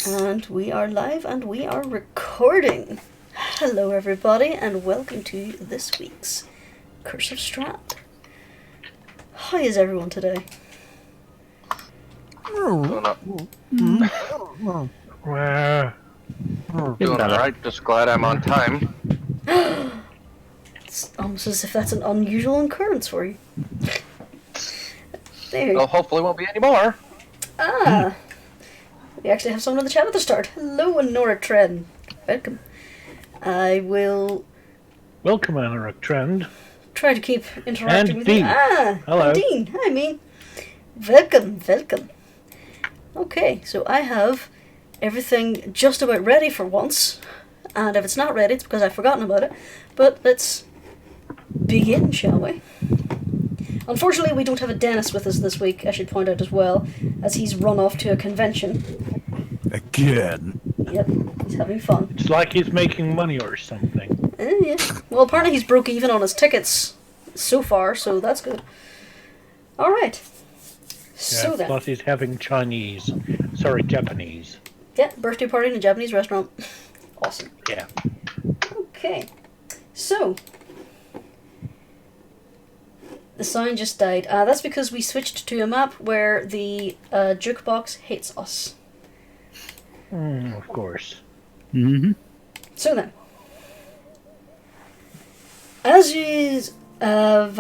And we are live and we are recording. Hello everybody and welcome to this week's Curse of Strahd. How is everyone today? Doing alright, just glad I'm on time. It's almost as if that's an unusual occurrence for you. There. Well, hopefully won't be any more. We actually have someone in the chat at the start. Hello, Nora Trend. Welcome. I will... Welcome, Anorak Trend. Try to keep interacting And with Dean. you. Hello. Dean. Hi, Mean. Welcome. Okay, so I have everything just about ready for once. And if it's not ready, it's because I've forgotten about it. But let's begin, shall we? Unfortunately, we don't have a Dennis with us this week, I should point out as well, as he's run off to a convention. Again. Yep, he's having fun. It's like he's making money or something. Yeah. Well, apparently he's broke even on his tickets so far, so that's good. Alright. So then. Plus he's having Japanese. Yeah, birthday party in a Japanese restaurant. Awesome. Yeah. Okay. So. The sound just died. That's because we switched to a map where the jukebox hates us. Of course. Mm-hmm. So then. As you have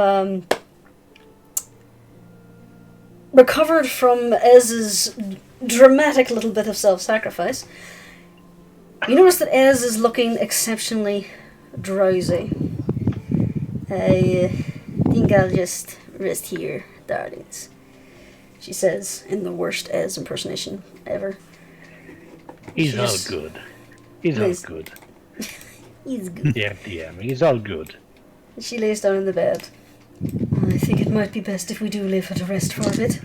recovered from Ez's dramatic little bit of self-sacrifice, you notice that Ez is looking exceptionally drowsy. I think I'll just rest here, darlings, she says in the worst Ez impersonation ever. He's all good. He's all good. He's good. The MDM, he's all good. She lays down in the bed. I think it might be best if we do leave her to rest for a bit.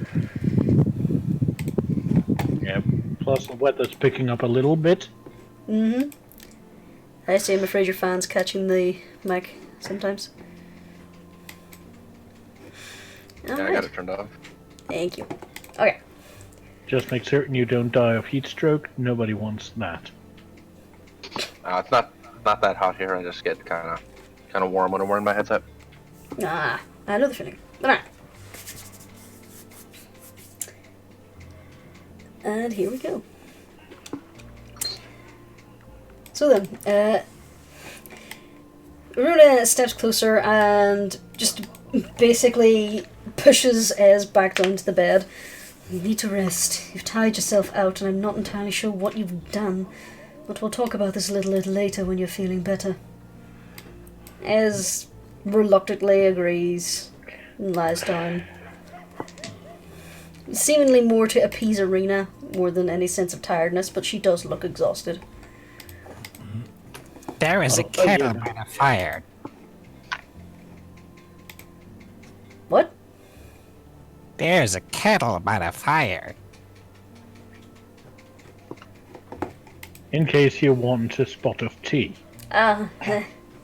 Yeah, plus the weather's picking up a little bit. Mm-hmm. I say I'm afraid your fan's catching the mic sometimes. Yeah, I got it turned off. Thank you. Okay. Just make certain you don't die of heat stroke. Nobody wants that. It's not that hot here. I just get kind of warm when I'm wearing my headset. I know the feeling. Alright. And here we go. So then, Runa steps closer and just basically pushes Ez back down to the bed. You need to rest. You've tired yourself out and I'm not entirely sure what you've done, but we'll talk about this a little later when you're feeling better. Ez reluctantly agrees and lies down. Seemingly more to appease Arena more than any sense of tiredness, but she does look exhausted. There is a kettle by the fire. What? There's a kettle by the fire. In case you want a spot of tea.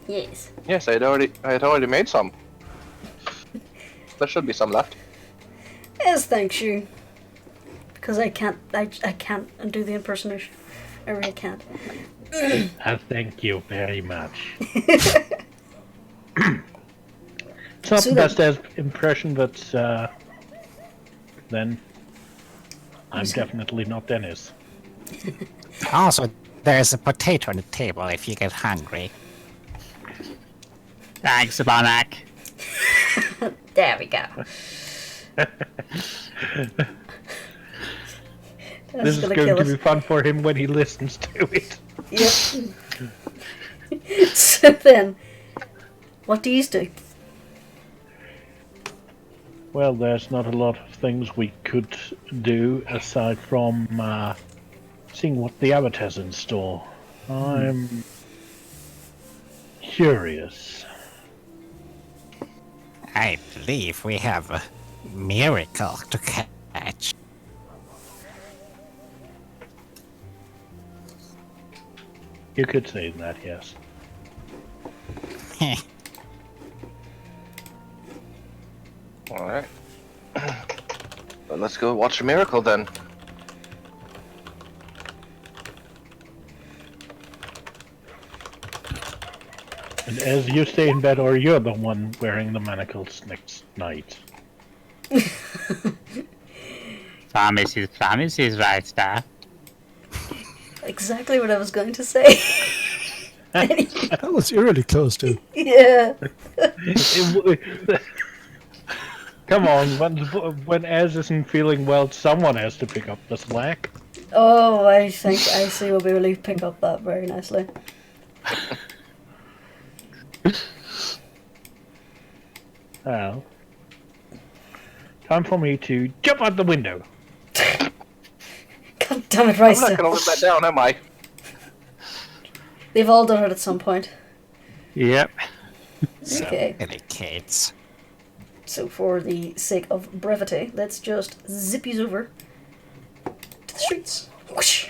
Yes. Yes, I had already made some. There should be some left. Yes, thanks you. Because I can't undo the impersonation. I really can't. Thank you very much. It's not the best impression, but then I'm definitely not Dennis. Also, there's a potato on the table if you get hungry. Thanks, Sabanak. There we go. This is going to be fun for him when he listens to it. Yep. So then, what do you do? Well, there's not a lot of things we could do aside from seeing what the Abbot has in store. I'm curious. I believe we have a miracle to catch. You could say that, yes. Alright. Well, let's go watch a miracle then. And as you stay in bed, or you're the one wearing the manacles next night. Promise is right there. Exactly what I was going to say. That was eerily close to. Yeah. Come on, when Ez isn't feeling well, someone has to pick up the slack. Oh, I think Icy will be able to pick up that very nicely. Well, time for me to jump out the window. God damn it, I'm Rice. not gonna live that down, am I? They've all done it at some point. Yep. Okay. Many kids. So for the sake of brevity, let's just zip these over to the streets. Whoosh.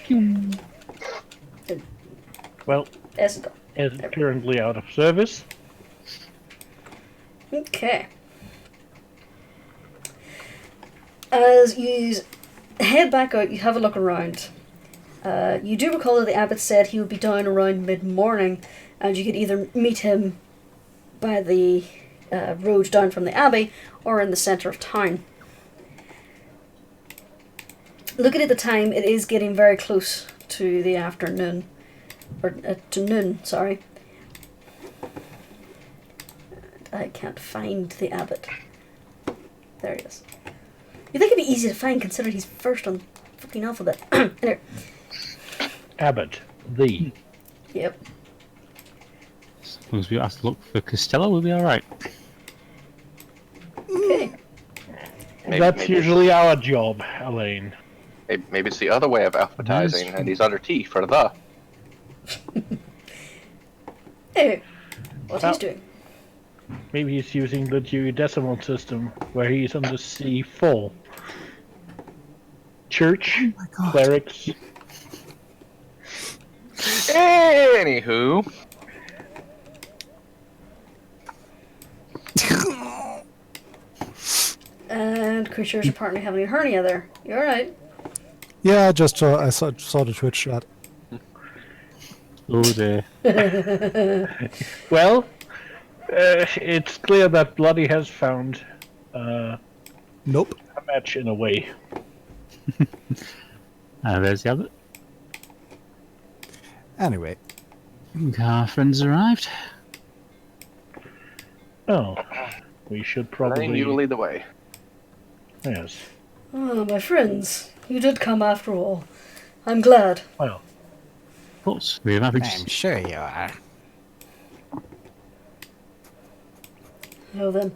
Well, There's go. Ez is currently out of service. Okay. As you head back out, you have a look around. You do recall that the abbot said he would be down around mid-morning, and you could either meet him by the road down from the abbey or in the centre of town. Looking at the time, it is getting very close to the afternoon. Or to noon, sorry. And I can't find the abbot. There he is. You'd think it'd be easy to find considering he's first on the fucking alphabet. There. Abbot, the. Yep. As long as we have to look for Costello, we'll be alright. Okay. That's usually our job, Elaine. Maybe it's the other way of alphabetizing, and he's under T for the. Anyway, what he's Well- doing. Maybe he's using the Dewey Decimal System, where he's under C4. Church, clerics. Anywho, And creatures apparently having a hernia there. You alright? Yeah, just I saw the Twitch chat. Oh dear. Well, it's clear that Bloody has found Nope. a match in a way. There's the Abbot. Anyway, Our friends arrived. Oh, we should Elaine, you probably. lead the way. Yes. Oh, my friends. You did come after all. I'm glad. Well, Of course, we have having. I'm sure you are. Well then,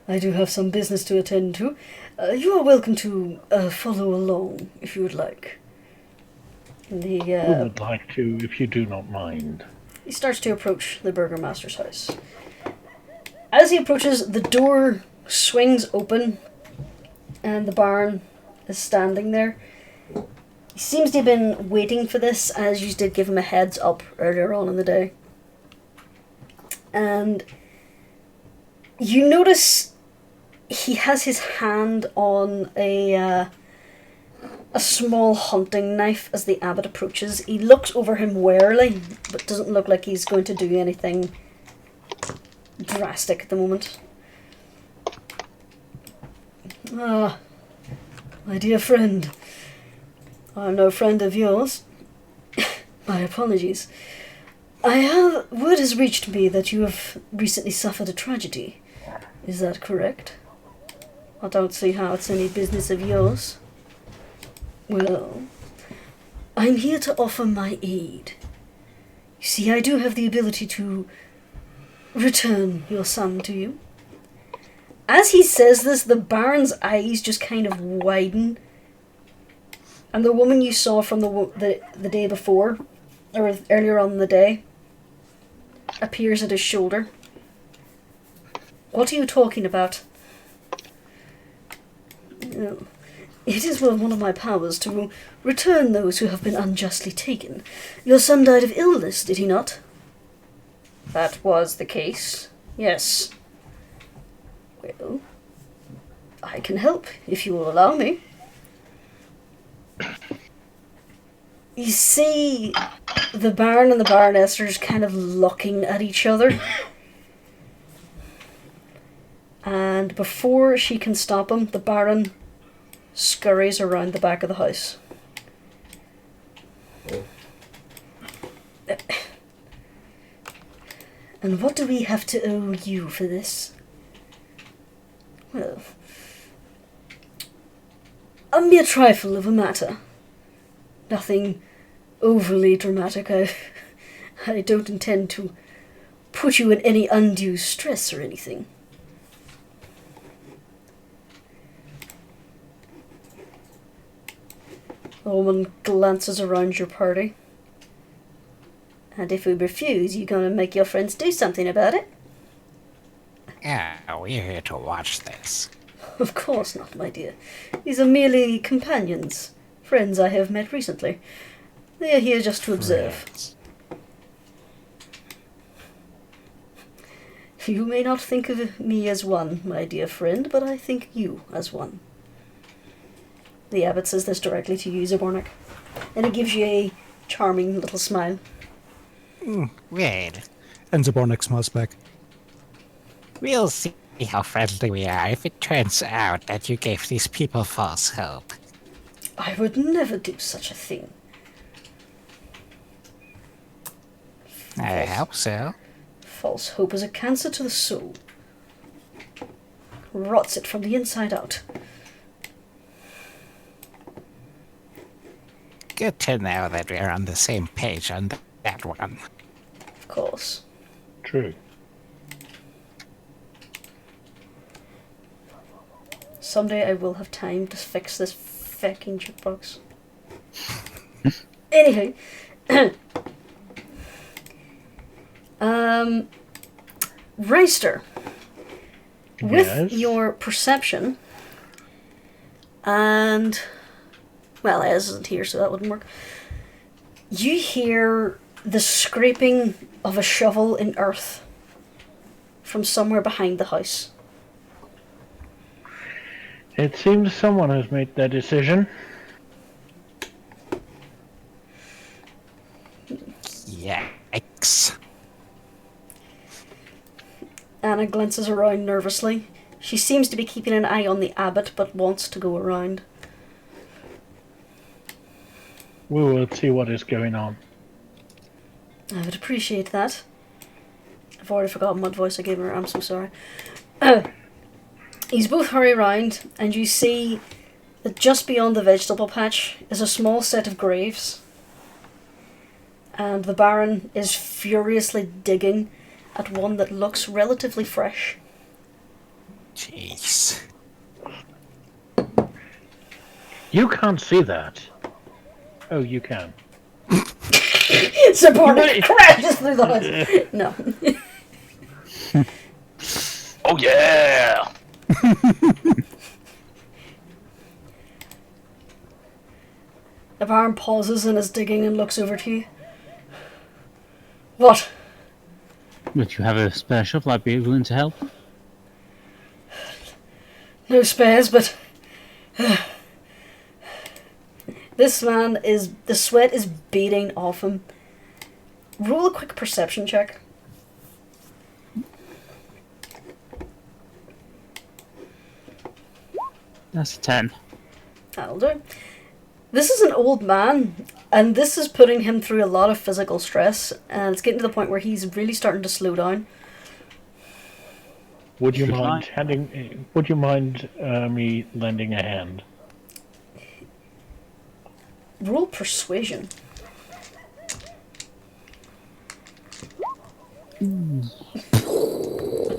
I do have some business to attend to. You are welcome to follow along, if you would like. we The would like to, if you do not mind. He starts to approach the burgomaster's house. As he approaches, the door swings open, and the barn is standing there. He seems to have been waiting for this, as you did give him a heads up earlier on in the day. And you notice he has his hand on a small hunting knife as the abbot approaches. He looks over him warily, but doesn't look like he's going to do anything drastic at the moment. Ah, my dear friend. I'm no friend of yours. My apologies. Word has reached me that you have recently suffered a tragedy. Is that correct? I don't see how it's any business of yours. Well, I'm here to offer my aid. You see, I do have the ability to return your son to you. As he says this, the Baron's eyes just kind of widen. And the woman you saw from the day before, or earlier on in the day, appears at his shoulder. What are you talking about? No. It is one of my powers to return those who have been unjustly taken. Your son died of illness, did he not? That was the case, yes. Well, I can help, if you will allow me. You see the Baron and the Baroness are just kind of looking at each other. And before she can stop him, the Baron scurries around the back of the house. And what do we have to owe you for this? Well, a mere trifle of a matter. Nothing overly dramatic. I don't intend to put you in any undue stress or anything. The woman glances around your party. And if we refuse, you gonna make your friends do something about it? Yeah, we're here to watch this. Of course not, my dear. These are merely companions. Friends I have met recently. They are here just to observe. Friends. You may not think of me as one, my dear friend, but I think you as one. The Abbot says this directly to you, Zabornik, and he gives you a charming little smile. Well, And Zabornik smiles back. we'll see how friendly we are if it turns out that you gave these people false hope. I would never do such a thing. I hope so. False hope is a cancer to the soul. Rots it from the inside out. Good to know that we're on the same page on that one. Of course. True. Someday I will have time to fix this fucking jukebox. Anywho. Reister. With Yes? your perception, and, well, Ez isn't here, so that wouldn't work. You hear the scraping of a shovel in earth from somewhere behind the house. It seems someone has made their decision. Yikes. Anna glances around nervously. She seems to be keeping an eye on the Abbot, but wants to go around. We will see what is going on. I would appreciate that. I've already forgotten what voice I gave her. I'm so sorry. He's both hurry round, and you see that just beyond the vegetable patch is a small set of graves. And the Baron is furiously digging at one that looks relatively fresh. Jeez. You can't see that. Oh, you can. Zabornik crashes through the house. No. Oh yeah! The Baron pauses in his digging and looks over to you. What? Would you have a spare shovel? I'd be willing to help. No spares, but this man is, the sweat is beating off him. Roll a quick perception check. That's a 10. That'll do. This is an old man, and this is putting him through a lot of physical stress, and it's getting to the point where he's really starting to slow down. Would you Should mind I? handing? Would you mind me lending a hand? Roll persuasion.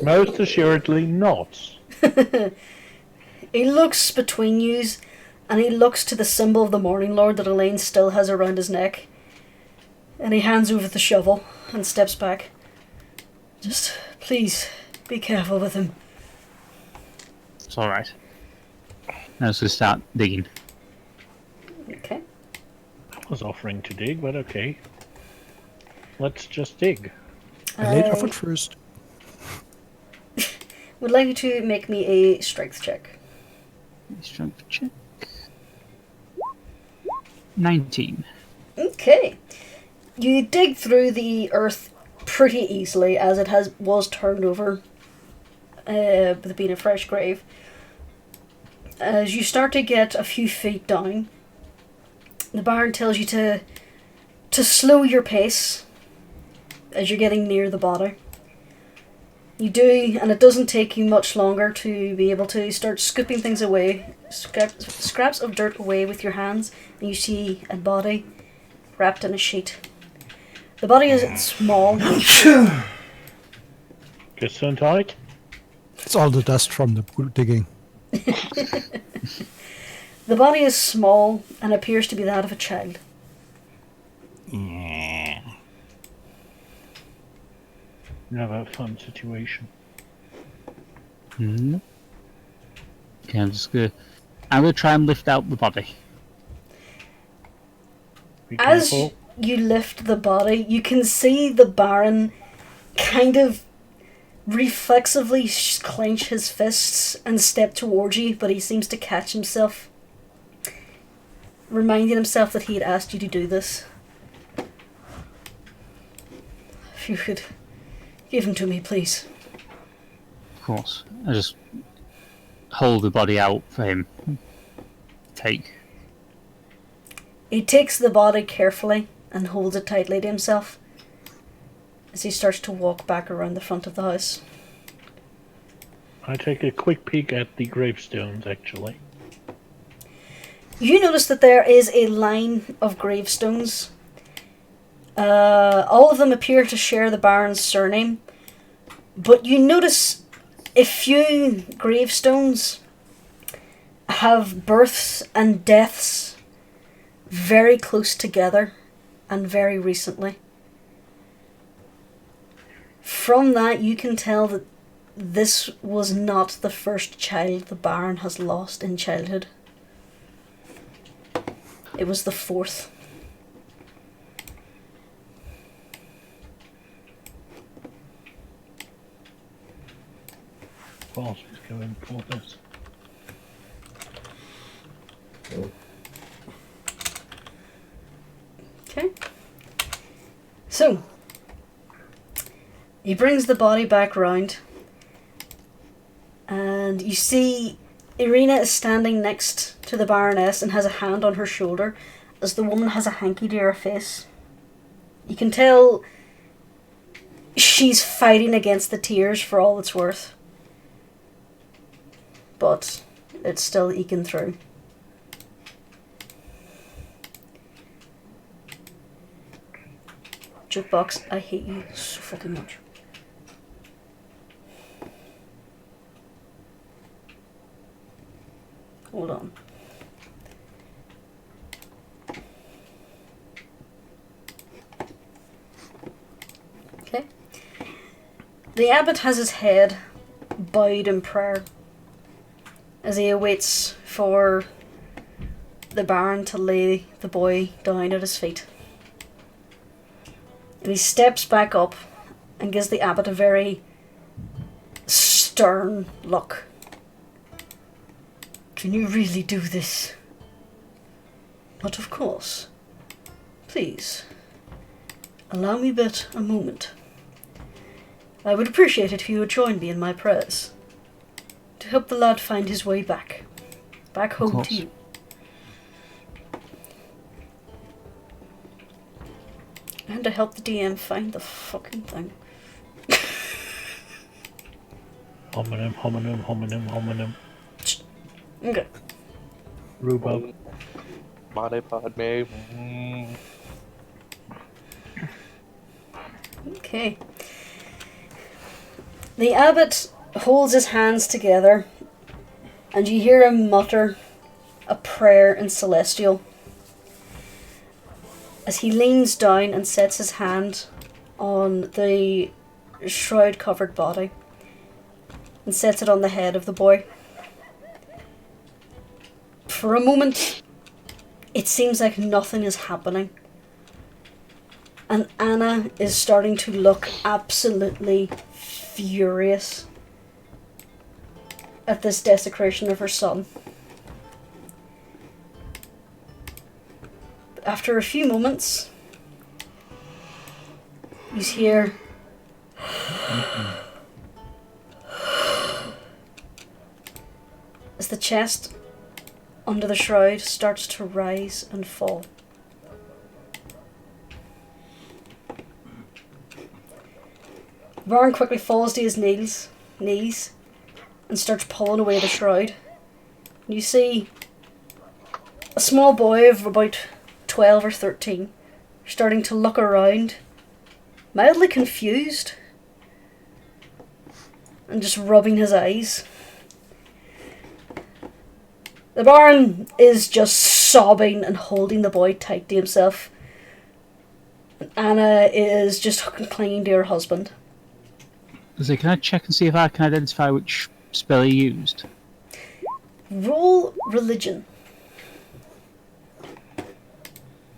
Most assuredly not. He looks between yous, and he looks to the symbol of the Morning Lord that Elaine still has around his neck. And he hands over the shovel and steps back. Just, please, be careful with him. It's alright. Now let's just start digging. Okay. I was offering to dig, but okay. Let's just dig. I laid offered first. Would like you to make me a strength check. Strength check. 19. Okay. You dig through the earth pretty easily, as it was turned over with it being a fresh grave. As you start to get a few feet down, the Baron tells you to slow your pace as you're getting near the body. You do, and it doesn't take you much longer to be able to start scooping things away, scraps of dirt away with your hands, and you see a body wrapped in a sheet. The body is small. Gesundheit. It's all the dust from the digging. The body is small and appears to be that of a child. Yeah. Never a fun situation. Okay, I'm gonna try and lift out the body. Be As careful. you lift the body, you can see the Baron kind of reflexively clench his fists and step towards you, but he seems to catch himself, reminding himself that he had asked you to do this. If you could give him to me, please. Of course. I just hold the body out for him. Take. He takes the body carefully and holds it tightly to himself as he starts to walk back around the front of the house. I take a quick peek at the gravestones, actually. You notice that there is a line of gravestones. All of them appear to share the Baron's surname, but you notice a few gravestones have births and deaths very close together and very recently. From that, you can tell that this was not the first child the Baron has lost in childhood. It was the fourth. Well, she's going for this. Okay. So, he brings the body back round, and you see Irina is standing next to the Baroness and has a hand on her shoulder as the woman has a hanky to her face. You can tell she's fighting against the tears for all it's worth, but it's still eking through. Jukebox, I hate you so fucking much. Hold on. Okay. The Abbot has his head bowed in prayer as he awaits for the Baron to lay the boy down at his feet. And he steps back up and gives the Abbot a very stern look. Can you really do this? But of course. Please, allow me but a moment. I would appreciate it if you would join me in my prayers to help the lad find his way back home to you. And to help the DM find the fucking thing. Homonym, homonym, homonym, homonym. Okay. Rhubarb. Body pod me. Okay. The Abbot holds his hands together, and you hear him mutter a prayer in Celestial as he leans down and sets his hand on the shroud-covered body and sets it on the head of the boy. For a moment, it seems like nothing is happening. And Anna is starting to look absolutely furious at this desecration of her son. But after a few moments, you hear the chest under the shroud starts to rise and fall. Baron quickly falls to his knees and starts pulling away the shroud. You see a small boy of about 12 or 13 starting to look around, mildly confused, and just rubbing his eyes. The Baron is just sobbing and holding the boy tight to himself. And Anna is just clinging to her husband. Can I check and see if I can identify which spell he used? Roll religion.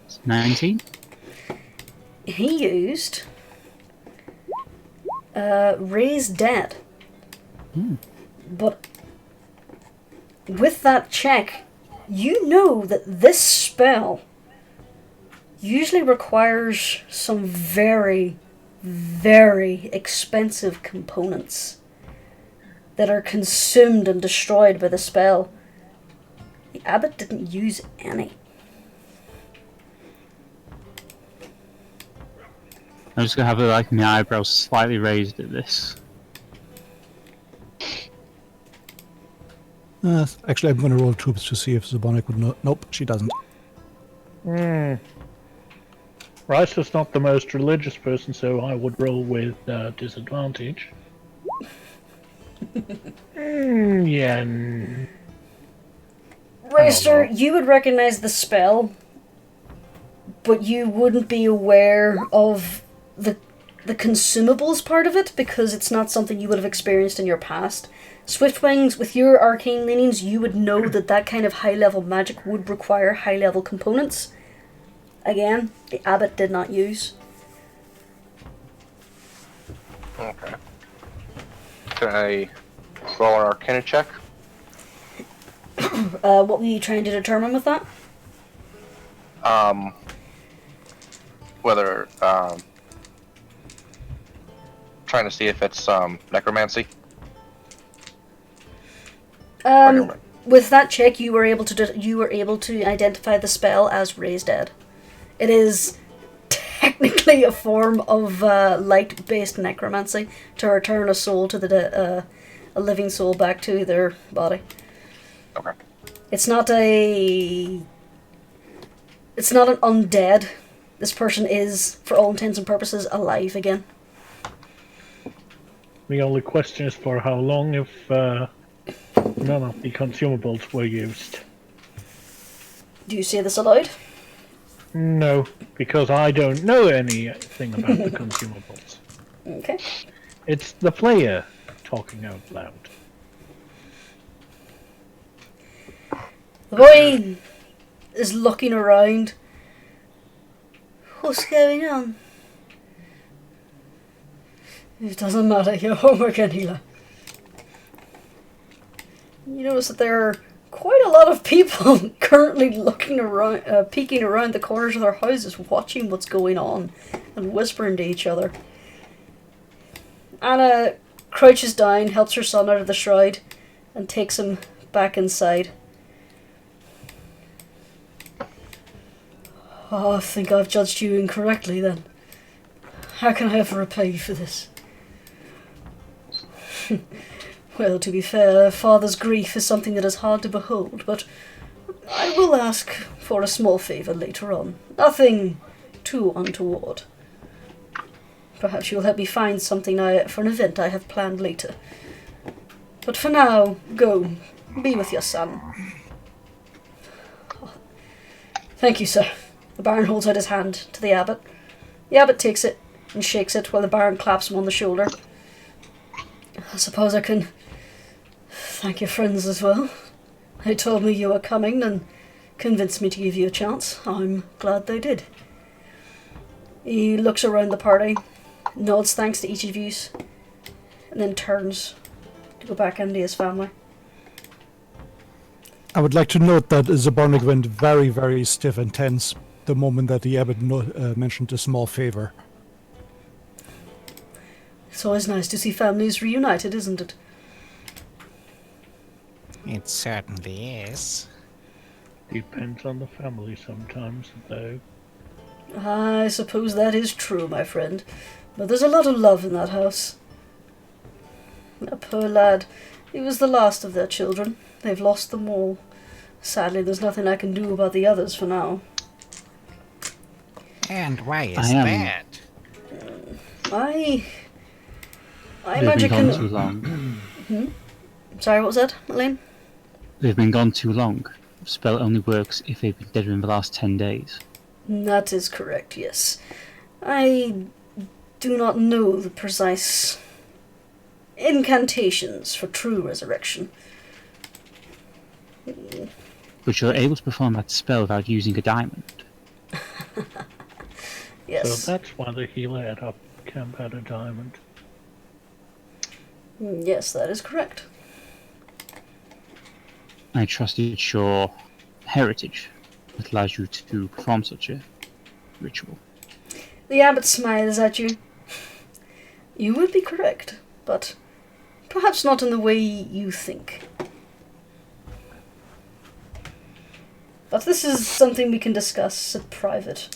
It's 19. He used Raise Dead. But with that check, you know that this spell usually requires some very, very expensive components that are consumed and destroyed by the spell. The Abbot didn't use any. I'm just gonna have my eyebrows slightly raised at this. Actually, I'm going to roll troops to see if Zabonic would know. Nope, she doesn't. Rice not the most religious person, so I would roll with disadvantage. Yeah. Racer, you would recognize the spell, but you wouldn't be aware of the consumables part of it because it's not something you would have experienced in your past. Swiftwings, with your arcane leanings, you would know that kind of high-level magic would require high-level components. Again, the Abbot did not use. Okay. Can I roll an Arcana check? What were you trying to determine with that? Whether trying to see if it's necromancy. With that check, you were able to identify the spell as Raise Dead. It is technically a form of light-based necromancy to return a soul to a living soul back to their body. Okay. It's not an undead. This person is, for all intents and purposes, alive again. The only question is for how long if none of the consumables were used. Do you say this aloud? No, because I don't know anything about the consumables. Okay. It's the player talking out loud. The boy is looking around. What's going on? It doesn't matter, you're home again, Hila. You notice that there are quite a lot of people currently looking around, peeking around the corners of their houses, watching what's going on and whispering to each other. Anna crouches down, helps her son out of the shroud, and takes him back inside. Oh, I think I've judged you incorrectly then. How can I ever repay you for this? Well, to be fair, a father's grief is something that is hard to behold, but I will ask for a small favour later on. Nothing too untoward. Perhaps you'll help me find something for an event I have planned later. But for now, go. Be with your son. Thank you, sir. The Baron holds out his hand to the Abbot. The Abbot takes it and shakes it while the Baron claps him on the shoulder. I suppose I can thank your friends as well. They told me you were coming and convinced me to give you a chance. I'm glad they did. He looks around the party, nods thanks to each of you, and then turns to go back into his family. I would like to note that Zabonic went very, very stiff and tense the moment that the Abbot mentioned a small favor. It's always nice to see families reunited, isn't it? It certainly is. Depends on the family sometimes, though. I suppose that is true, my friend. But there's a lot of love in that house. That poor lad. He was the last of their children. They've lost them all. Sadly, there's nothing I can do about the others for now. And why is I am- that? I They've imagine been gone too long. Sorry, what was that, Elaine? They've been gone too long. The spell only works if they've been dead in the last 10 days. That is correct, yes. I do not know the precise incantations for true resurrection. But you're able to perform that spell without using a diamond. Yes. So that's why the healer at our camp had a diamond. Yes, that is correct. I trust it's your heritage that allows you to perform such a ritual. The abbot smiles at you. You would be correct, but perhaps not in the way you think. But this is something we can discuss in private.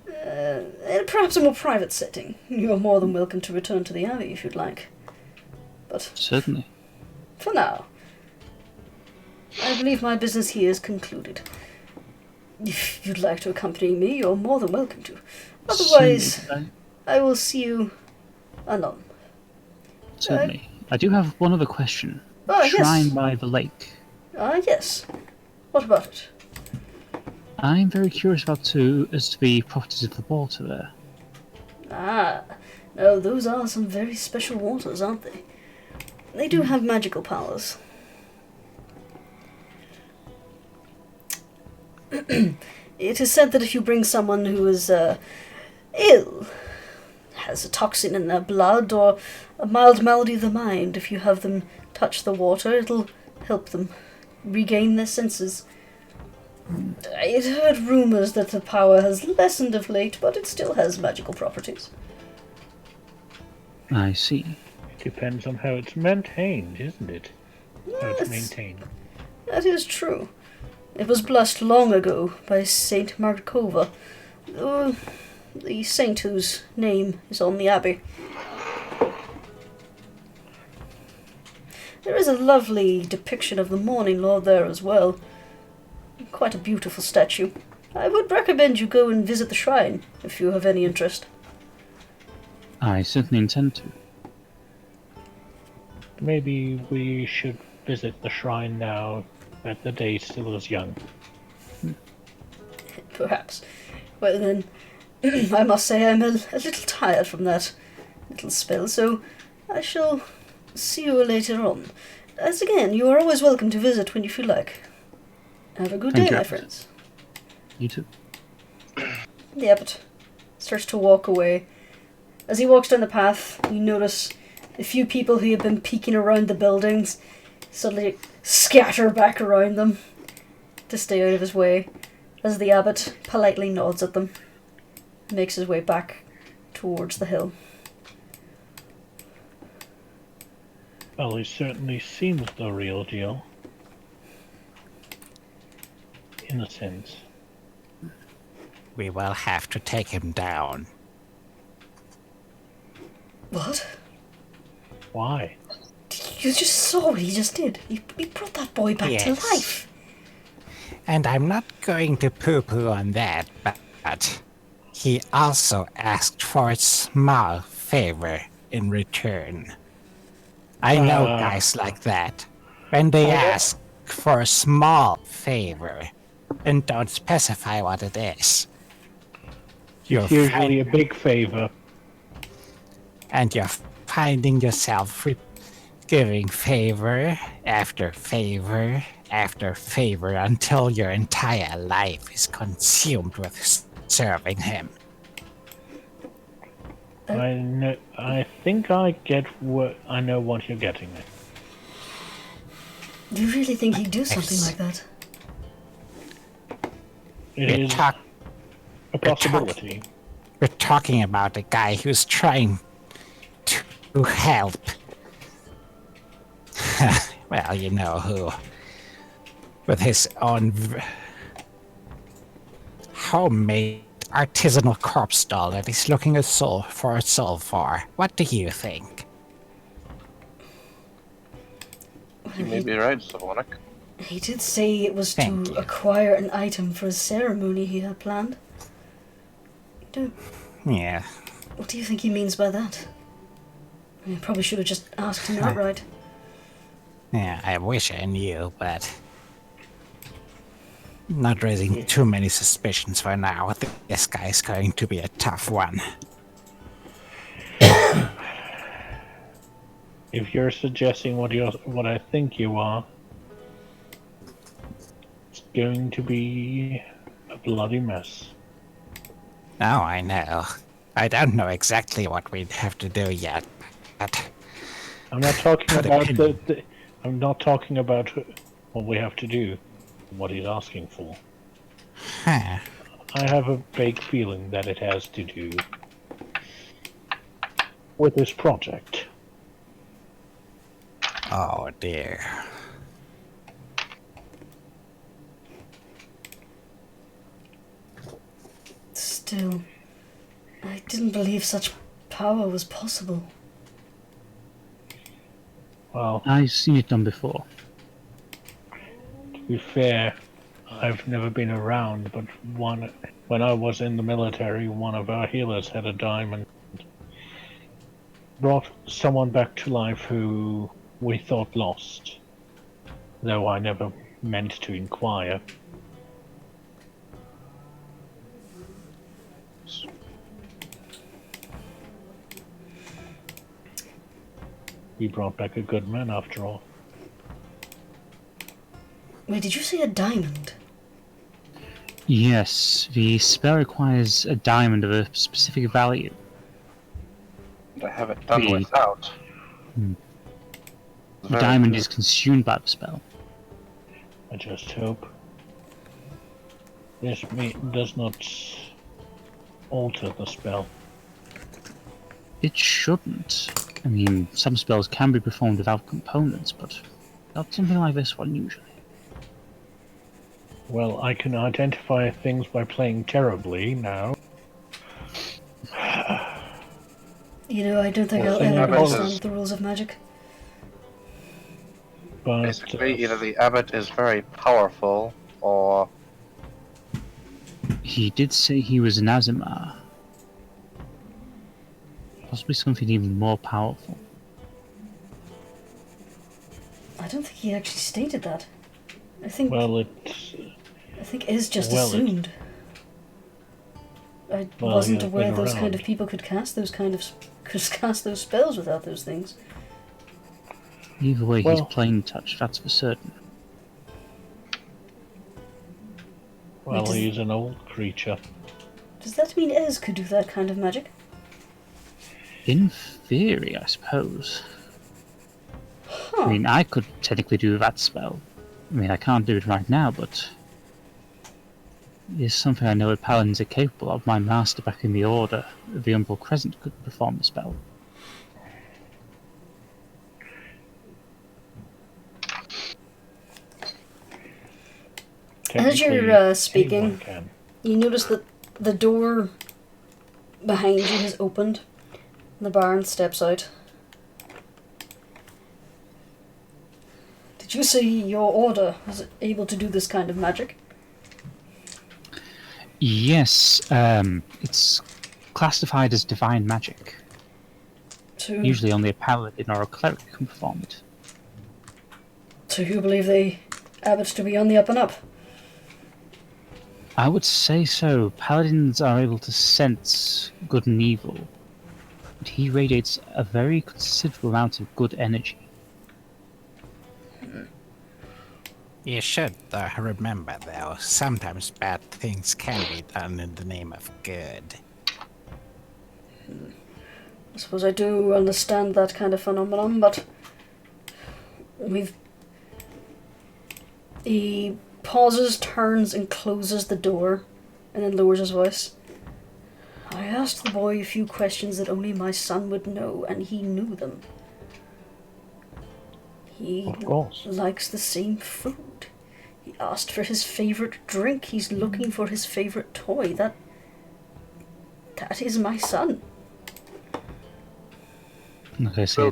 In perhaps a more private setting. You are more than welcome to return to the abbey if you'd like. But Certainly. for now, I believe my business here is concluded. If you'd like to accompany me, you're more than welcome to. Otherwise, Certainly. I will see you anon. Certainly. I do have one other question. Ah, yes. Shrine by the lake. Yes. What about it? I'm very curious as to the properties of the water there. No, those are some very special waters, aren't they? They do have magical powers. It is said that if you bring someone who is ill, has a toxin in their blood, or a mild malady of the mind, if you have them touch the water, it'll help them regain their senses. I had heard rumours that the power has lessened of late, but it still has magical properties. I see. It depends on how it's maintained, isn't it? How it's Yes, maintained. that is true. It was blessed long ago by Saint Markova, the saint whose name is on the abbey. There is a lovely depiction of the Morning Lord there as well. Quite a beautiful statue. I would recommend you go and visit the shrine, if you have any interest. I certainly intend to. Maybe we should visit the shrine now that the day still is young. Perhaps. Well then, I must say I'm a little tired from that little spell, so I shall see you later on. As again, you are always welcome to visit when you feel like. Have a good Thank day, you. my friends. You too. The abbot starts to walk away. As he walks down the path, you notice a few people who have been peeking around the buildings suddenly scatter back around them to stay out of his way, as the abbot politely nods at them, makes his way back towards the hill. Well, he certainly seems the real deal. In a sense. We will have to take him down. What? Why? You just saw what he just did. He brought that boy back to Yes. life. And I'm not going to poo-poo on that, but he also asked for a small favor in return. I know guys like that. When they ask for a small favor and don't specify what it is, you're It's usually a big favor. and you're finding yourself giving favor after favor after favor until your entire life is consumed with serving him. I think I get what I know what you're getting at. Do you really think he'd do something like that? It is a possibility. We're talking about a guy who's trying to help. Well, you know who. With his own homemade artisanal corpse doll that he's looking for a soul for. What do you think? You may be right, Savonik. He did say it was Thank to you. acquire an item for a ceremony he had planned. Yeah. What do you think he means by that? I probably should have just asked him outright. Yeah, I wish I knew, but not raising too many suspicions for now. This guy's going to be a tough one. If you're suggesting what I think you are, it's going to be a bloody mess. Oh, I know. I don't know exactly what we'd have to do yet, but I'm not talking Put a about pin- I'm not talking about what we have to do, what he's asking for. huh. I have a vague feeling that it has to do with this project. Oh dear. Still, I didn't believe such power was possible. Well, I've seen it done before. to be fair, I've never been around, but when I was in the military, one of our healers had a diamond. Brought someone back to life who we thought lost, though I never meant to inquire. We brought back a good man after all. Wait, did you say a diamond? Yes, the spell requires a diamond of a specific value. I have it done The- without. The Very diamond good. is consumed by the spell. I just hope this does not alter the spell. It shouldn't. I mean, some spells can be performed without components, but not something like this one usually. Well, I can identify things by playing terribly now. You know, I don't think Well, I'll thing ever Abbot understand is- the rules of magic. But Basically, either the abbot is very powerful, or He did say he was an Azimar. Possibly something even more powerful. I don't think he actually stated that. I think well, it's it is just well, it- assumed. I Well, wasn't he's aware been those kind of around. people could cast those spells without those things. Either way, Well- he's plain touch, that's for certain. well, does- he's an old creature. Does that mean Ez could do that kind of magic? In theory, I suppose. Huh. I mean, I could technically do that spell. I mean, I can't do it right now, but it's something I know that paladins are capable of. My master back in the Order, the Umbral Crescent, could perform the spell. As you're, Technically, speaking- anyone can. You notice that the door behind you has opened. And the Baron steps out. Did you say your order was able to do this kind of magic? Yes, it's classified as divine magic. To Usually only a paladin or a cleric can perform it. So you believe the Abbot to be on the up and up? I would say so. Paladins are able to sense good and evil. And he radiates a very considerable amount of good energy. You should remember, though, sometimes bad things can be done in the name of good. I suppose I do understand that kind of phenomenon, but he pauses, turns, and closes the door, and then lowers his voice. I asked the boy a few questions that only my son would know, and he knew them. He Of course. likes the same food. He asked for his favorite drink. He's looking for his favorite toy. That is my son. Like I say,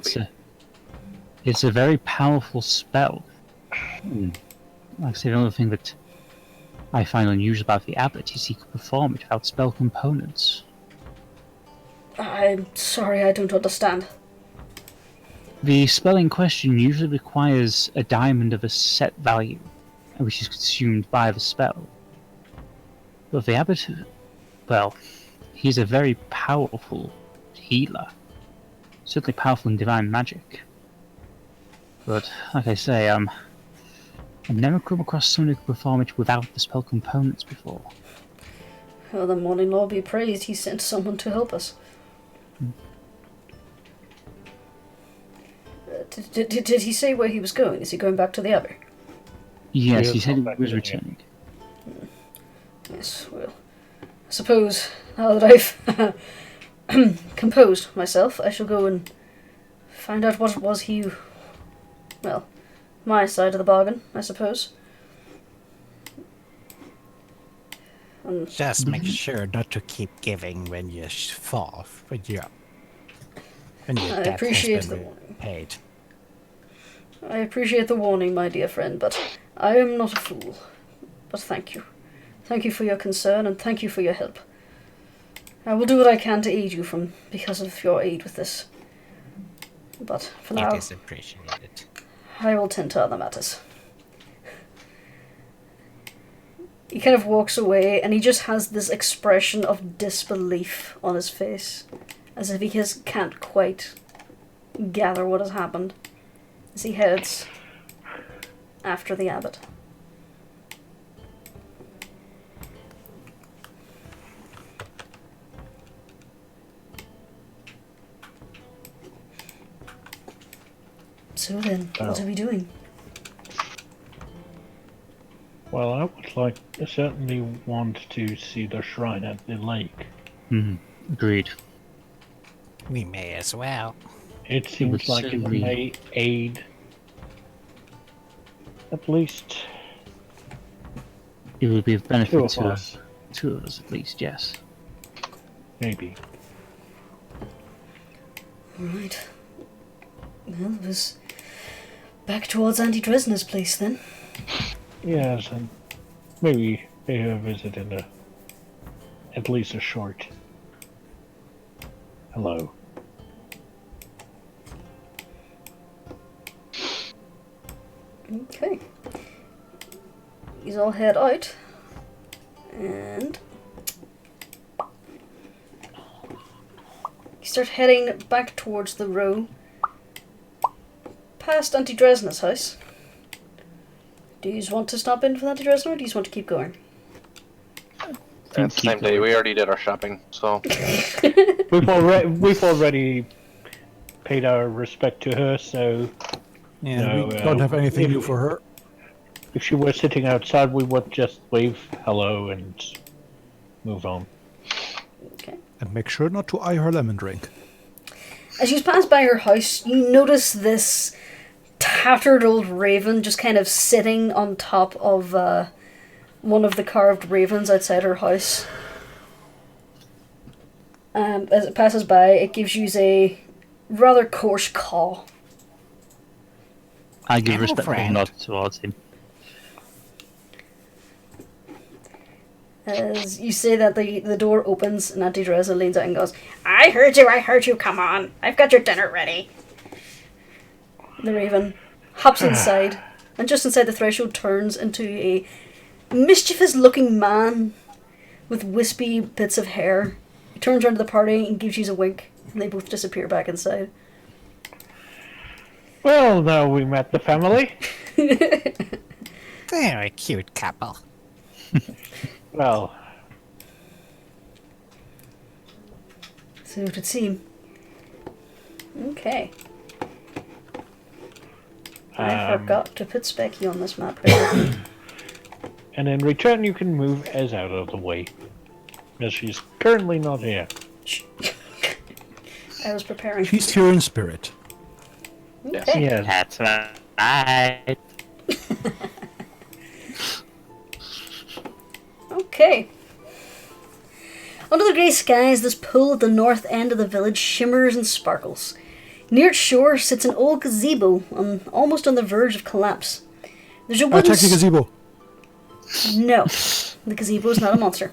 it's a very powerful spell. Like I say, the only thing that I find unusual about the Abbot is he can perform it without spell components. I'm sorry, I don't understand. The spell in question usually requires a diamond of a set value, which is consumed by the spell. But the Abbot, well, he's a very powerful healer. Certainly powerful in divine magic. But, like I say, I've never come across someone who can perform it without the spell components before. Well, the morning Lord be praised, he sent someone to help us. Did he say where he was going? Is he going back to the Abbey? Yes, He he is said he not back was in, yeah. returning. Yes, well, I suppose now that I've composed myself, I shall go and find out what it was he... Well, my side of the bargain, I suppose. And Just make sure not to keep giving when you fall, when your I debt appreciate has the been warning. paid. I appreciate the warning, my dear friend, but I am not a fool. But thank you. Thank you for your concern, and thank you for your help. I will do what I can to aid you because of your aid with this. But for now, It is appreciated. I will tend to other matters. He kind of walks away, and he just has this expression of disbelief on his face, as if he just can't quite gather what has happened, as he heads after the Abbot. So then, what are we doing? Well, I would certainly want to see the shrine at the lake. Agreed. We may as well. It seems would like it certainly- may aid at least It would be of two benefit of to us, two of us at least, yes. maybe. Right. Well, it was back towards Auntie Dresner's place then. Yes, and maybe pay her a visit in at least a short hello. Okay. These all head out. And you start heading back towards the row. Past Auntie Dresner's house. Do you want to stop in for Auntie Dresner, or do you want to keep going? It's the same day. We already did our shopping, so We've already paid our respect to her, so Yeah, No, we don't have anything if- new for her. if she were sitting outside, we would just wave hello and move on. Okay. And make sure not to eye her lemon drink. As you pass by her house, you notice this tattered old raven just kind of sitting on top of one of the carved ravens outside her house. As it passes by, it gives you a rather coarse caw. I give a Hello, respectful friend. nod towards him. As you say that, the door opens and Auntie Teresa leans out and goes, I heard you, come on. I've got your dinner ready. The raven hops inside, and just inside the threshold turns into a mischievous looking man with wispy bits of hair. He turns around to the party and gives you a wink, and they both disappear back inside. Well, now we met the family. They're a cute couple. Well, So it would seem. Okay. I forgot to put Specky on this map. and in return, you can move Ez out of the way, as she's currently not here. I was preparing. She's here in spirit. Okay. Yes. That's right. Right. Okay. Under the grey skies, this pool at the north end of the village shimmers and sparkles. Near its shore sits an old gazebo, almost on the verge of collapse. There's a wooden... Attack the gazebo. No, the gazebo is not a monster.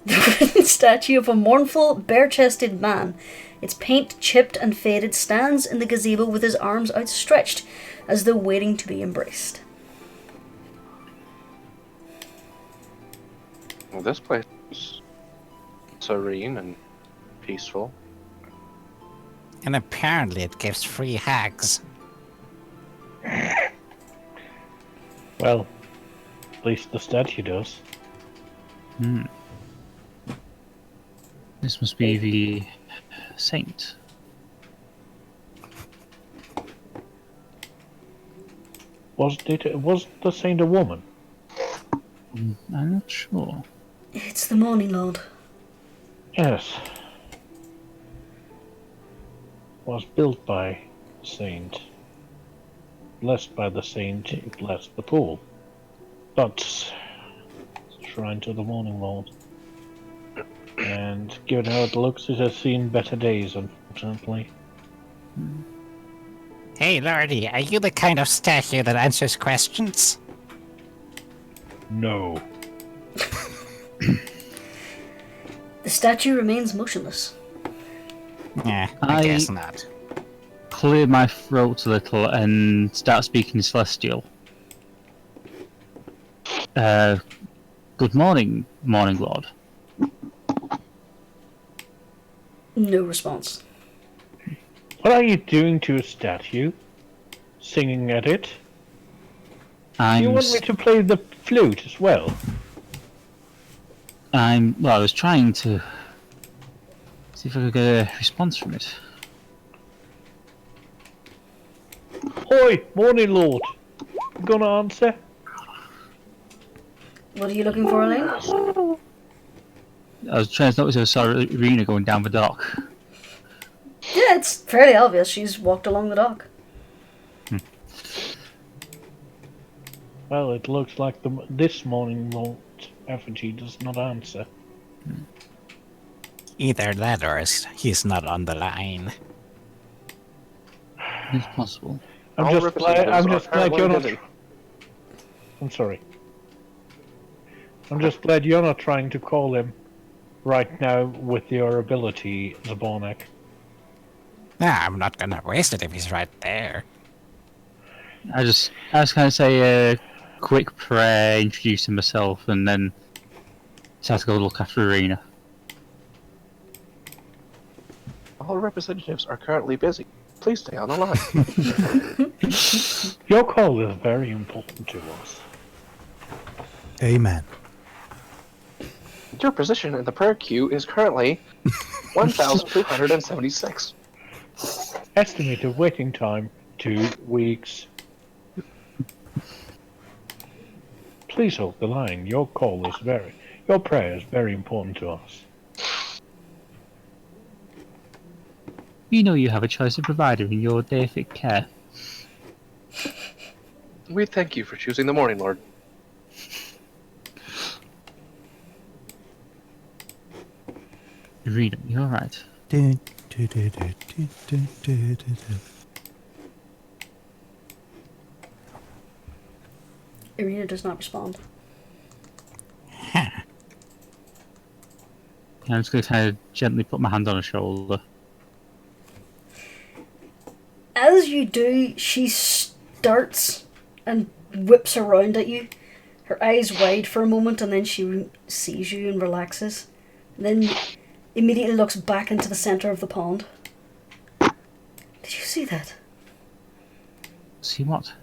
The wooden statue of a mournful, bare-chested man, its paint chipped and faded, stands in the gazebo with his arms outstretched, as though waiting to be embraced. Well, this place is serene and peaceful. And apparently it gives free hugs. Well, at least the statue does. This must be the saint. Was the saint a woman? I'm not sure. It's the Morning Lord. Yes. Was built by the saint. Blessed by the saint, who blessed the pool. But shrine to the Morning Lord. And given how it looks, it has seen better days, unfortunately. Hey, Lordy, are you the kind of statue that answers questions? No. The statue remains motionless. Yeah, I I- guess not. Clear my throat a little and start speaking Celestial. Good morning, Morning Lord. No response. What are you doing to a statue? Singing at it? I'm. You want me to play the flute as well? Well, I was trying to see if I could get a response from it. Oi, Morning Lord! You gonna answer? What are you looking for, Elaine? I was trying to notice if I saw Irina going down the dock. Yeah, it's fairly obvious. She's walked along the dock. Well, it looks like this Morning Lord effigy does not answer. Either that or he's not on the line. It's possible. I'm All just glad representatives you're are not. busy. I'm sorry. I'm just glad you're not trying to call him right now with your ability, Zabornik. Nah, I'm not gonna waste it if he's right there. I was kind of say a quick prayer, introducing myself, and then start to go look after Irina. All representatives are currently busy. Please stay on the line. Your call is very important to us. Amen. Your position in the prayer queue is currently 1,276. Estimated waiting time 2 weeks. Please hold the line. Your prayer is very important to us. You know you have a choice of provider in your deific care. We thank you for choosing the Morning Lord. Irina, you're right. Irina does not respond. I'm just going to kind of gently put my hand on her shoulder. As you do, she starts and whips around at you, her eyes wide for a moment, and then she sees you and relaxes. And then immediately looks back into the centre of the pond. Did you see that? See what?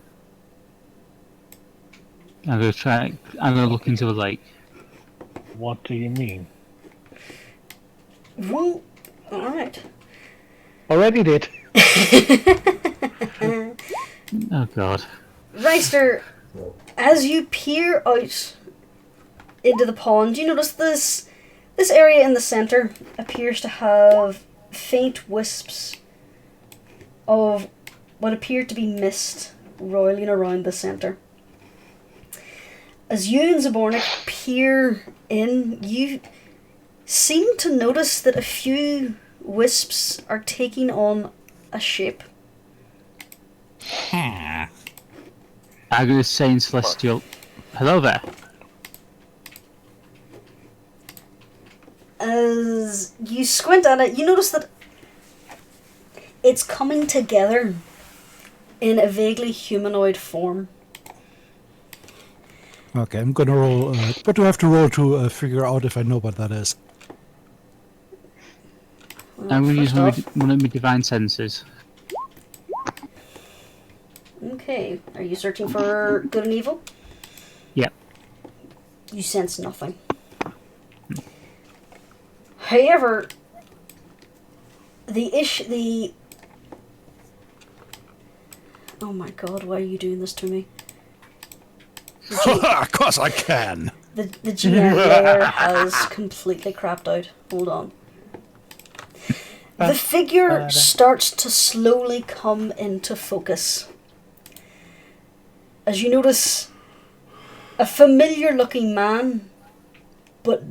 I'm going to look into the lake. What do you mean? Well, alright. Already did. Oh god. Reister, as you peer out into the pond, you notice this area in the centre appears to have faint wisps of what appear to be mist roiling around the centre. As you and Zabornik peer in, you seem to notice that a few wisps are taking on a shape. Hmm. Agur is saying Celestial, hello there. As you squint at it, you notice that it's coming together in a vaguely humanoid form. Okay, I'm gonna roll. What do I have to roll to figure out if I know what that is? Well, I'm going to use first one of my divine senses. Okay, are you searching for good and evil? Yep. You sense nothing. However, oh my god, why are you doing this to me? Of course I can. The GM layer has completely crapped out. Hold on. The figure starts to slowly come into focus. As you notice a familiar looking man, but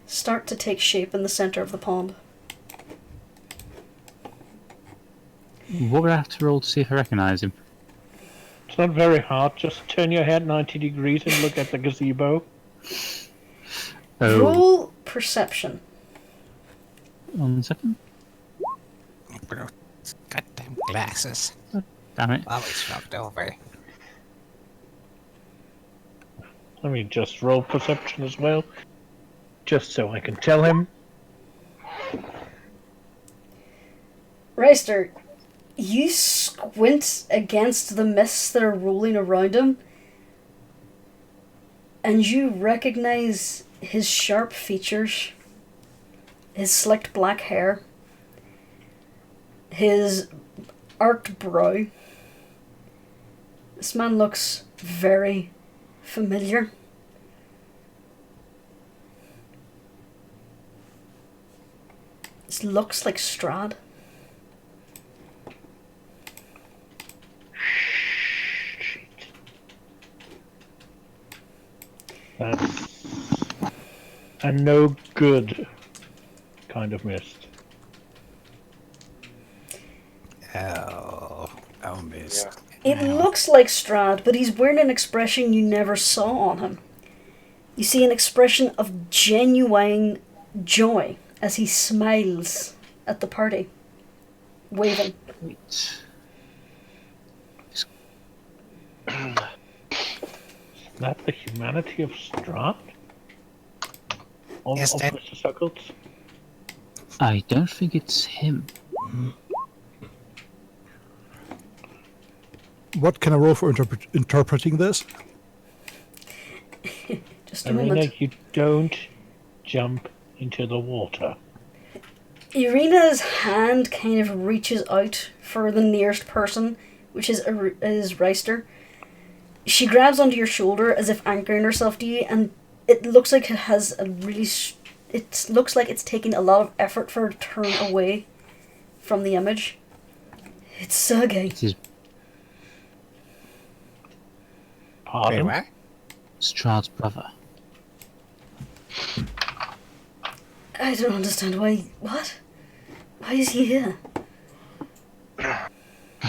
start to take shape in the center of the pond. What would I have to roll to see if I recognise him? It's not very hard. Just turn your head 90 degrees and look at the gazebo. Oh, Roll perception. 1 second. Bro, goddamn glasses. Damn it. Always knocked over. Let me just roll perception as well. Just so I can tell him. Reister, you squint against the mists that are rolling around him, and you recognize his sharp features, his slicked black hair, his arched brow. This man looks very familiar. This looks like Strahd. That's a no good kind of mist. Oh, missed. It looks like Strahd, but he's wearing an expression you never saw on him. You see an expression of genuine joy as he smiles at the party, waving. Wait. Is that the humanity of Strahd? Of Yes, that- Mr. Suckles? I don't think it's him. What can I roll for interpreting this? Just a Irina, moment. you don't jump into the water. Irina's hand kind of reaches out for the nearest person, which is Reister. She grabs onto your shoulder as if anchoring herself to you, and it looks like it has a really... it looks like it's taking a lot of effort for her to turn away from the image. It's Sergei. It is Wait, Pardon? what? Strahd's brother. I don't understand why... What? Why is he here? I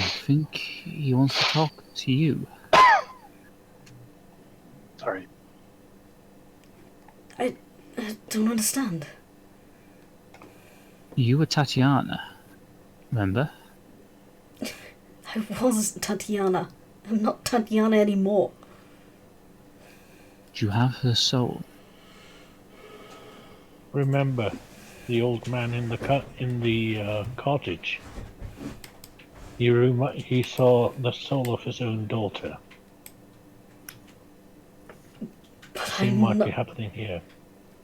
think he wants to talk to you. Sorry. I don't understand. You were Tatiana, remember? I was Tatiana. I'm not Tatiana anymore. Do you have her soul? Remember the old man in the cottage? He saw the soul of his own daughter. But Same might be happening here.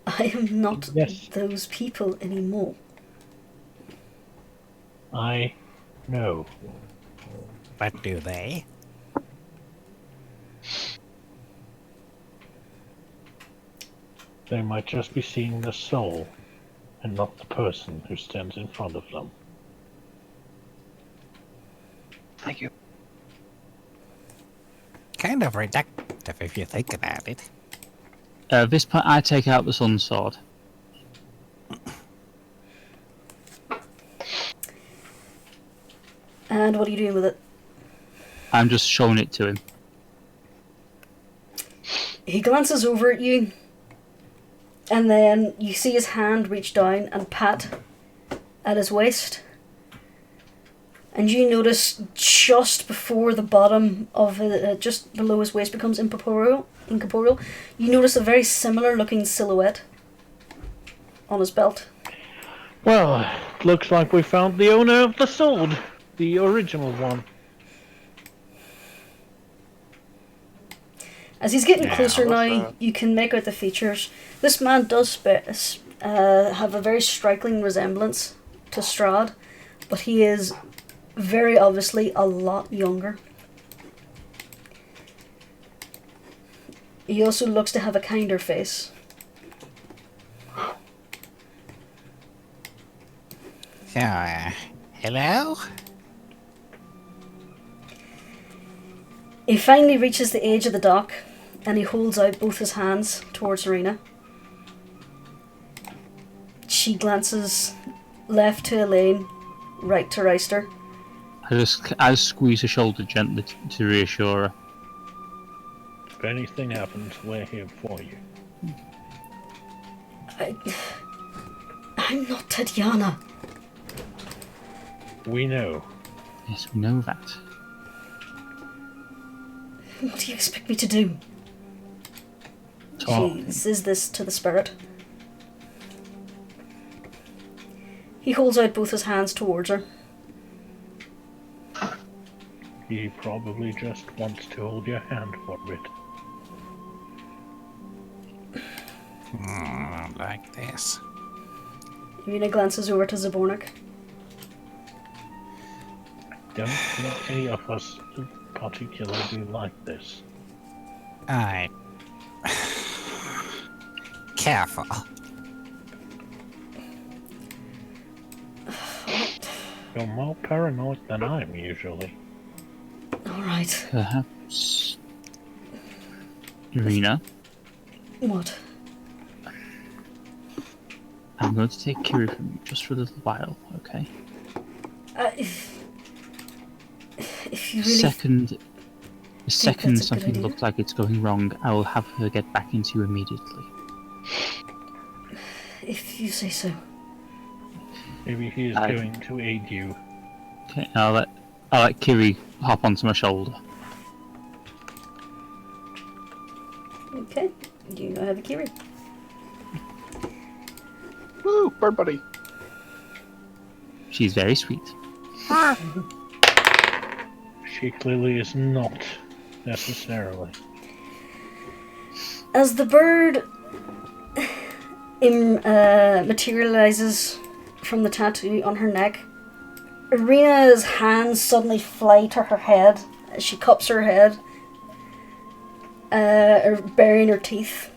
I am not Yes. those people anymore. I know. But do they? They might just be seeing the soul and not the person who stands in front of them. Thank you. Kind of reductive if you think about it. At this point, I take out the sun sword. And what are you doing with it? I'm just showing it to him. He glances over at you, and then you see his hand reach down and pat at his waist. And you notice just before the bottom of it, just below his waist becomes incorporeal, you notice a very similar looking silhouette on his belt. Well, looks like we found the owner of the sword. The original one. As he's getting Yeah, closer what's now, that? you can make out the features. This man does have a very striking resemblance to Strahd, but he is very obviously a lot younger. He also looks to have a kinder face. So, hello? He finally reaches the edge of the dock, and he holds out both his hands towards Arena. She glances left to Elaine, right to Reister. I squeeze her shoulder gently to reassure her. If anything happens, we're here for you. I'm not Tatiana. We know. Yes, we know that. What do you expect me to do? Talk. She says this to the spirit. He holds out both his hands towards her. He probably just wants to hold your hand for a bit. Like this. Irina glances over to Zabornik. Don't think any of us particularly like this. Alright. Careful. You're more paranoid than I'm usually. Alright. Perhaps. Irina, What? I'm going to take Kiri from you just for a little while, okay? If you really... The second that's a good something idea? looks like it's going wrong, I will have her get back into you immediately. If you say so. Maybe he is I- going to aid you. Okay, I'll let Kiri hop onto my shoulder. Okay. You now have a Kiri. Woo, bird buddy. She's very sweet. She clearly is not, necessarily. As the bird materializes from the tattoo on her neck, Irina's hands suddenly fly to her head as she cups her head, burying her teeth.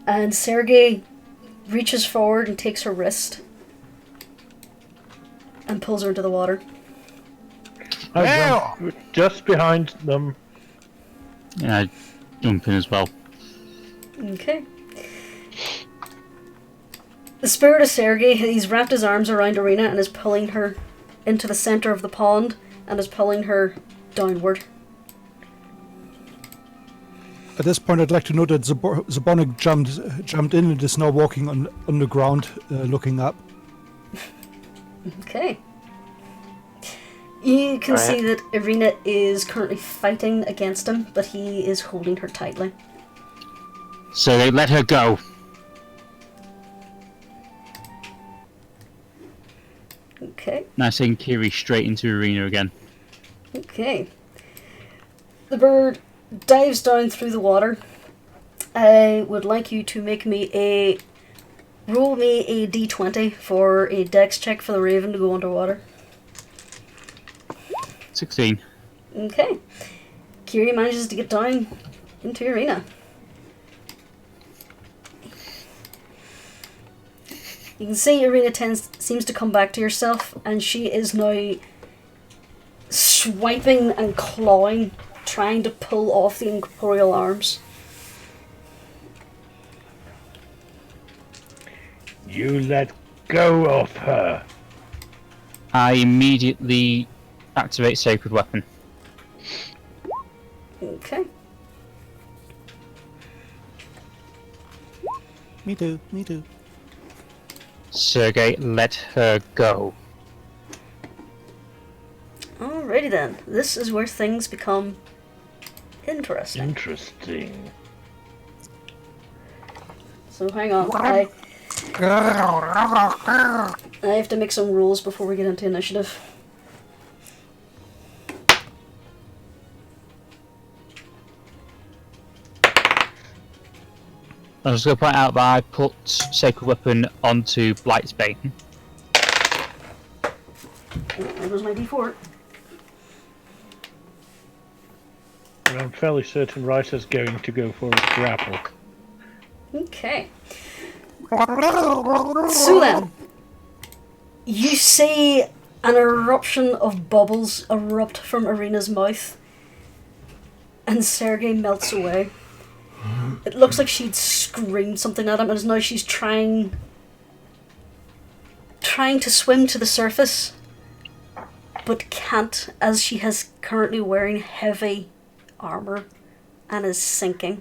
And Sergei reaches forward and takes her wrist and pulls her into the water. I Well. jump just behind them. And I jump in as well. Okay. The spirit of Sergei, he's wrapped his arms around Irina and is pulling her into the center of the pond and is pulling her downward. At this point, I'd like to note that Zabornik jumped in and is now walking on the ground, looking up. Okay. You can Right. see that Irina is currently fighting against him, but he is holding her tightly. So they let her go. Okay. Now send Kiri straight into Arena again. Okay. The bird dives down through the water. I would like you to roll me a d20 for a dex check for the raven to go underwater. 16. Okay. Kiri manages to get down into Arena. You can see Irina seems to come back to herself, and she is now swiping and clawing, trying to pull off the incorporeal arms. You let go of her. I immediately activate Sacred Weapon. Okay. Me too, me too. Sergei, let her go. Alrighty then. This is where things become interesting. Interesting. So hang on. I have to make some rules before we get into initiative. I was going to point out that I put Sacred Weapon onto Blight's Bane. There goes my D4. And I'm fairly certain Ryder's going to go for a grapple. Okay. So then, you see an eruption of bubbles erupt from Irina's mouth, and Sergei melts away. It looks like she'd screamed something at him, and now she's trying to swim to the surface, but can't, as she has currently wearing heavy armor and is sinking.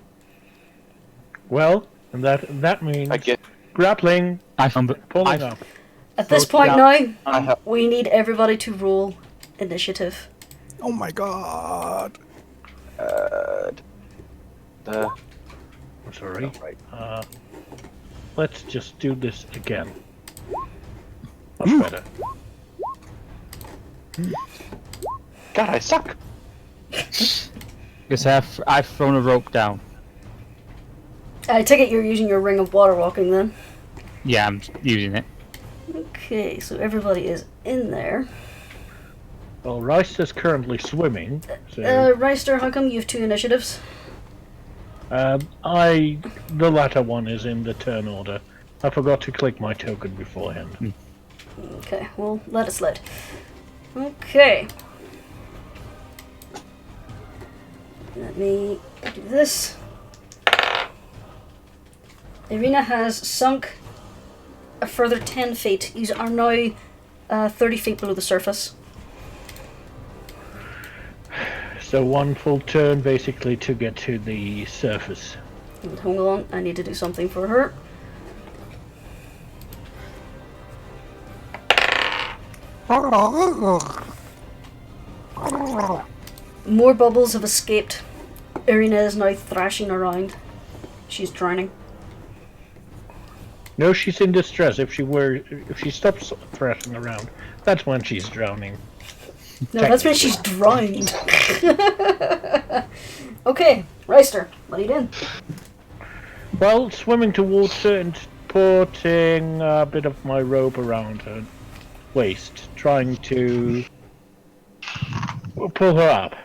Well, and that means I get. grappling, pulling up. At this point now, we need everybody to roll initiative. Oh my god. Sorry. Right. Let's just do this again. Much better. God, I suck. Because I've thrown a rope down. I take it you're using your ring of water walking then. Yeah, I'm using it. Okay, so everybody is in there. Well, Ryder's currently swimming, so Reister, how come you have 2 initiatives? the latter one is in the turn order. I forgot to click my token beforehand. Okay, well, let it slide. Okay. Let me do this. Irina has sunk a further 10 feet. You are now 30 feet below the surface. So one full turn basically to get to the surface. And hold on, I need to do something for her. More bubbles have escaped. Irina is now thrashing around. She's drowning. No, she's in distress. If she stops thrashing around, that's when she's drowning. No, that's when she's drowned. Okay, Reister, what are you doing? Well, swimming towards her and putting a bit of my rope around her waist, trying to pull her up.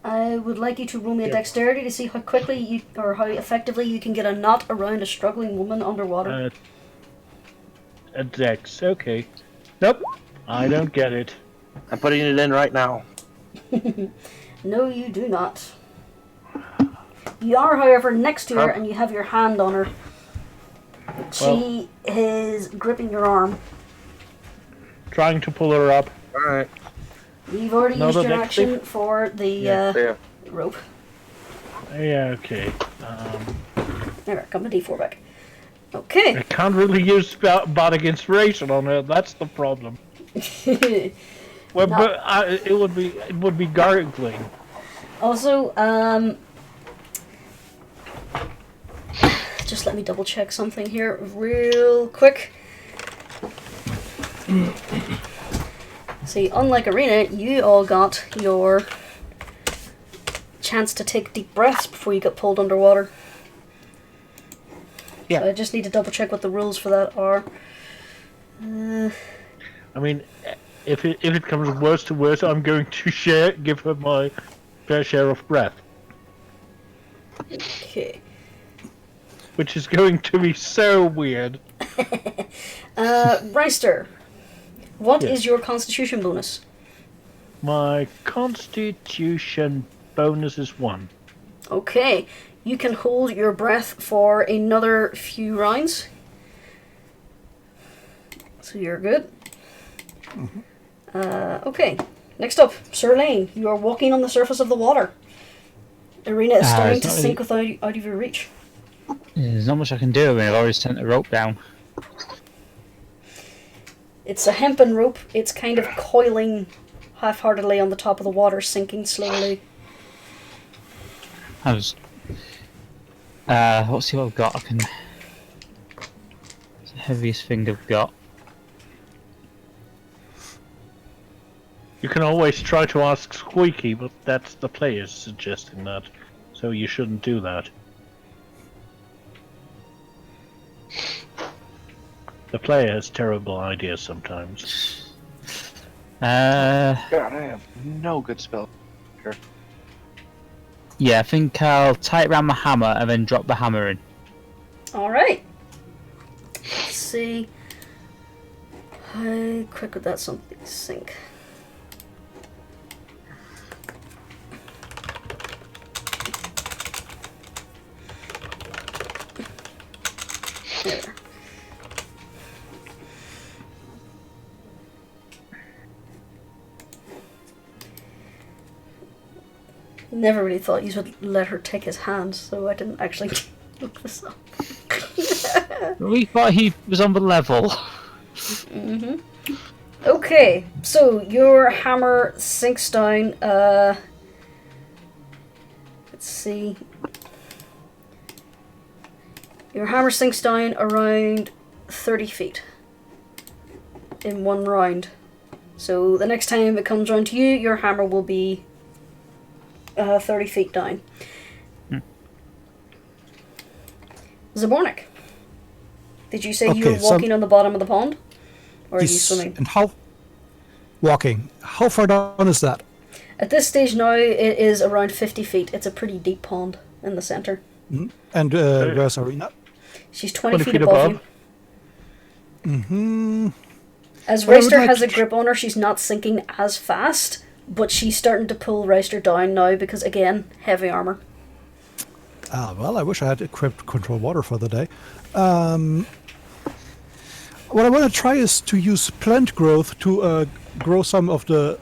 I would like you to roll me a dexterity to see how quickly you, or how effectively you can get a knot around a struggling woman underwater. A dex, okay. Nope, I don't get it. I'm putting it in right now. No, you do not. You are, however, next to her and you have your hand on her. She is gripping your arm. Trying to pull her up. Alright. You've already used your next action thing? for the There. rope. Yeah, okay. There, come the D4 back. Okay. I can't really use bardic inspiration on her. That's the problem. Well, but it would be gargling. Also, just let me double check something here real quick. See, unlike Irina, you all got your chance to take deep breaths before you get pulled underwater. Yeah. So I just need to double check what the rules for that are. I mean, if it comes worse to worse, I'm going to give her my fair share of breath, Okay. which is going to be so weird. Reister, what Yes. is your constitution bonus? My constitution bonus is 1. Okay, you can hold your breath for another few rounds. So you're good. Okay, next up, Sir Lane. You are walking on the surface of the water. The arena is starting to it's not sink out of your reach. There's not much I can do. I mean, I've already sent the rope down. It's a hempen rope. It's kind of coiling half-heartedly on the top of the water, sinking slowly. Let's see what I've got. It's the heaviest thing I've got. You can always try to ask Squeaky, but that's the players suggesting that, so you shouldn't do that. The player has terrible ideas sometimes. God, I have no good spell here. Yeah, I think I'll tie it around my hammer and then drop the hammer in. Alright. Let's see. How quick would that something sink? There. Never really thought you would let her take his hand, so I didn't actually look this up. We thought he was on the level. Okay, so your hammer sinks down, let's see. Your hammer sinks down around 30 feet in one round. So the next time it comes round to you, your hammer will be 30 feet down. Zabornik, did you say you were walking on the bottom of the pond? Or are you swimming? And how... Walking. How far down is that? At this stage now, it is around 50 feet. It's a pretty deep pond in the centre. Mm-hmm. And where's Arena? She's 20 feet above you. Mm-hmm. As Reister has a grip on her, she's not sinking as fast, but she's starting to pull Reister down now because, again, heavy armour. Well, I wish I had equipped control water for the day. What I want to try is to use plant growth to grow some of the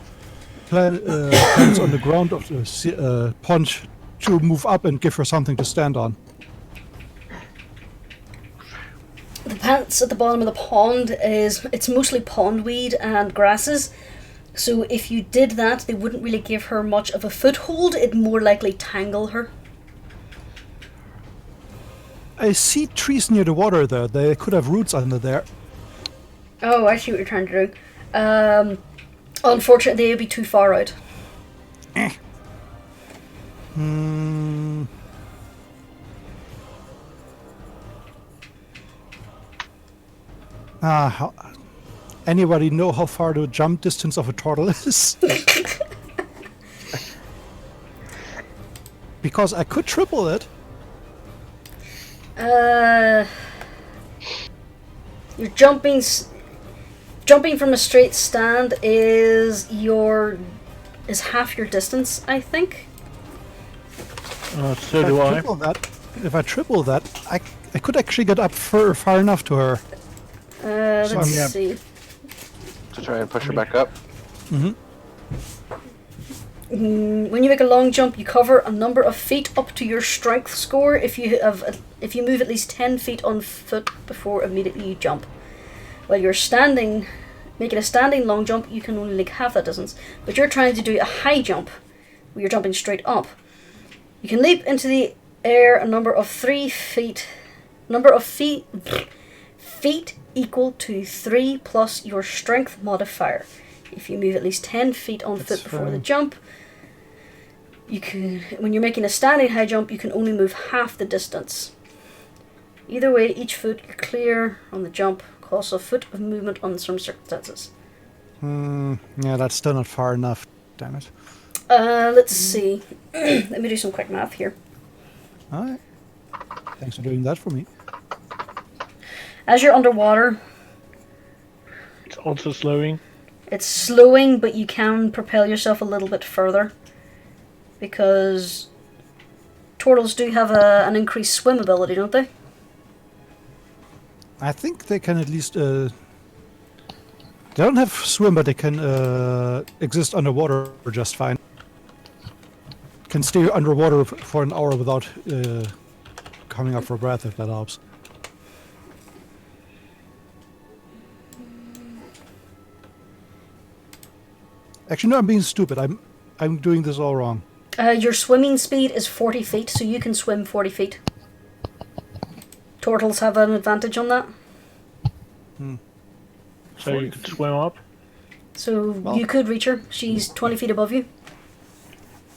plants on the ground of the pond to move up and give her something to stand on. The plants at the bottom of the pond it's mostly pondweed and grasses. So if you did that, they wouldn't really give her much of a foothold. It'd more likely tangle her. I see trees near the water there. They could have roots under there. Oh, I see what you're trying to do. Unfortunately, they would be too far out. Anybody know how far the jump distance of a turtle is? Because I could triple it. You're jumping from a straight stand is half your distance, I think. So do I. If I triple that, I could actually get up far enough to her. Let's see. To try and push her back up. When you make a long jump, you cover a number of feet up to your strength score. If you move at least 10 feet on foot before immediately you jump. While you're making a standing long jump, you can only make half that distance. But you're trying to do a high jump, where you're jumping straight up. You can leap into the air a number of feet equal to 3 plus your strength modifier. If you move at least 10 feet on foot before the jump, when you're making a standing high jump, you can only move half the distance. Either way, each foot you clear on the jump costs a foot of movement on some circumstances. Yeah, that's still not far enough. Damn it. Let's see. Let me do some quick math here. Alright. Thanks for doing that for me. As you're underwater, It's also slowing. it's slowing, but you can propel yourself a little bit further. Because turtles do have an increased swim ability, don't they? I think they can at least. They don't have swim, but they can exist underwater just fine. Can stay underwater for an hour without coming up for breath, if that helps. Actually, no, I'm being stupid. I'm doing this all wrong. Your swimming speed is 40 feet, so you can swim 40 feet. Turtles have an advantage on that. So you could swim up. So Well. you could reach her. She's 20 feet above you.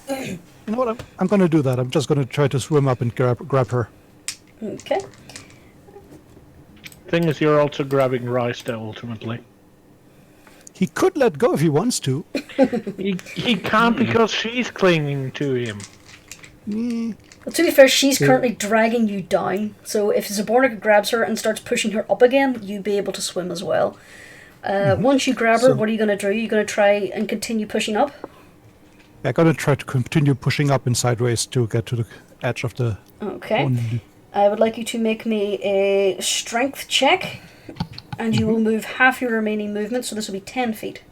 You know what? I'm going to do that. I'm just going to try to swim up and grab her. Okay. Thing is, you're also grabbing Rysta ultimately. He could let go if he wants to. He can't because she's clinging to him. Well, to be fair, she's currently dragging you down. So if Zabornik grabs her and starts pushing her up again, you'd be able to swim as well. Once you grab her, So- what are you going to do? You're going to try and continue pushing up? I'm going to try to continue pushing up and sideways to get to the edge of the Okay. pond. I would like you to make me a strength check. And you will move half your remaining movement, so this will be 10 feet.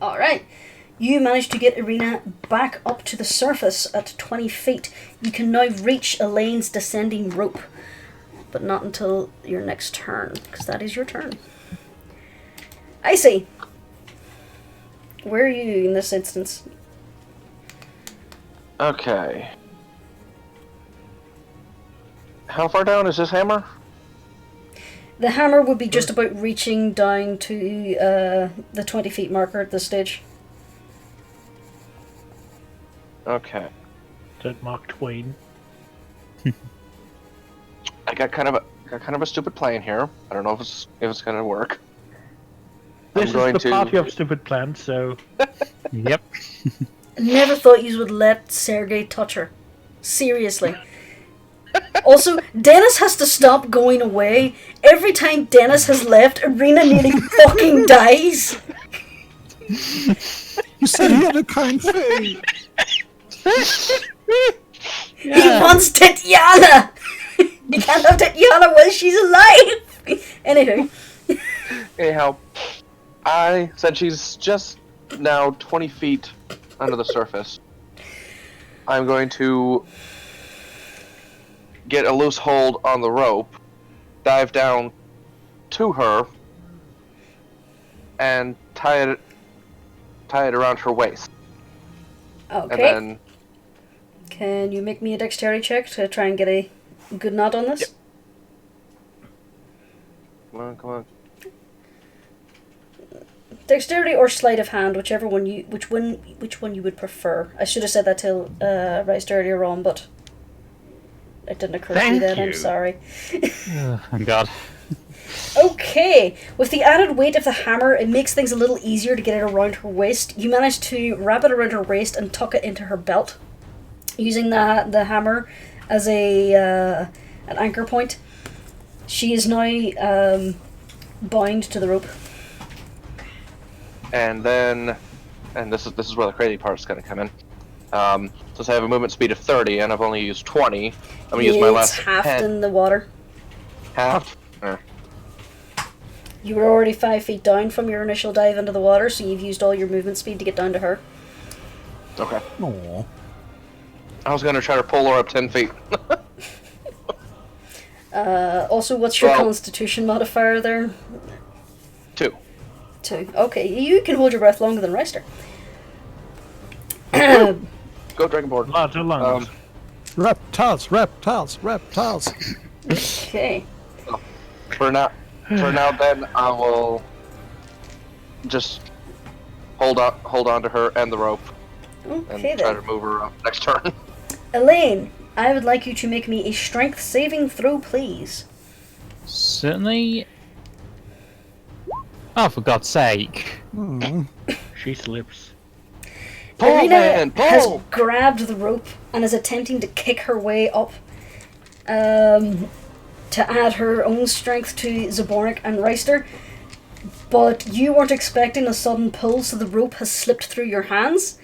Alright. You managed to get Irina back up to the surface at 20 feet. You can now reach Elaine's descending rope. But not until your next turn, because that is your turn. Icy! Where are you in this instance? Okay. How far down is this hammer? The hammer would be just about reaching down to the 20 feet marker at this stage. Okay. Said Mark Twain. I got kind of a stupid plan here. I don't know if it's gonna work. This I'm is going the to- party of stupid plans, so... Yep. Never thought you would let Sergei touch her. Seriously. Also, Dennis has to stop going away. Every time Dennis has left, Irina nearly fucking dies. You said he had a kind face. He wants Tatiana! You can't have Tatiana while she's alive! Anywho. Anyhow, I said she's just now 20 feet under the surface. I'm going to get a loose hold on the rope, dive down to her, and tie it around her waist. Okay. And then Can you make me a dexterity check to try and get a good knot on this? Yep. Come on. Dexterity or sleight of hand, which one you would prefer. I should have said that till Rice earlier on, but it didn't occur to me Thank then. I'm you. sorry. Oh, thank God. Okay, with the added weight of the hammer, it makes things a little easier to get it around her waist. You manage to wrap it around her waist and tuck it into her belt, using the hammer as an anchor point. She is now bound to the rope. and this is where the crazy part's gonna come in. Since I have a movement speed of 30 and I've only used 20, I'm gonna use my It's last halved 10. in the water. Half. You were already 5 feet down from your initial dive into the water, so you've used all your movement speed to get down to her. Okay. Aww. I was gonna try to pull her up 10 feet. Also, what's your Well- constitution modifier there? 2. 2. Okay, you can hold your breath longer than Reister. Go Dragonborn. Larger lungs. Reptiles. Okay. For now, then I will just hold on to her and the rope and Okay try then. to move her up next turn. Elaine, I would like you to make me a strength saving throw, please. Certainly. Oh, for God's sake. She slips. Pull, Irina man, has pull! grabbed the rope and is attempting to kick her way up. to add her own strength to Zabornik and Reister, but you weren't expecting a sudden pull, so the rope has slipped through your hands.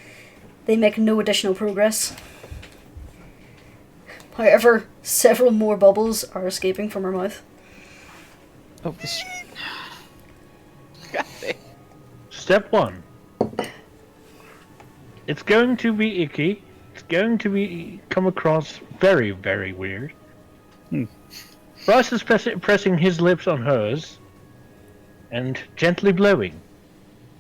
They make no additional progress. However, several more bubbles are escaping from her mouth. Oh, this... Step 1. It's going to be icky. It's going to come across very, very weird. Bryce is pressing his lips on hers and gently blowing.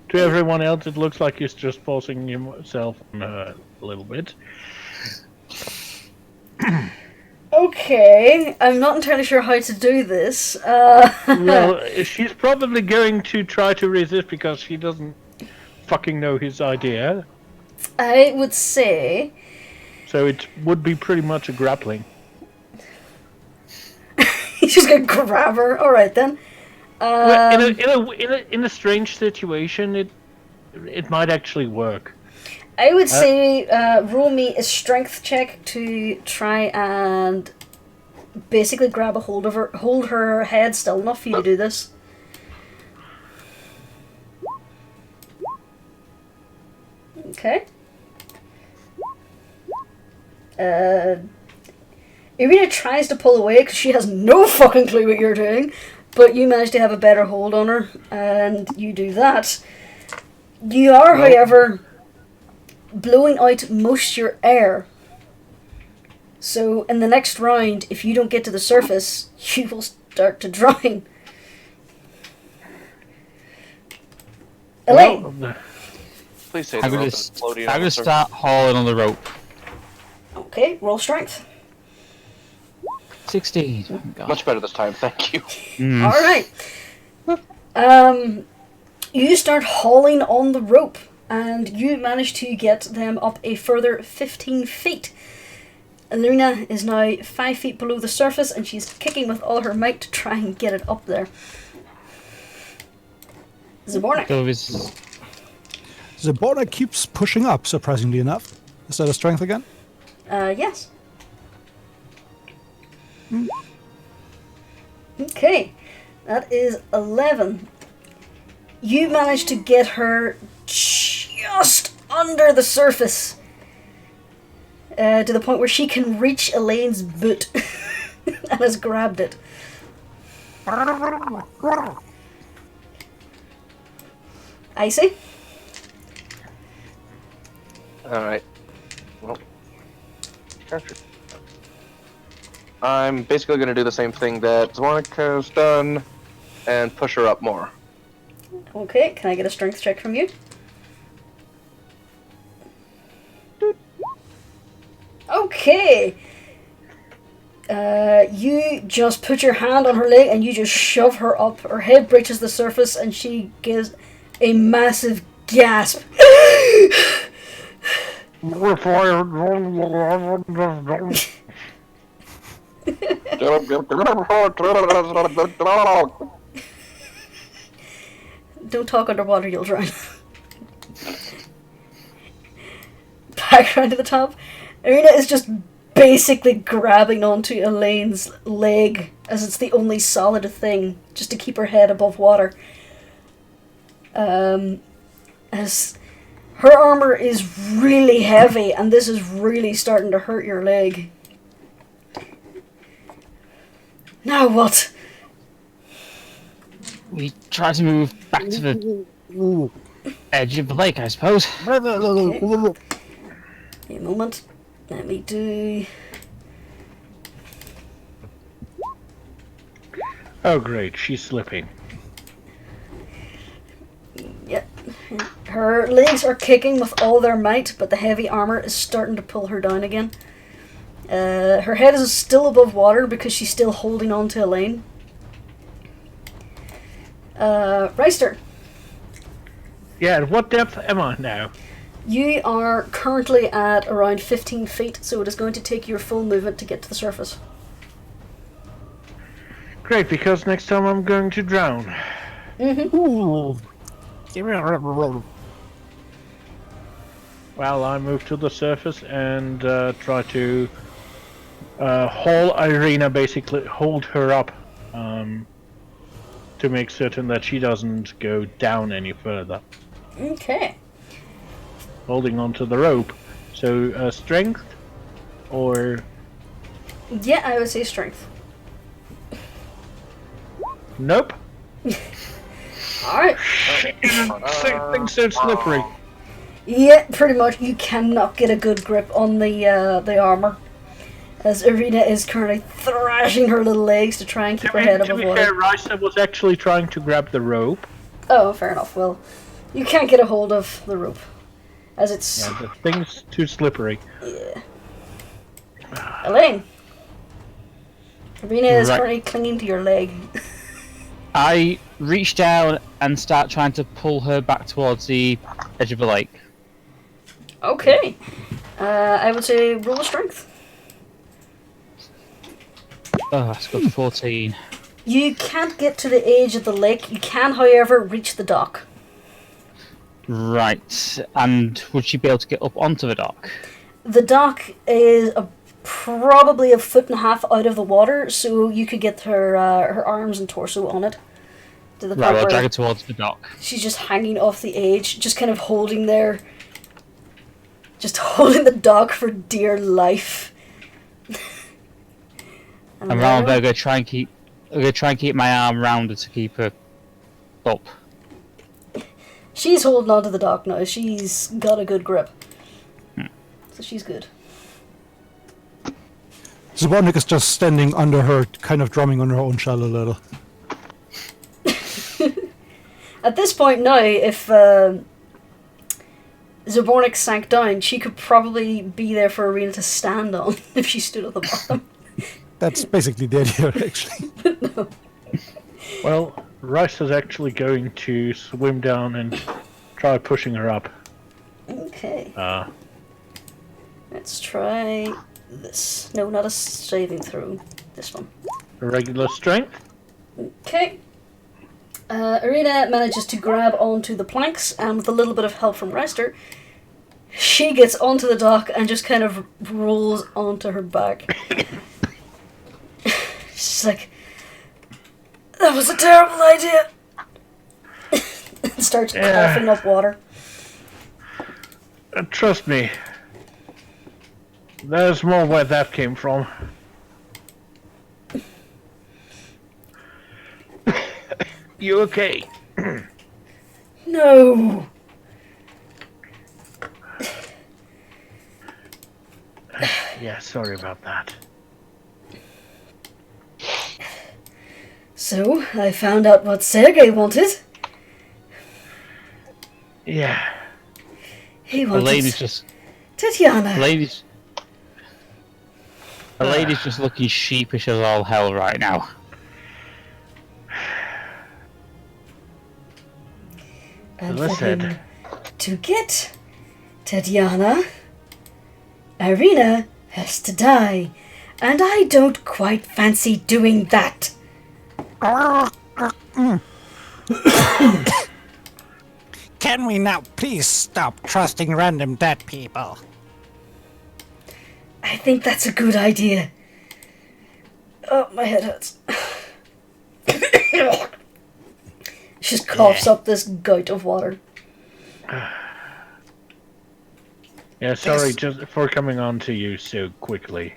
To everyone else, it looks like he's just forcing himself on her a little bit. Okay, I'm not entirely sure how to do this. Well, she's probably going to try to resist because she doesn't fucking know his idea. I would say... So it would be pretty much a grappling. He's just gonna grab her. Alright then. Well, in a strange situation, it might actually work. I would say roll me a strength check to try and basically grab a hold of her, hold her head still enough for you to do this. Okay. Irina tries to pull away because she has no fucking clue what you're doing, but you manage to have a better hold on her, and you do that. You are, however, blowing out most your air. So in the next round, if you don't get to the surface, you will start to drown. Elaine. Well, please say I'm the gonna, rope is floating I'm on gonna the surface. start hauling on the rope. Okay, roll strength. 16. Oh, God. Much better this time, thank you. Alright. You start hauling on the rope, and you manage to get them up a further 15 feet. Luna is now 5 feet below the surface, and she's kicking with all her might to try and get it up there. Zabornik. So this... Zabornik keeps pushing up, surprisingly enough. Is that a strength again? Yes. Okay, that is 11. You managed to get her just under the surface, to the point where she can reach Elaine's boot and has grabbed it. Icy? Alright. Well, capture. I'm basically going to do the same thing that Zwarnik has done and push her up more. Okay, can I get a strength check from you? Okay. You just put your hand on her leg and you just shove her up. Her head breaches the surface and she gives a massive gasp. Don't talk underwater, you'll drown. Back around to the top. Irina is just basically grabbing onto Elaine's leg, as it's the only solid thing, just to keep her head above water. As her armor is really heavy, and this is really starting to hurt your leg. Now what? We try to move back to the edge of the lake, I suppose. Okay. A moment. Let me do... Oh great, she's slipping. Yep. Her legs are kicking with all their might, but the heavy armor is starting to pull her down again. Her head is still above water because she's still holding on to Elaine. Reister. Yeah, at what depth am I now? You are currently at around 15 feet, so it is going to take your full movement to get to the surface. Great, because next time I'm going to drown. Ooh. Well, I move to the surface and try to Whole Irina basically hold her up to make certain that she doesn't go down any further. Okay. Holding onto the rope. So strength or Yeah, I would say strength. nope. Alright. Things so slippery. Yeah, pretty much. You cannot get a good grip on the armor, as Irina is currently thrashing her little legs to try and keep her head To above be water. fair, Risa was actually trying to grab the rope. Oh, fair enough. Well, you can't get a hold of the rope, as it's... Yeah, the thing's too slippery. Yeah. Elaine! Irina is Right. currently clinging to your leg. I reach down and start trying to pull her back towards the edge of the lake. Okay. I would say roll of strength. Oh, that's got 14. You can't get to the edge of the lake. You can, however, reach the dock. Right, and would she be able to get up onto the dock? The dock is probably a foot and a half out of the water, so you could get her her arms and torso on it. To the Right, point well, where drag her towards the dock. she's just hanging off the edge, just kind of holding there, just holding the dock for dear life. And around there, I'm gonna try and keep my arm round her to keep her up. She's holding onto the dock now. She's got a good grip, so she's good. Zbornik is just standing under her, kind of drumming on her own shell a little. At this point now, if Zabornik sank down, she could probably be there for Arena to stand on if she stood at the bottom. That's basically the idea, actually. Well, Rice is actually going to swim down and try pushing her up. Okay, Uh, let's try this. No, not a saving throw. This one. regular strength. Okay. Arena manages to grab onto the planks, and with a little bit of help from Rester, she gets onto the dock and just kind of rolls onto her back. She's like, "That was a terrible idea!" and starts coughing up water. Trust me. There's more where that came from. You okay? No! Yeah, sorry about that. So, I found out what Sergei wanted. Yeah. He The wanted lady's just Tatiana. the lady's just looking sheepish as all hell right now. And As I for said. him to get Tatiana, Irina has to die. And I don't quite fancy doing that. Can we now please stop trusting random dead people? I think that's a good idea. Oh, my head hurts. She just coughs up this gout of water. Yeah, sorry Yes. just for coming on to you so quickly.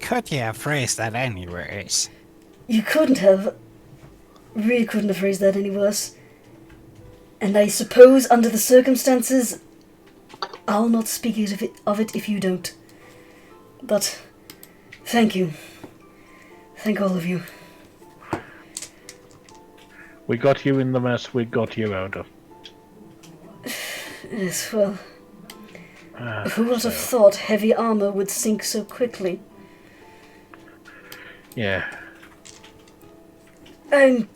Could you have phrased that anyways? You couldn't have. Really couldn't have phrased that any worse. And I suppose, under the circumstances, I'll not speak of it if you don't. But, thank you. Thank all of you. We got you in the mess we got you out of. Yes, well, who would have thought heavy armor would sink so quickly? Yeah. I'm...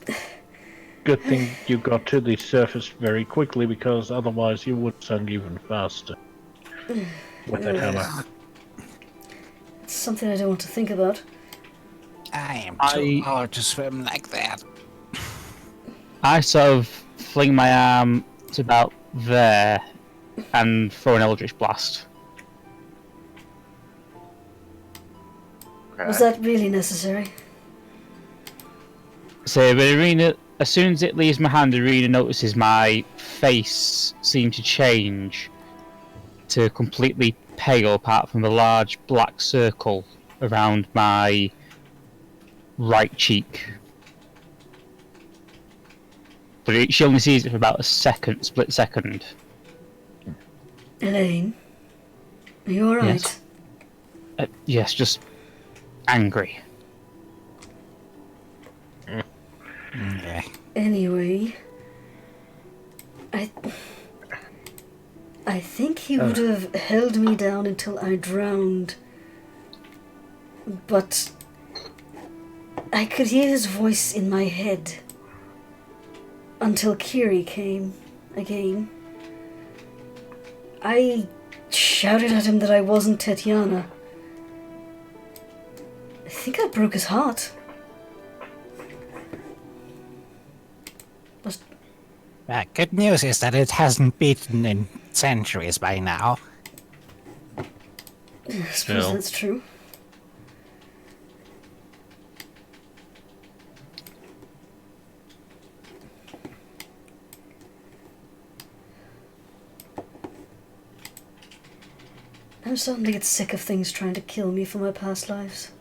Good thing you got to the surface very quickly, because otherwise you would sunk even faster. With that hammer. It's something I don't want to think about. I am too old to swim like that. I sort of fling my arm to about there and throw an Eldritch Blast. Was that really necessary? So, but Arena, as soon as it leaves my hand, Arena notices my face seem to change to completely pale, apart from a large black circle around my right cheek. But she only sees it for about a second, split second. Elaine, are you alright? Yes. Yes, just angry. Yeah. Anyway, I think he would have held me down until I drowned, but I could hear his voice in my head until Kiri came again. I shouted at him that I wasn't Tatiana. I think I broke his heart. Good news is that it hasn't beaten in centuries by now. I suppose that's true. I'm starting to get sick of things trying to kill me for my past lives.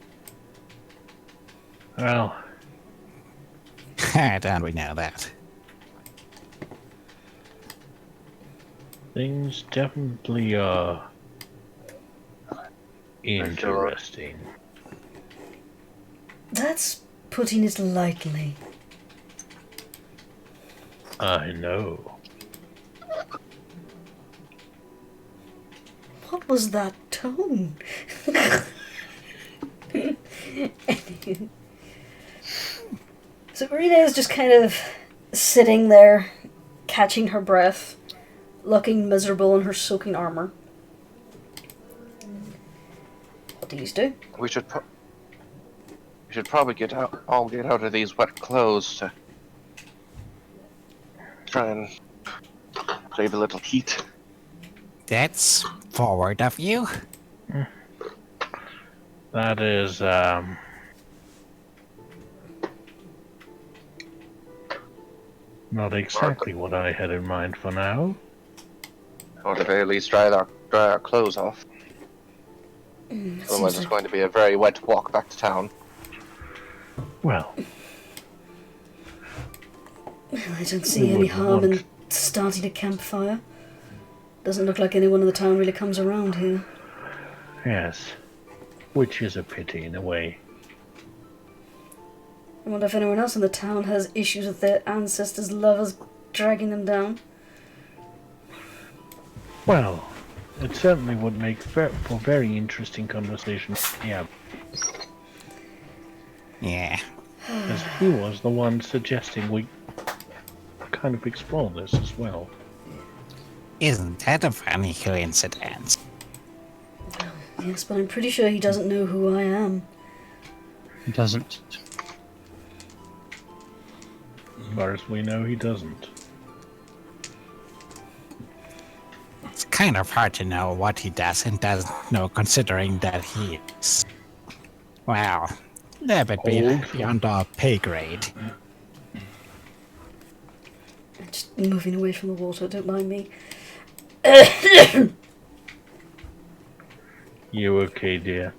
Well, Don't we know that? things definitely are interesting. That's putting it lightly. I know. What was that tone? So Marina is just kind of sitting there, catching her breath, looking miserable in her soaking armor. What do you do? We should probably all get out of these wet clothes to try and save a little heat. That's forward of you. That is, not exactly what I had in mind for now. Or at the very least, dry our clothes off. Otherwise, it's going to be a very wet walk back to town. Well, I don't see any harm in starting a campfire. Doesn't look like anyone in the town really comes around here. yes. Which is a pity in a way. I wonder if anyone else in the town has issues with their ancestors' lovers dragging them down. Well, it certainly would make for very interesting conversation. Yeah, Yeah. as he was the one suggesting we kind of explore this as well. Isn't that a funny coincidence? Yes, but I'm pretty sure he doesn't know who I am. He doesn't. As far as we know, he doesn't. It's kind of hard to know what he does and doesn't know, considering that he's, well, a bit beyond our pay grade. I'm just moving away from the water, don't mind me. You okay, dear?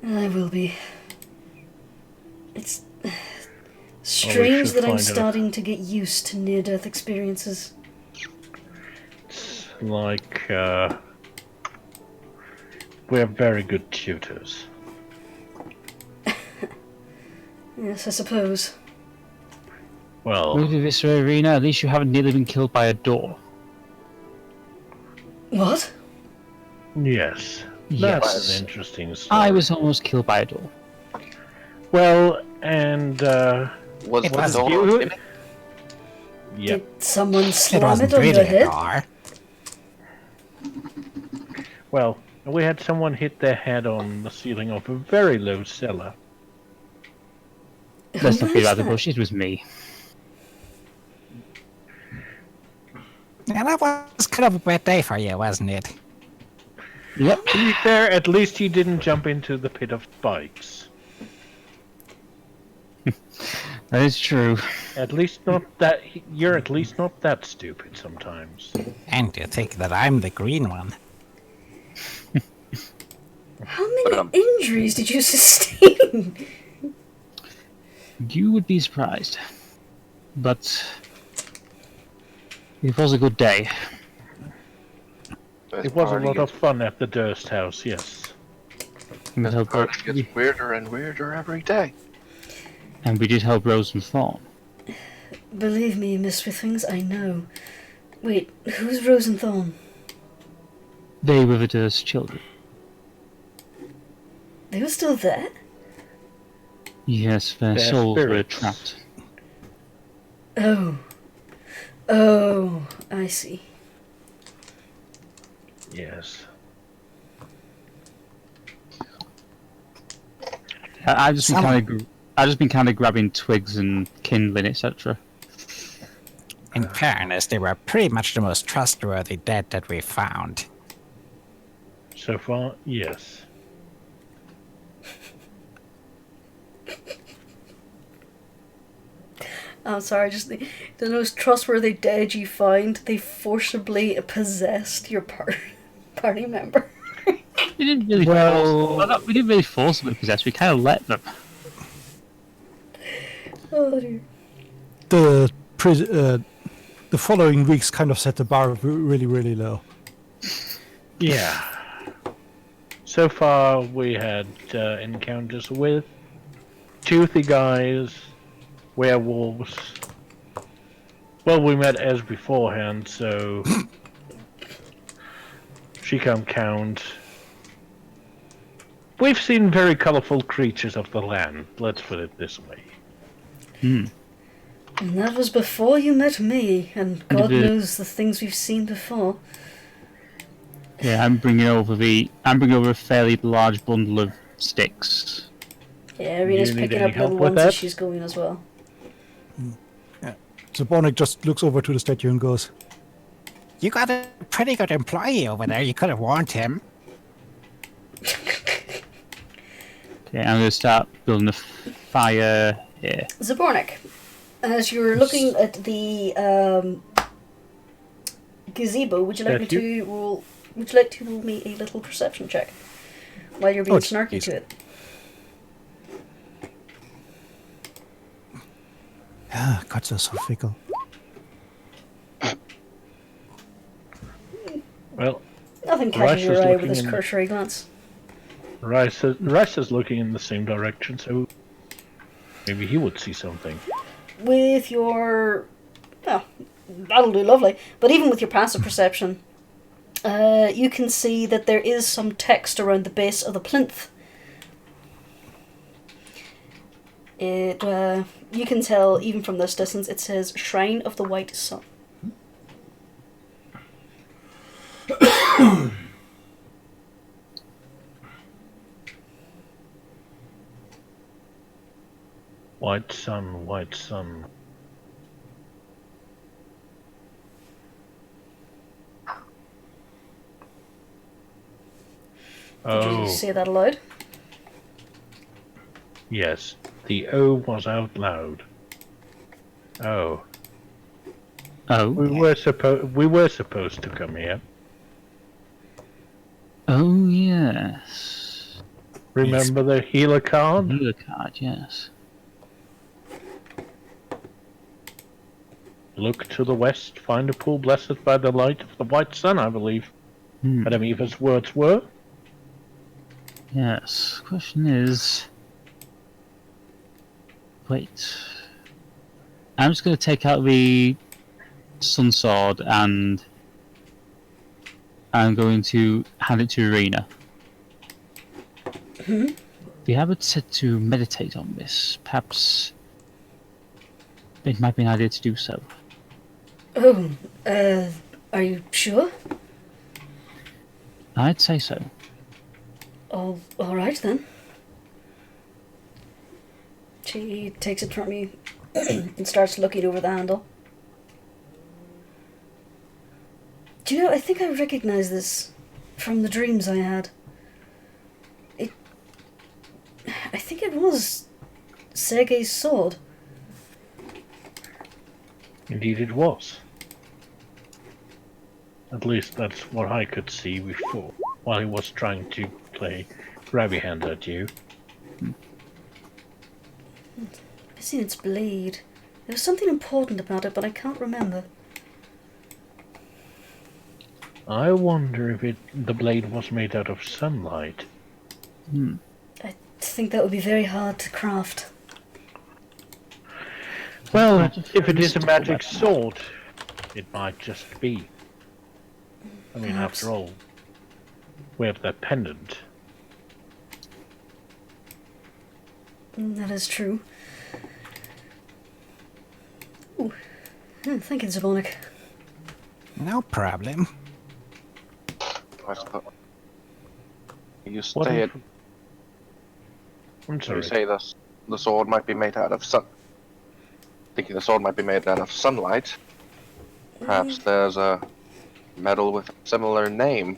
I will be. It's strange that I'm find out. starting to get used to near-death experiences. It's like, we're very good tutors. Yes, I suppose. Well, Maybe this arena, at least you haven't nearly been killed by a door. What? yes. Yes. That's an interesting story. I was almost killed by a door. Well, and, Was It the was door you. open? yep. Did someone It slam wasn't it on really your a head? door. Well, we had someone hit their head on the ceiling of a very low cellar. Let's Who not be is about the that? bush, it was me. And that was kind of a bad day for you, wasn't it? Yep. To be fair, at least he didn't jump into the pit of spikes. That is true. At least not that. You're at least not that stupid sometimes. And to think that I'm the green one. How many injuries did you sustain? You would be surprised. But it was a good day. It was a lot of fun at the Durst house, yes. We This helped party gets weirder and weirder every day. and we did help Rose and Thorn. Believe me, Miss Swiftwings, I know. Wait, who's Rose and Thorn? They were the Durst children. They were still there? Yes, their Their souls were spirits. trapped. Oh. Oh, I see. Yes. I've just been kind of grabbing twigs and kindling, etc. In fairness, they were pretty much the most trustworthy dead that we found. So far, yes. I'm sorry, just the most trustworthy dead you find, they forcibly possessed your party member. We didn't really we didn't really force them to possess. We kind of let them. Oh dear. The following weeks kind of set the bar really, really low. Yeah. So far, we had encounters with toothy guys, werewolves. Well, we met Ez beforehand, so she can't count. We've seen very colorful creatures of the land, let's put it this way. Hmm. And that was before you met me, and God Indeed. knows the things we've seen before. Yeah, I'm bringing over a fairly large bundle of sticks. Yeah, Irina's You need picking any up little help with ones as that? she's going as well. Zabornik just looks over to the statue and goes, You got a pretty good employee over there. You could have warned him. Okay, I'm going to start building a fire here. Zabornik, as you're looking at the gazebo, would you like me to roll? Would you like to roll me a little perception check while you're being snarky jeez. to it? ah, gods are so fickle. Well, Nothing Rice catches your is eye with looking this in- cursory glance. Rice is looking in the same direction, so maybe he would see something. With your, well, that'll do lovely. But even with your passive perception, you can see that there is some text around the base of the plinth. You can tell even from this distance. It says "Shrine of the White Sun." White sun, white sun. Did you say that aloud? Yes. The O was out loud. Oh. Oh. We were supposed to come here. Oh, yes. Remember the healer card? Healer card, yes. Look to the west, find a pool blessed by the light of the white sun, I believe. Hmm. Madame Eva's words were. Yes. Question is... Wait. I'm just going to take out the Sun Sword and I'm going to hand it to Irina. The Abbot said to meditate on this. Perhaps it might be an idea to do so. Oh, are you sure? I'd say so. Oh, all right then. She takes it from you and starts looking over the handle. Do you know, I think I recognize this from the dreams I had. I think it was Sergei's sword. Indeed it was. At least that's what I could see before, while he was trying to play grabby hand at you. I've seen its blade. There was something important about it, but I can't remember. I wonder if the blade was made out of sunlight. I think that would be very hard to craft. Well, if it is a magic sword, it might just be. I mean, Perhaps. after all, we have that pendant. That is true. Ooh. Thank you, Zabonic. No problem. I suppose. You What say if- it. I'm You sorry. say the sword might be made out of sun. Thinking the sword might be made out of sunlight. Perhaps there's a metal with a similar name.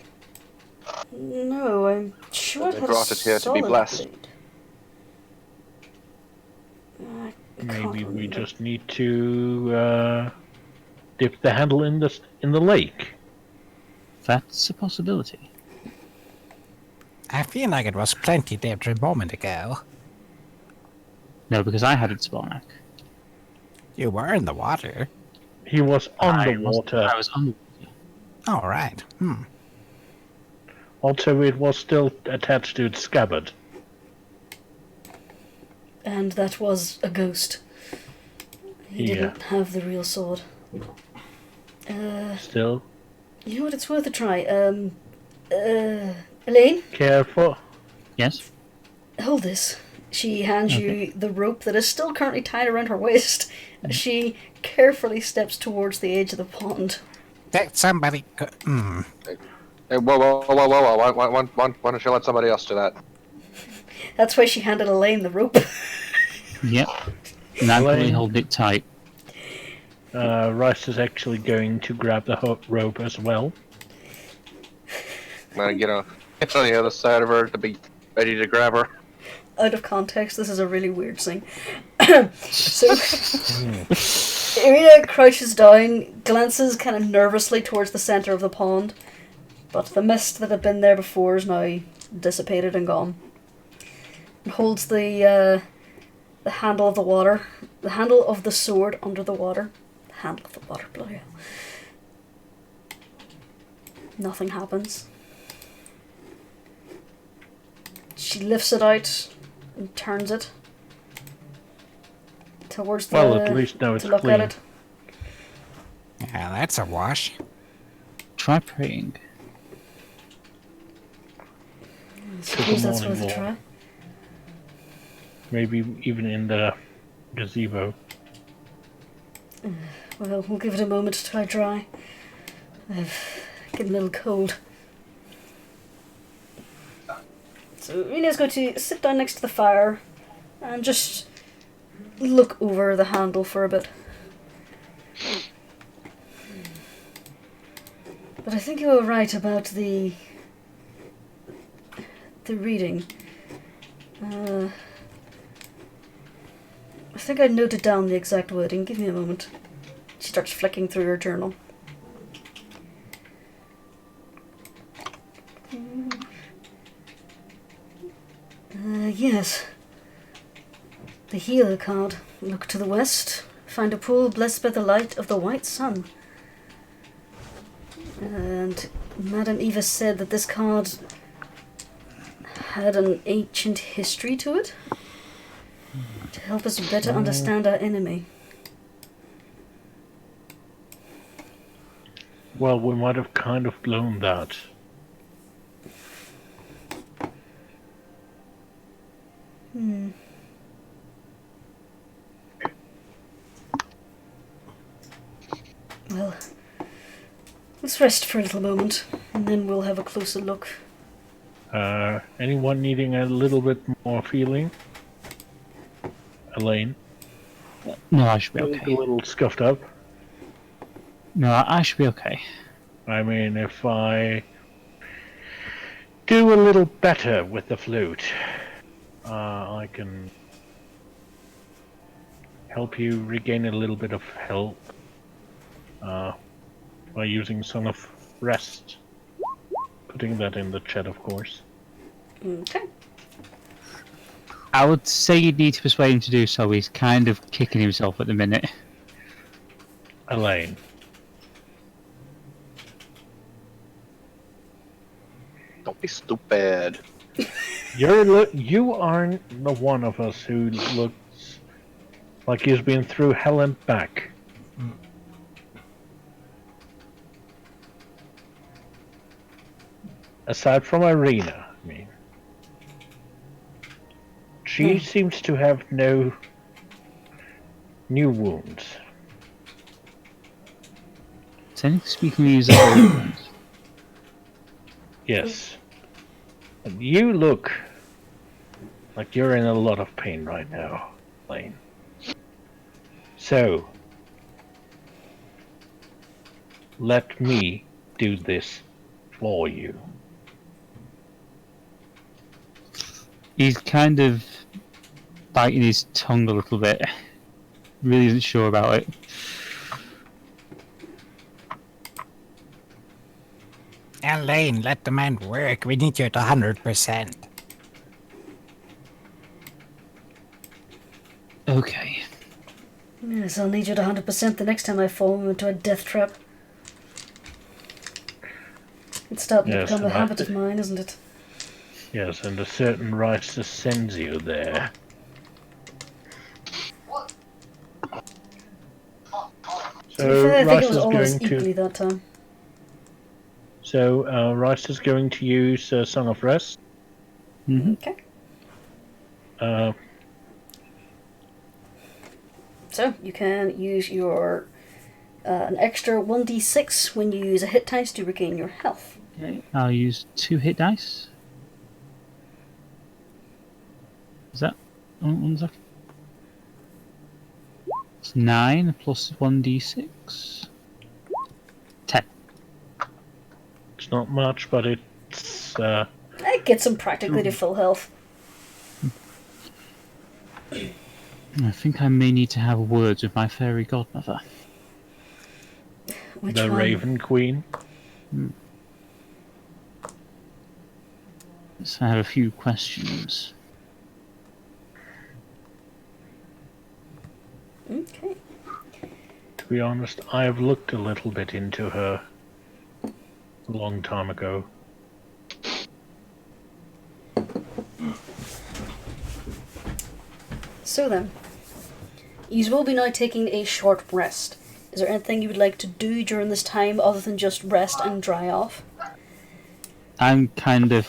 No, I'm sure They it had brought a it here to be solid blessed. blade. I can't Maybe we remember. just need to dip the handle in the lake. That's a possibility. I feel like it was plenty dipped a moment ago. No, because I had it Spornak. You were in the water. He was on the I water. was on the water. All right. Also, it was still attached to its scabbard. And that was a ghost. He Yeah. didn't have the real sword. Still, You know what? It's worth a try. Elaine, careful. Yes? hold this. She hands you the rope that is still currently tied around her waist. She carefully steps towards the edge of the pond. Let somebody go. Hey, whoa. Why don't you let somebody else do that? That's why she handed Elaine the rope. Yep. And I'm probably Elaine. holding it tight. Rice is actually going to grab the rope as well. I'm gonna get on the other side of her to be ready to grab her. Out of context, this is a really weird scene. So, Irina crouches down, glances kind of nervously towards the centre of the pond, but the mist that had been there before is now dissipated and gone. And holds the handle of the handle of the sword under the water. The handle of the water, bloody hell. Nothing happens. She lifts it out and turns it towards the Well, at least now it's to look clean. at it. Yeah, that's a wash. Try praying. I suppose that's morning worth a walk. try. Maybe even in the gazebo. Well, we'll give it a moment to try dry. I've getting a little cold. So Rena's going to sit down next to the fire and just look over the handle for a bit. But I think you were right about the reading. I think I noted down the exact wording. Give me a moment. She starts flicking through her journal. Yes. The healer card. Look to the west. Find a pool blessed by the light of the white sun. And Madame Eva said that this card had an ancient history to it. To help us better understand our enemy. Well, we might have kind of blown that. Well, let's rest for a little moment, and then we'll have a closer look. Anyone needing a little bit more feeling? Elaine? No, I should be A okay. little scuffed up. No, I should be okay. I mean, if I do a little better with the flute. I can help you regain a little bit of health by using Song of Rest. Putting that in the chat, of course. Okay. I would say you'd need to persuade him to do so. He's kind of kicking himself at the minute. Elaine. Don't be stupid. You aren't the one of us who looks like he's been through hell and back. Aside from Irina, I mean. She seems to have no new wounds. Technically speaking, these are old ones. Yes. And you look like you're in a lot of pain right now, Lane. So, let me do this for you. He's kind of biting his tongue a little bit. Really isn't sure about it. Elaine, let the man work. We need you at 100%. Okay. Yes, I'll need you at 100% the next time I fall into a death trap. It's starting to Yes, become a right. habit of mine, isn't it? Yes, and a certain rice sends you there. To be fair, I think Rice it was is almost going equally to. that time. So Rice is going to use Song of Rest. Mm-hmm. Okay. Uh, So, you can use your an extra 1d6 when you use a hit dice to regain your health. Okay. I'll use 2 hit dice. Is that... Oh, 1 second. It's 9 plus 1d6. 10. it's not much, but it's It gets him practically to full health. I think I may need to have words with my fairy godmother. Which the one? Raven Queen. So I have a few questions. Okay. To be honest, I've looked a little bit into her a long time ago. So then, you will be now taking a short rest. Is there anything you would like to do during this time other than just rest and dry off? I'm kind of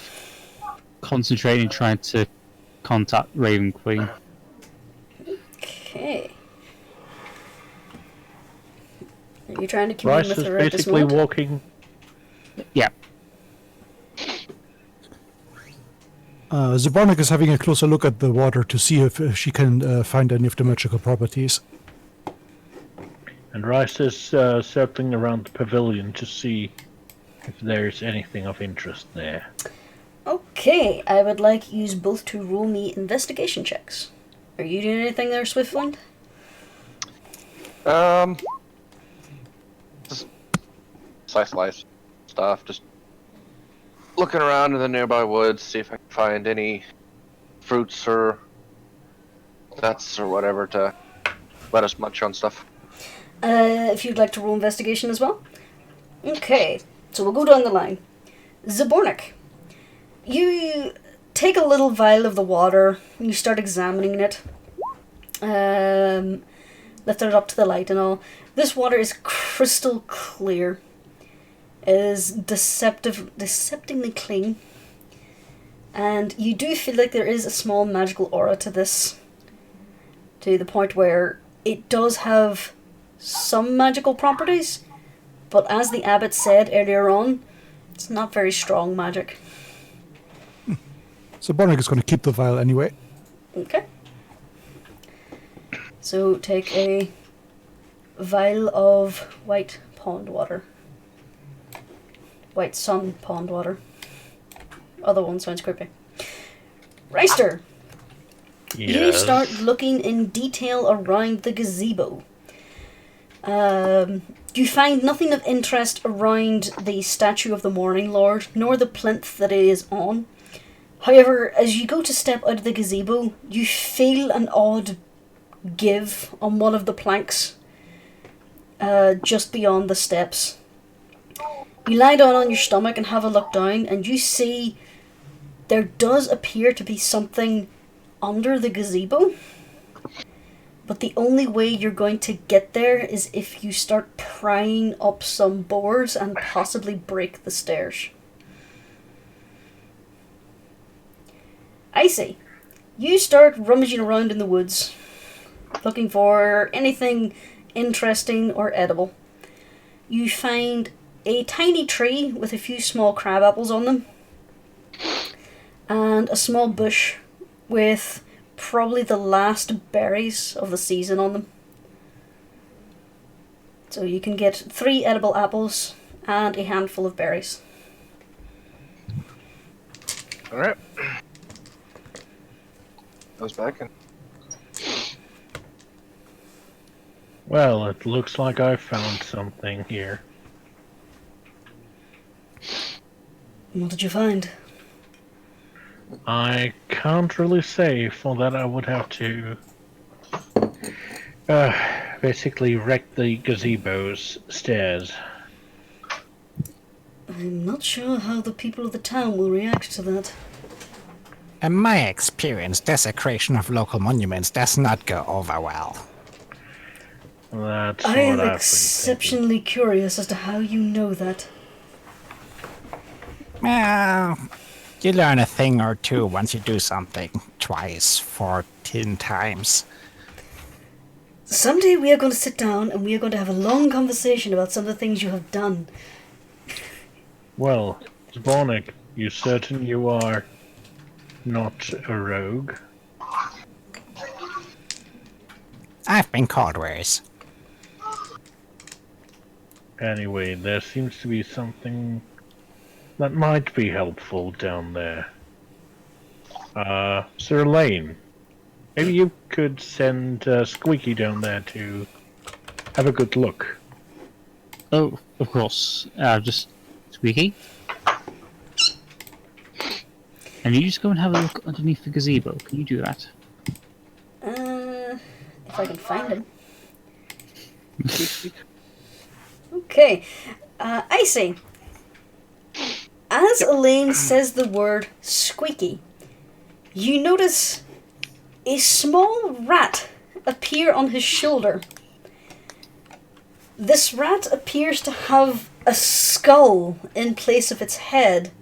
concentrating trying to contact Raven Queen. Okay. Are you trying to commune Rice with is her at this basically moment? walking. Yeah. Zabornik is having a closer look at the water to see if she can find any of the magical properties. And Rice is circling around the pavilion to see if there's anything of interest there. Okay, I would like you both to roll me investigation checks. Are you doing anything there, Swiftwind? Just slice stuff. Just looking around in the nearby woods, see if I can find any fruits or nuts or whatever to let us munch on stuff. If you'd like to roll investigation as well. Okay, so we'll go down the line. Zabornik, you take a little vial of the water, and you start examining it. Lifting it up to the light and all. This water is crystal clear. It is deceptively clean. And you do feel like there is a small magical aura to this. To the point where it does have some magical properties, but as the Abbot said earlier on, it's not very strong magic. Zabornik is going to keep the vial anyway. Okay. So take a vial of white pond water. White sun pond water. other one sounds creepy. Reister, you Yes. start looking in detail around the gazebo. You find nothing of interest around the statue of the Morning Lord, nor the plinth that it is on. However, as you go to step out of the gazebo, you feel an odd give on one of the planks just beyond the steps. You lie down on your stomach and have a look down, and you see there does appear to be something under the gazebo. But the only way you're going to get there is if you start prying up some boards and possibly break the stairs. Icy, you start rummaging around in the woods, looking for anything interesting or edible. You find a tiny tree with a few small crab apples on them, and a small bush with probably the last berries of the season on them. So you can get 3 edible apples and a handful of berries. Alright. Goes back and Well, it looks like I found something here. What did you find? I can't really say. For that, I would have to basically wreck the gazebo's stairs. I'm not sure how the people of the town will react to that. In my experience, desecration of local monuments does not go over well. That's I what am I've been thinking. exceptionally curious as to how you know that. Well, you learn a thing or two once you do something twice, 14 times. Someday we are going to sit down and we are going to have a long conversation about some of the things you have done. Well, Zbornik, you certain you are not a rogue? I've been called worse. Anyway, there seems to be something that might be helpful down there. Sir Lane, maybe you could send Squeaky down there to have a good look. Oh, of course. Just Squeaky. And you just go and have a look underneath the gazebo. Can you do that? If I can find him. Okay. Icy. As Elaine says the word squeaky, you notice a small rat appear on his shoulder. This rat appears to have a skull in place of its head,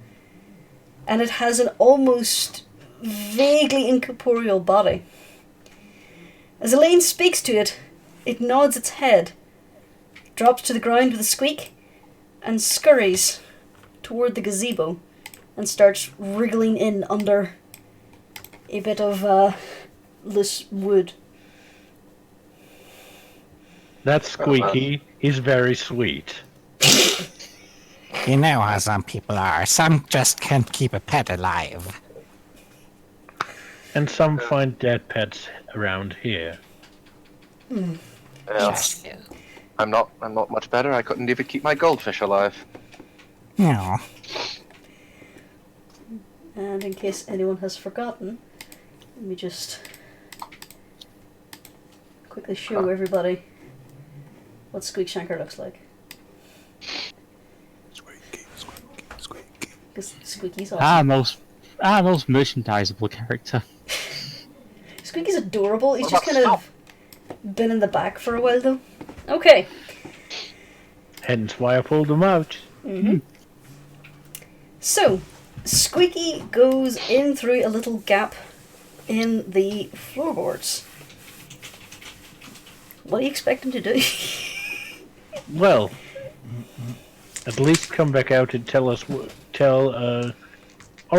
and it has an almost vaguely incorporeal body. As Elaine speaks to it, it nods its head, drops to the ground with a squeak, and scurries toward the gazebo and starts wriggling in under a bit of loose wood. That's Squeaky. He's very sweet. You know how some people are. Some just can't keep a pet alive. And some find dead pets around here. yeah, Just you. I'm not much better. I couldn't even keep my goldfish alive. No. And in case anyone has forgotten, let me just quickly show everybody what Squeakshanker looks like. Squeaky, squeaky, squeaky. Because Squeaky's awesome. Most merchandisable character. Squeaky's adorable. He's What just about kind of been in the back for a while though. Okay. Hence why I pulled him out. Mm-hmm. So, Squeaky goes in through a little gap in the floorboards. What do you expect him to do? Well, at least come back out and tell us, or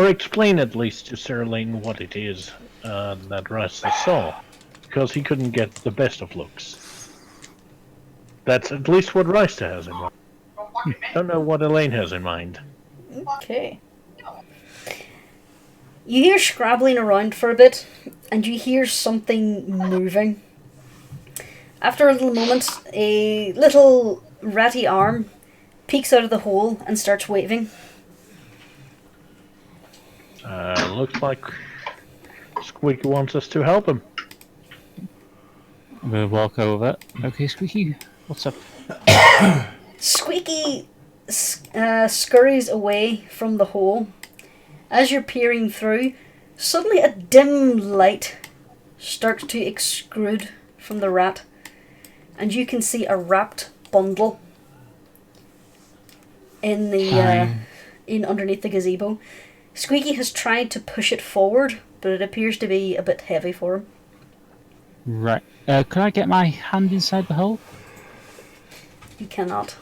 explain at least to Sir Lane what it is that Rasta saw, because he couldn't get the best of looks. That's at least what Rasta has in mind. Don't know what Elaine has in mind. Okay. You hear scrabbling around for a bit, and you hear something moving. After a little moment, a little ratty arm peeks out of the hole and starts waving. Looks like Squeaky wants us to help him. I'm gonna walk over. Okay, Squeaky, what's up? Squeaky scurries away from the hole. As you're peering through, suddenly a dim light starts to extrude from the rat, and you can see a wrapped bundle in the in underneath the gazebo. Squeaky has tried to push it forward, but it appears to be a bit heavy for him. Right. Can I get my hand inside the hole? You cannot.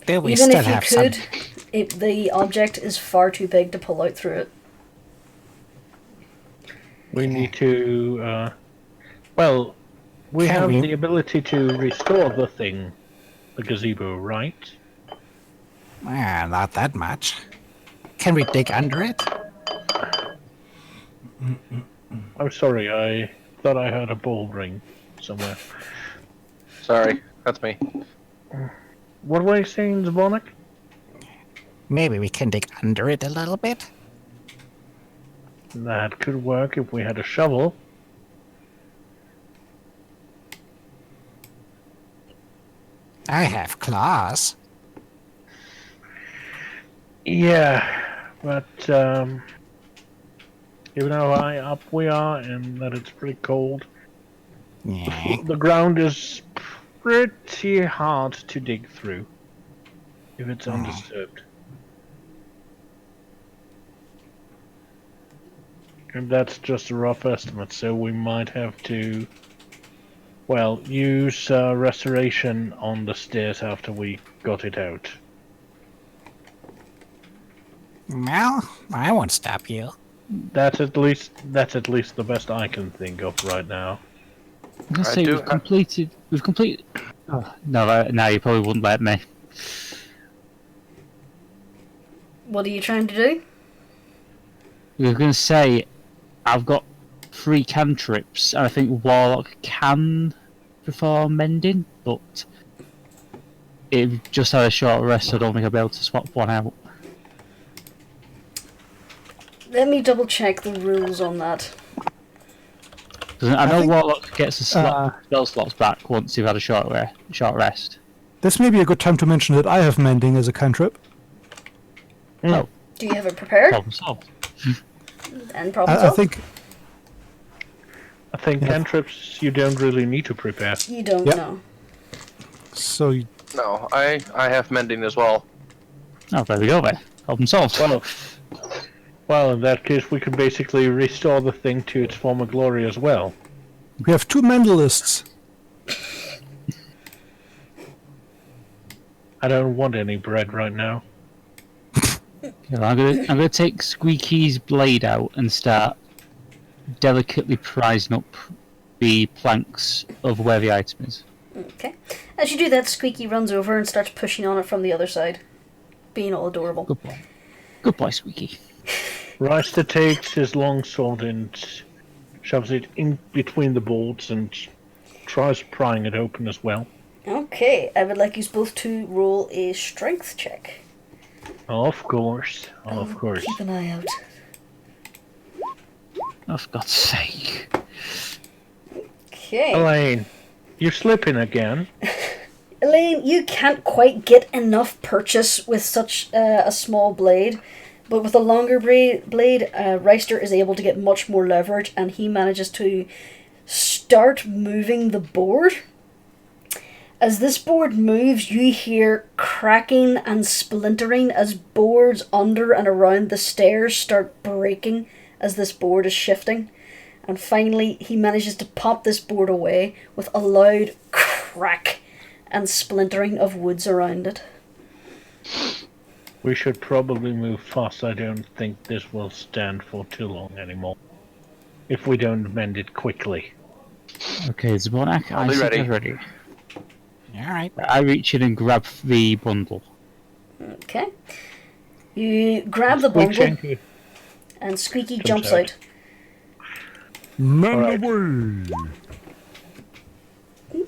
Do we Even still if you have could, some? the object is far too big to pull out through it. We need to. Well, we Can have we- the ability to restore the thing, the gazebo, right? Not that much. Can we dig under it? I'm sorry, I thought I heard a ball ring somewhere. Sorry, that's me. What were you saying, Zvonik? Maybe we can dig under it a little bit? That could work if we had a shovel. I have claws. Yeah, but you know how high up we are and that it's pretty cold. Yeah. The ground is pretty hard to dig through if it's undisturbed. And that's just a rough estimate, so we might have to, well, use restoration on the stairs after we got it out. Well, I won't stop you. That's at least the best I can think of right now. I'm gonna I say do- we've completed. Oh, no, now you probably wouldn't let me. What are you trying to do? We were gonna say I've got 3 cantrips, and I think Warlock can perform mending, but it just had a short rest, so I don't think I'll be able to swap one out. Let me double check the rules on that. 'Cause I know think- Warlock gets a spell slots back once you've had a short rest. This may be a good time to mention that I have mending as a cantrip. Oh, Do you have it prepared? problem solved. And problem I solved? think I think Yeah. cantrips you don't really need to prepare. You don't Yep. know. so. No, I have mending as well. Oh, there we go then. Problem solved. Well, in that case, we can basically restore the thing to its former glory as well. We have 2 Mendelists. I don't want any bread right now. Yeah, I'm gonna take Squeaky's blade out and start delicately prising up the planks of where the item is. Okay. As you do that, Squeaky runs over and starts pushing on it from the other side, being all adorable. Good boy. Good boy, Squeaky. Ryster takes his long sword and shoves it in between the boards and tries prying it open as well. Okay, I would like you both to roll a strength check. Of course, of course. Keep an eye out. Oh, for God's sake. Okay. Elaine, you're slipping again. Elaine, you can't quite get enough purchase with such a small blade, but with a longer blade, Reister is able to get much more leverage, and he manages to start moving the board. As this board moves, you hear cracking and splintering as boards under and around the stairs start breaking as this board is shifting. And finally, he manages to pop this board away with a loud crack and splintering of woods around it. We should probably move fast. I don't think this will stand for too long anymore. If we don't mend it quickly. Okay, Zbornak, I'll be ready. ready. Alright. I reach in and grab the bundle. Okay. You grab the Squeak bundle, Shanky and Squeaky jumps jumps out. out. Man Alright. away!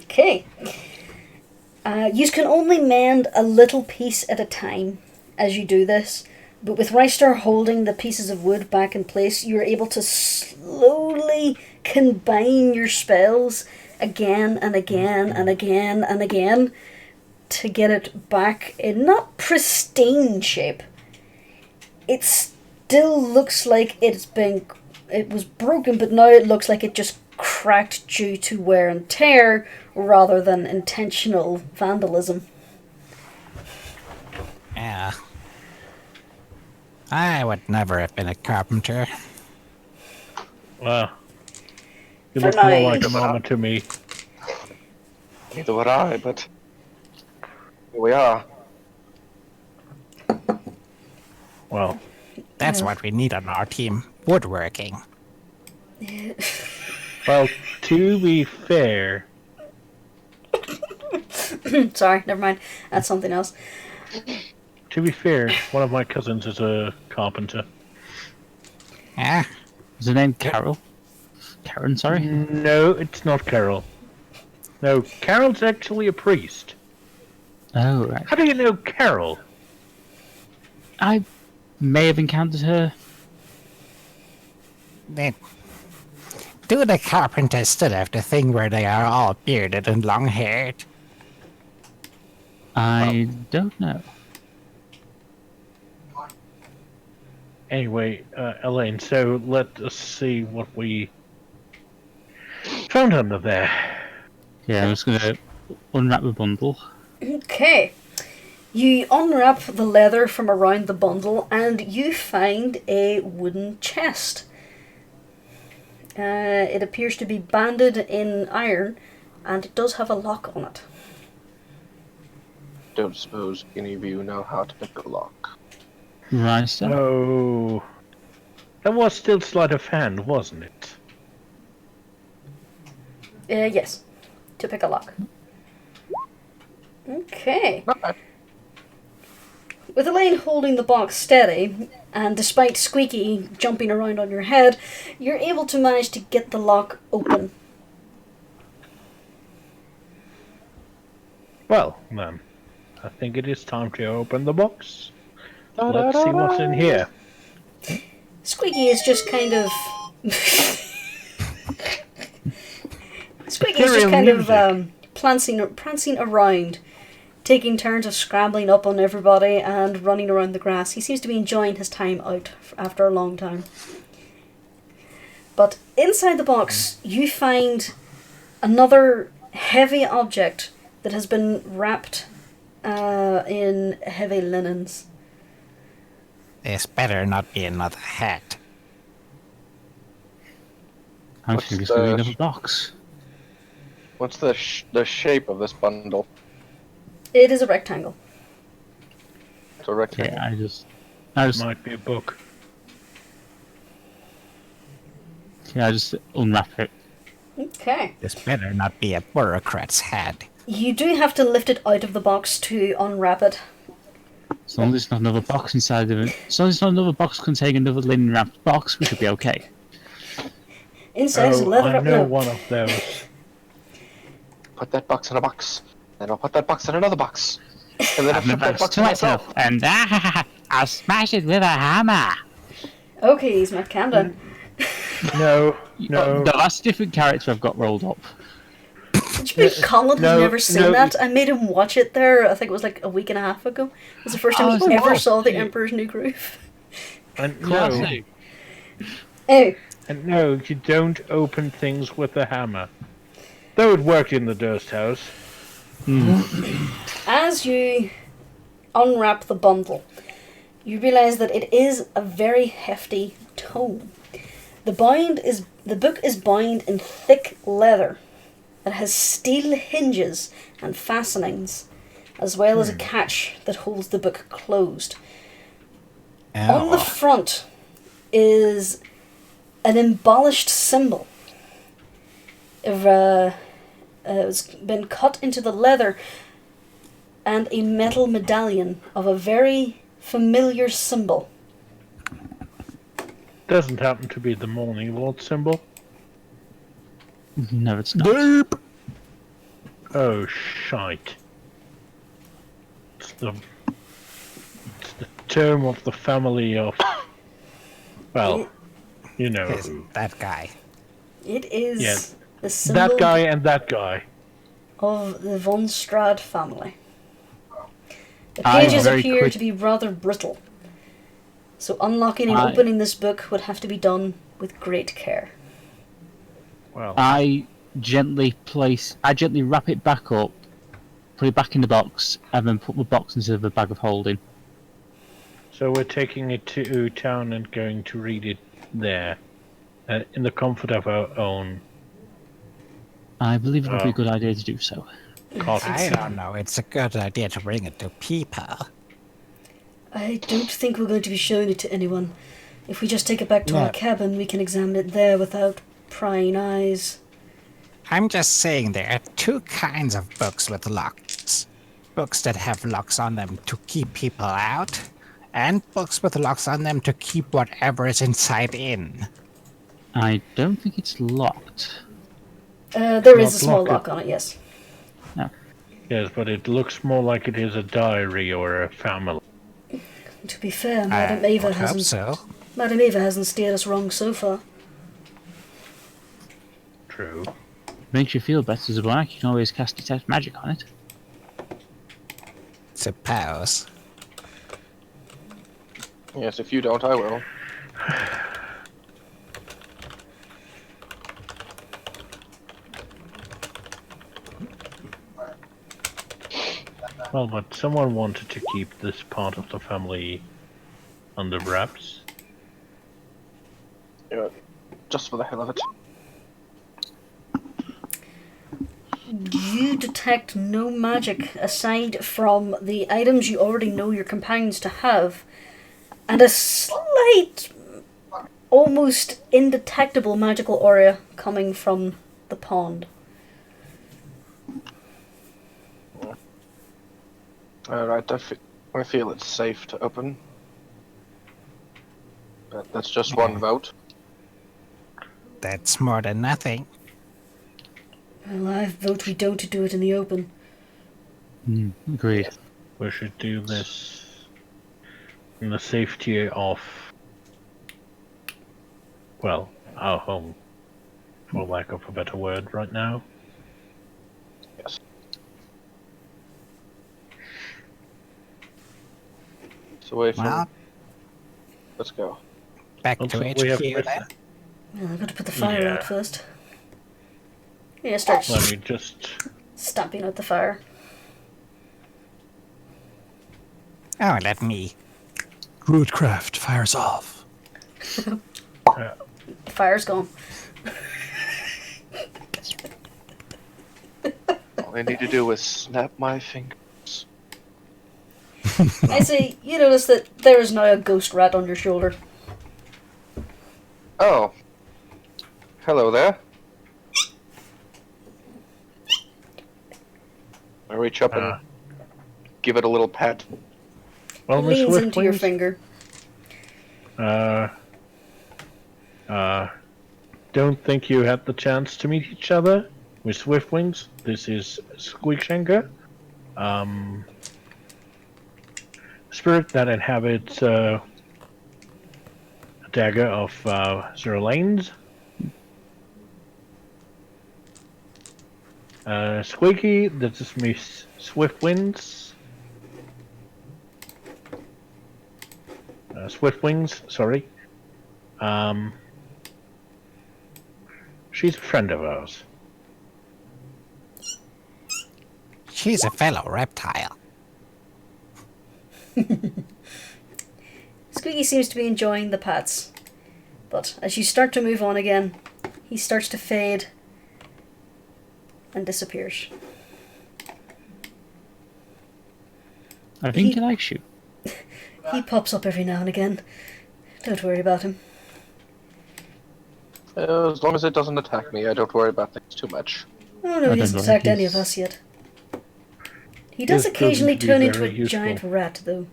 Okay. You can only mend a little piece at a time as you do this, but with Reister holding the pieces of wood back in place, you're able to slowly combine your spells again and again and again and again to get it back in not pristine shape. It still looks like it was broken, but now it looks like it just cracked due to wear and tear rather than intentional vandalism. Yeah. I would never have been a carpenter. Well, you For look more now. like a mama to me. Neither would I, but here we are. Well, That's Yeah. what we need on our team. Woodworking. well, to be fair, Sorry, never mind. That's something else. one of my cousins is a carpenter. Ah, Is her name Carol? Karen, sorry. No, it's not Carol. No, Carol's actually a priest. Oh, right. How do you know Carol? I may have encountered her. do the carpenters still have the thing where they are all bearded and long-haired? I don't know. Anyway, Elaine, so let us see what we found under there. Yeah, I'm just gonna unwrap the bundle. Okay. You unwrap the leather from around the bundle and you find a wooden chest. It appears to be banded in iron and it does have a lock on it. Don't suppose any of you know how to pick a lock. Reister? Oh, that was still sleight of hand, wasn't it? Yes. To pick a lock. Okay. Not bad. With Elaine holding the box steady, and despite Squeaky jumping around on your head, you're able to manage to get the lock open. Well, then, I think it is time to open the box. Let's see what's in here. Squeaky is just kind of... Squeaky is just Ethereal kind music. of prancing around, taking turns of scrambling up on everybody and running around the grass. He seems to be enjoying his time out after a long time. But inside the box, you find another heavy object that has been wrapped in heavy linens. This better not be another hat. I'm What's thinking it's gonna be the- another box. What's the shape of this bundle? It is a rectangle. It's a rectangle. Yeah, I just Might be a book. unwrap it. Okay. This better not be a bureaucrat's hat. You do have to lift it out of the box to unwrap it. As long as it's not another box inside of it. As long as it's not another box containing another linen wrapped box, we should be okay. Inside is a Oh, leather I wrap. know No. one of those. Put that box in a box. Then I'll put that box in another box. And then I'll I've put that box box to in myself, myself. and I'll smash it with a hammer. Okay, he's Matt Camden. No, Oh, no. no, that's a different character I've got rolled up. Did you think Colin no, has never seen no. that? I made him watch it there, I think it was like a week and a half ago. It was the first time Oh, he ever oh, saw The yeah. Emperor's New Groove. And no, Classic. Anyway, and no, you don't open things with a hammer. Though it worked in the Durst house. as you unwrap the bundle, you realise that it is a very hefty tome. The book is bound in thick leather that has steel hinges and fastenings, as well as a catch that holds the book closed. On the front is an embellished symbol. It's been cut into the leather, and a metal medallion of a very familiar symbol. Doesn't happen to be the Morning Lord symbol. No, it's not. Derp. Oh, shite. It's the term of the family of... Well, you know Yes, who. that guy. It is Yeah, the symbol That guy and that guy. of the von Strahd family. The I pages very appear quick- to be rather brittle, so unlocking and I- opening this book would have to be done with great care. Well, I gently wrap it back up, put it back in the box, and then put the box into the bag of holding. so we're taking it to town and going to read it there. In the comfort of our own I believe it would be a Oh. good idea to do so. cottage. I don't know. It's a good idea to bring it to people. I don't think we're going to be showing it to anyone. If we just take it back to our No. cabin, we can examine it there without prying eyes. I'm just saying there are two kinds of books with locks. Books that have locks on them to keep people out, and books with locks on them to keep whatever is inside in. I don't think it's locked. There is Not a small lock it. lock on it, yes. Yes, but it looks more like it is a diary or a family. To be fair, Madam Ava would hope hasn't. so. Madam Ava hasn't steered us wrong so far. True. Makes you feel better, Zabrak. You can always cast detect magic on it. Suppose. Yes, if you don't, I will. Well, but someone wanted to keep this part of the family under wraps. Yeah, just for the hell of it. You detect no magic aside from the items you already know your companions to have, and a slight, almost indetectable magical aura coming from the pond. Alright, I feel it's safe to open. But that's just one vote. That's more than nothing. Well, I vote we don't do it in the open. Agreed. We should do this in the safety of, well, our home, for lack of a better word right now. Yes. So away from... Well, Let's go. back Also, to we have HQ then. Well, I've got to put the fire Yeah. out first. Yeah, start Let me just... stamping out the fire. Oh, let me. Druidcraft fires off. The fire's gone. All I need to do is snap my fingers. I see, you notice that there is now a ghost rat on your shoulder. Oh. Hello there. I reach up and give it a little pat. Well, Miss Leans into your Swiftwings, finger. Don't think you had the chance to meet each other with Swiftwings. This is Squeakshanker, spirit that inhabits a dagger of Zero Lanes. Squeaky, this is Miss Swiftwings. Swiftwings, sorry. She's a friend of ours. She's a fellow reptile. Squeaky seems to be enjoying the pats. But as you start to move on again, he starts to fade and disappears. I think he likes you. He pops up every now and again. Don't worry about him. As long as it doesn't attack me, I don't worry about things too much. Oh no, I he don't hasn't know, attacked any of he's- us yet. He does This occasionally proving to be turn into a very useful. giant rat, though.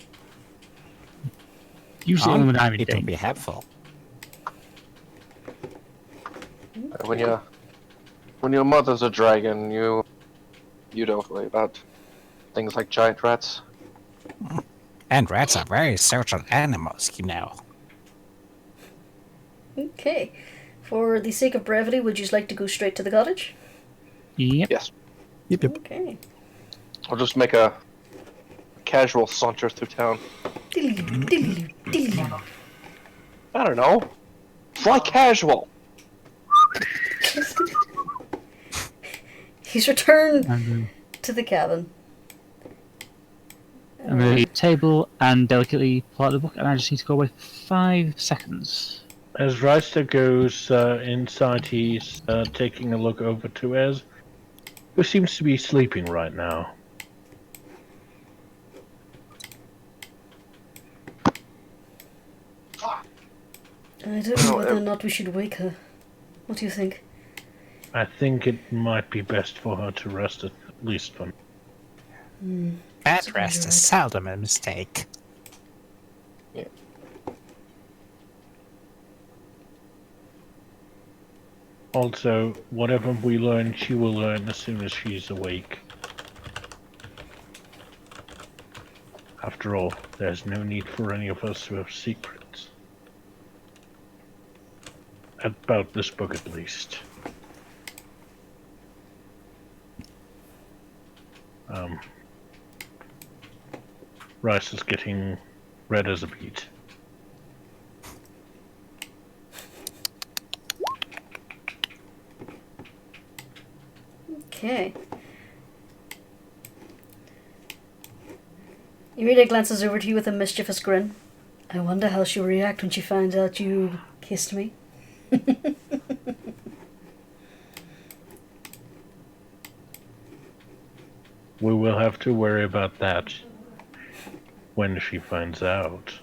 Usually when I'm in it would danger. be helpful. When your mother's a dragon, you don't worry about things like giant rats. And rats are very social animals, you know. Okay. For the sake of brevity, would you like to go straight to the cottage? Yep. Yes. Yep. Okay. I'll just make a casual saunter through town. Diddly-doo, diddly-doo, diddly-doo. I don't know. Fly casual. He's returned I'm to the cabin. going to leave the table and delicately pull out the book, and I just need to go away 5 seconds. As Reister goes inside, he's taking a look over to Ez, who seems to be sleeping right now. I don't know whether or not we should wake her. What do you think? I think it might be best for her to rest at least for now. Bed rest is seldom a mistake. Also, whatever we learn, she will learn as soon as she's awake. After all, there's no need for any of us to have secrets. About this book, at least. Rice is getting red as a beet. Okay. Irina glances over to you with a mischievous grin. I wonder how she'll react when she finds out you kissed me. We will have to worry about that when she finds out.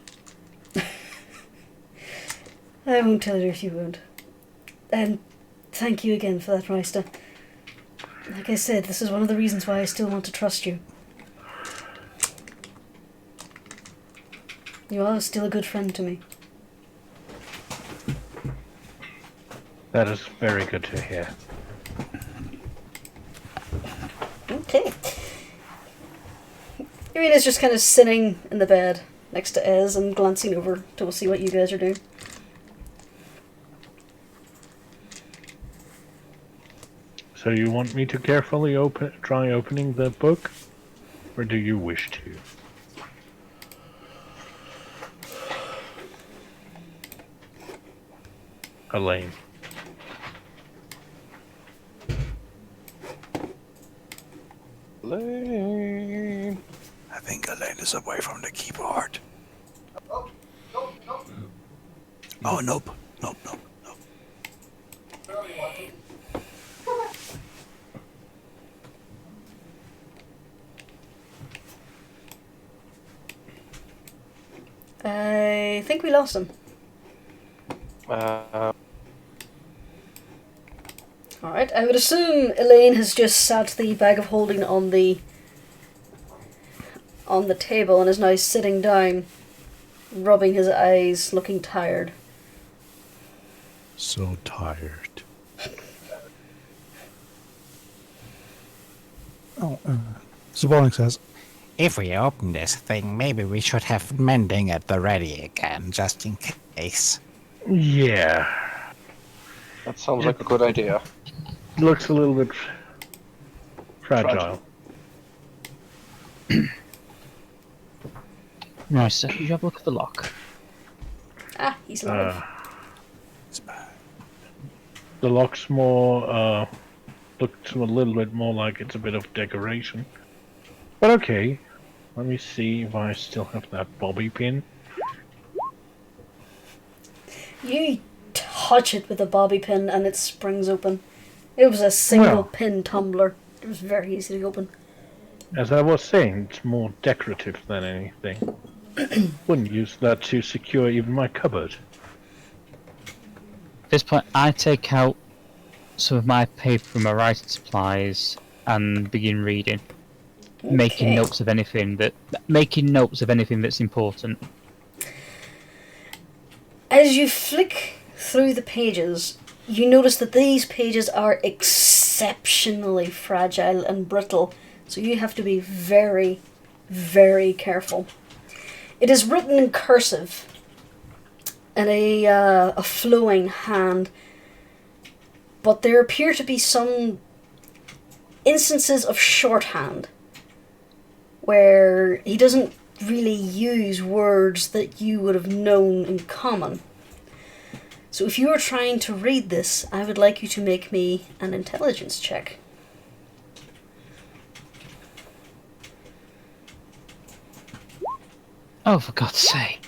I won't tell her if you won't. And thank you again for that, Reister. Like I said, this is one of the reasons why I still want to trust you. You are still a good friend to me. That is very good to hear. Okay. Irina's just kind of sitting in the bed next to Ez and glancing over to see what you guys are doing. So you want me to carefully try opening the book? Or do you wish to? Elaine. Lane. I think Elaine is away from the keyboard. Oh, nope. Nope. I think we lost him. Alright, I would assume Elaine has just sat the bag of holding on the table and is now sitting down, rubbing his eyes, looking tired. So tired. Zabonic says, If we open this thing, maybe we should have mending at the ready again, just in case. Yeah. That sounds like a good idea. Looks a little bit fragile. Right, so you have a look at the lock. Ah, he's alive. it's bad. The lock's more, looks a little bit more like it's a bit of decoration. But okay. Let me see if I still have that bobby pin. You touch it with a bobby pin and it springs open. It was a single Well. pin tumbler. It was very easy to open. As I was saying, it's more decorative than anything. Wouldn't use that to secure even my cupboard. At this point, I take out some of my paper and my writing supplies and begin reading, making Okay. notes of anything that's important. As you flick through the pages, you notice that these pages are exceptionally fragile and brittle, so you have to be very, very careful. It is written in cursive, in a flowing hand, but there appear to be some instances of shorthand where he doesn't really use words that you would have known in common. So if you are trying to read this, I would like you to make me an intelligence check. Oh, for God's sake.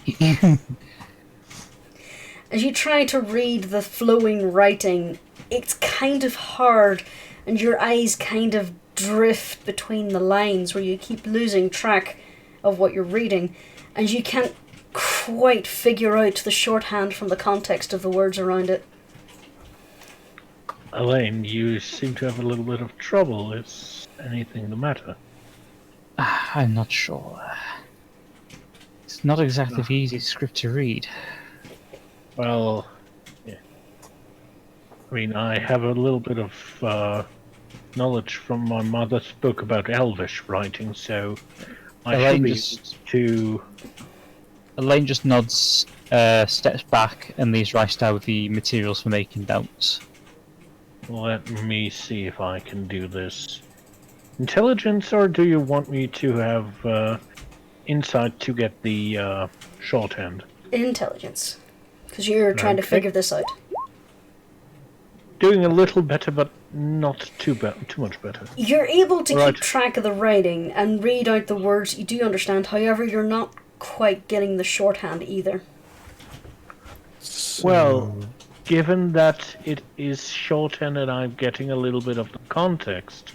As you try to read the flowing writing, it's kind of hard, and your eyes kind of drift between the lines where you keep losing track of what you're reading, and you can't quite figure out the shorthand from the context of the words around it. Elaine, you seem to have a little bit of trouble. Is anything the matter? I'm not sure. It's not exactly the easiest script to read. Well, yeah. I mean, I have a little bit of knowledge from my mother spoke about Elvish writing, so I should be able to... Elaine just nods, steps back, and leaves Rystar with the materials for making notes. Let me see if I can do this. Intelligence, or do you want me to have insight to get the shorthand? Intelligence. Because you're trying to figure this out. Doing a little better, but not too much better. You're able to keep track of the writing and read out the words you do understand, however you're not quite getting the shorthand either. Well, given that it is shorthand and I'm getting a little bit of the context,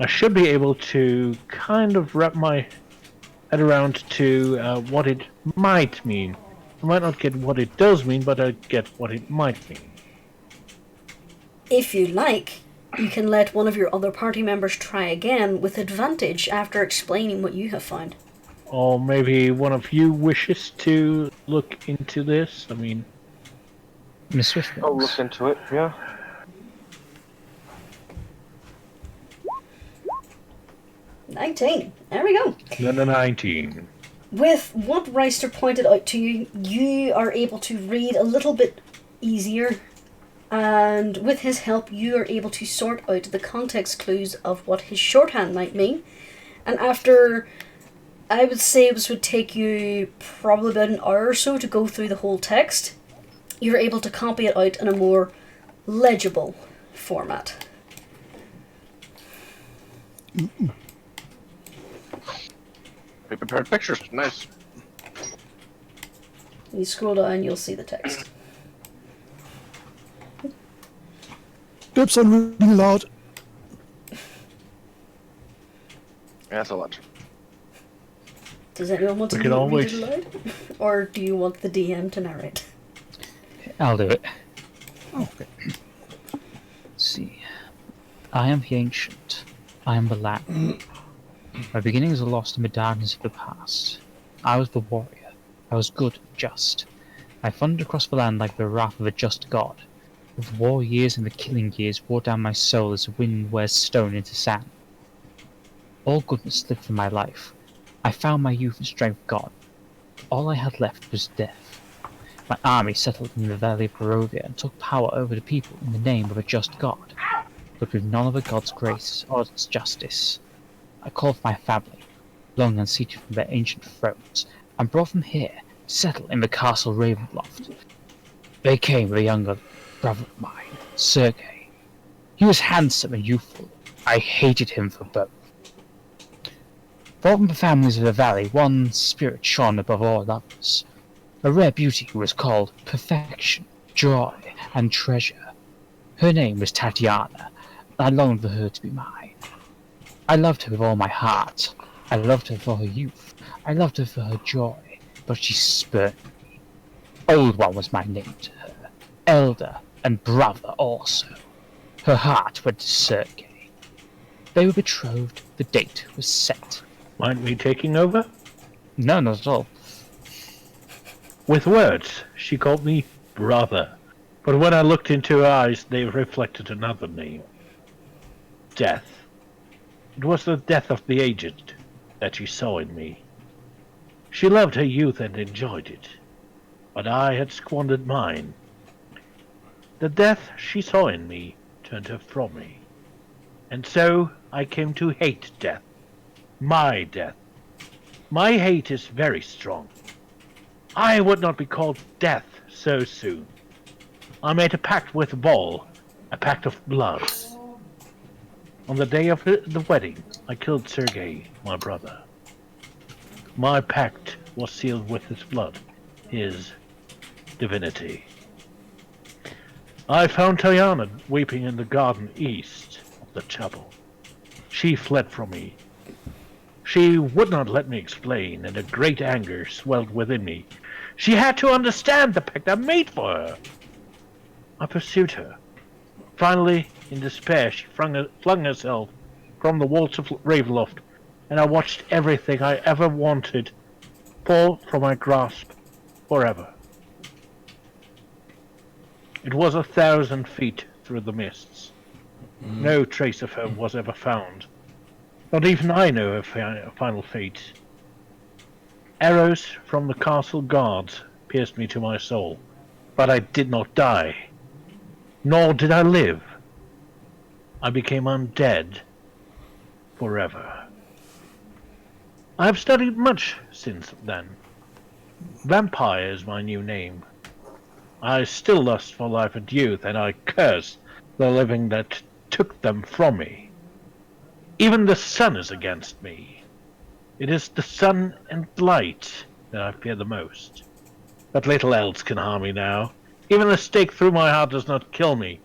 I should be able to kind of wrap my head around to what it might mean. I might not get what it does mean, but I get what it might mean. If you like, you can let one of your other party members try again with advantage after explaining what you have found. Or maybe one of you wishes to look into this. I mean, Miss Swiftwings. I'll look into it, yeah. $19. There we go. then a 19. With what Reister pointed out to you, you are able to read a little bit easier, and with his help you are able to sort out the context clues of what his shorthand might mean. And after, I would say this would take you probably about an hour or so to go through the whole text, you're able to copy it out in a more legible format. We prepared pictures. Nice. You scroll down, you'll see the text. Dips on reading loud. Yeah, that's a lot. Does anyone want to read it aloud? Or do you want the DM to narrate? I'll do it. Okay. Let's see. I am the ancient. I am the land. My beginnings are lost in the darkness of the past. I was the warrior. I was good and just. I thundered across the land like the wrath of a just god. The war years and the killing years wore down my soul as the wind wears stone into sand. All goodness slipped from my life. I found my youth and strength gone. All I had left was death. My army settled in the valley of Barovia and took power over the people in the name of a just god, but with none of a god's grace or its justice. I called for my family, long unseated from their ancient thrones, and brought them here to settle in the castle Ravenloft. They came with a younger brother of mine, Sergei. He was handsome and youthful. I hated him for both. From the families of the valley, one spirit shone above all others. A rare beauty who was called perfection, joy, and treasure. Her name was Tatiana, and I longed for her to be mine. I loved her with all my heart. I loved her for her youth. I loved her for her joy, but she spurned me. Old One was my name to her, elder and brother also. Her heart went to Sergei. They were betrothed, the date was set. Mind me taking over? No, not at all. With words, she called me brother. But when I looked into her eyes, they reflected another name. Death. It was the death of the aged that she saw in me. She loved her youth and enjoyed it, but I had squandered mine. The death she saw in me turned her from me, and so I came to hate death. My death. My hate is very strong. I would not be called death so soon. I made a pact with Vol, a pact of blood. On the day of the wedding, I killed Sergei, my brother. My pact was sealed with his blood, his divinity. I found Tayana weeping in the garden east of the chapel. She fled from me. She would not let me explain, and a great anger swelled within me. She had to understand the pact I made for her. I pursued her. Finally, in despair, she flung herself from the walls of Ravenloft, and I watched everything I ever wanted fall from my grasp forever. It was 1,000 feet through the mists. No trace of her was ever found. Not even I know her final fate. Arrows from the castle guards pierced me to my soul, but I did not die. Nor did I live. I became undead forever. I have studied much since then. Vampire is my new name. I still lust for life and youth, and I curse the living that took them from me. Even the sun is against me. It is the sun and light that I fear the most. But little else can harm me now. Even a stake through my heart does not kill me,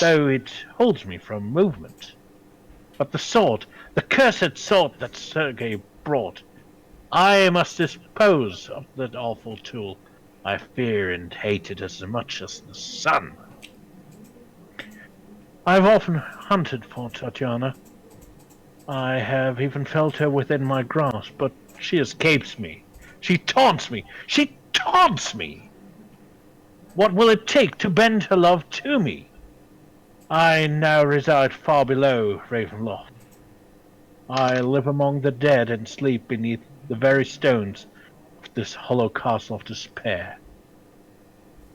though it holds me from movement. But the sword, the cursed sword that Sergei brought, I must dispose of that awful tool. I fear and hate it as much as the sun. I have often hunted for Tatiana. I have even felt her within my grasp, but she escapes me. She taunts me. She taunts me! What will it take to bend her love to me? I now reside far below Ravenloft. I live among the dead and sleep beneath the very stones of this hollow castle of despair.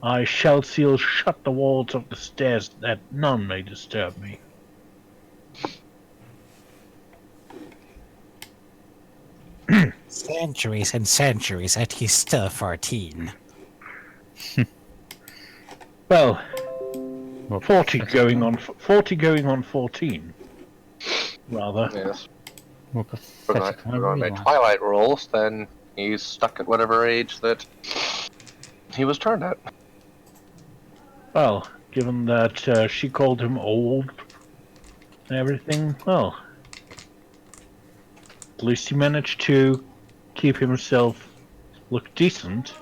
I shall seal shut the walls of the stairs that none may disturb me. Centuries and centuries, and he's still 14. Well, 40 going on 14, rather. Yes. More If we're pathetic than I going to make realised. Twilight rules, then he's stuck at whatever age that he was turned at. Well, given that she called him old and everything, well, at least he managed to keep himself look decent.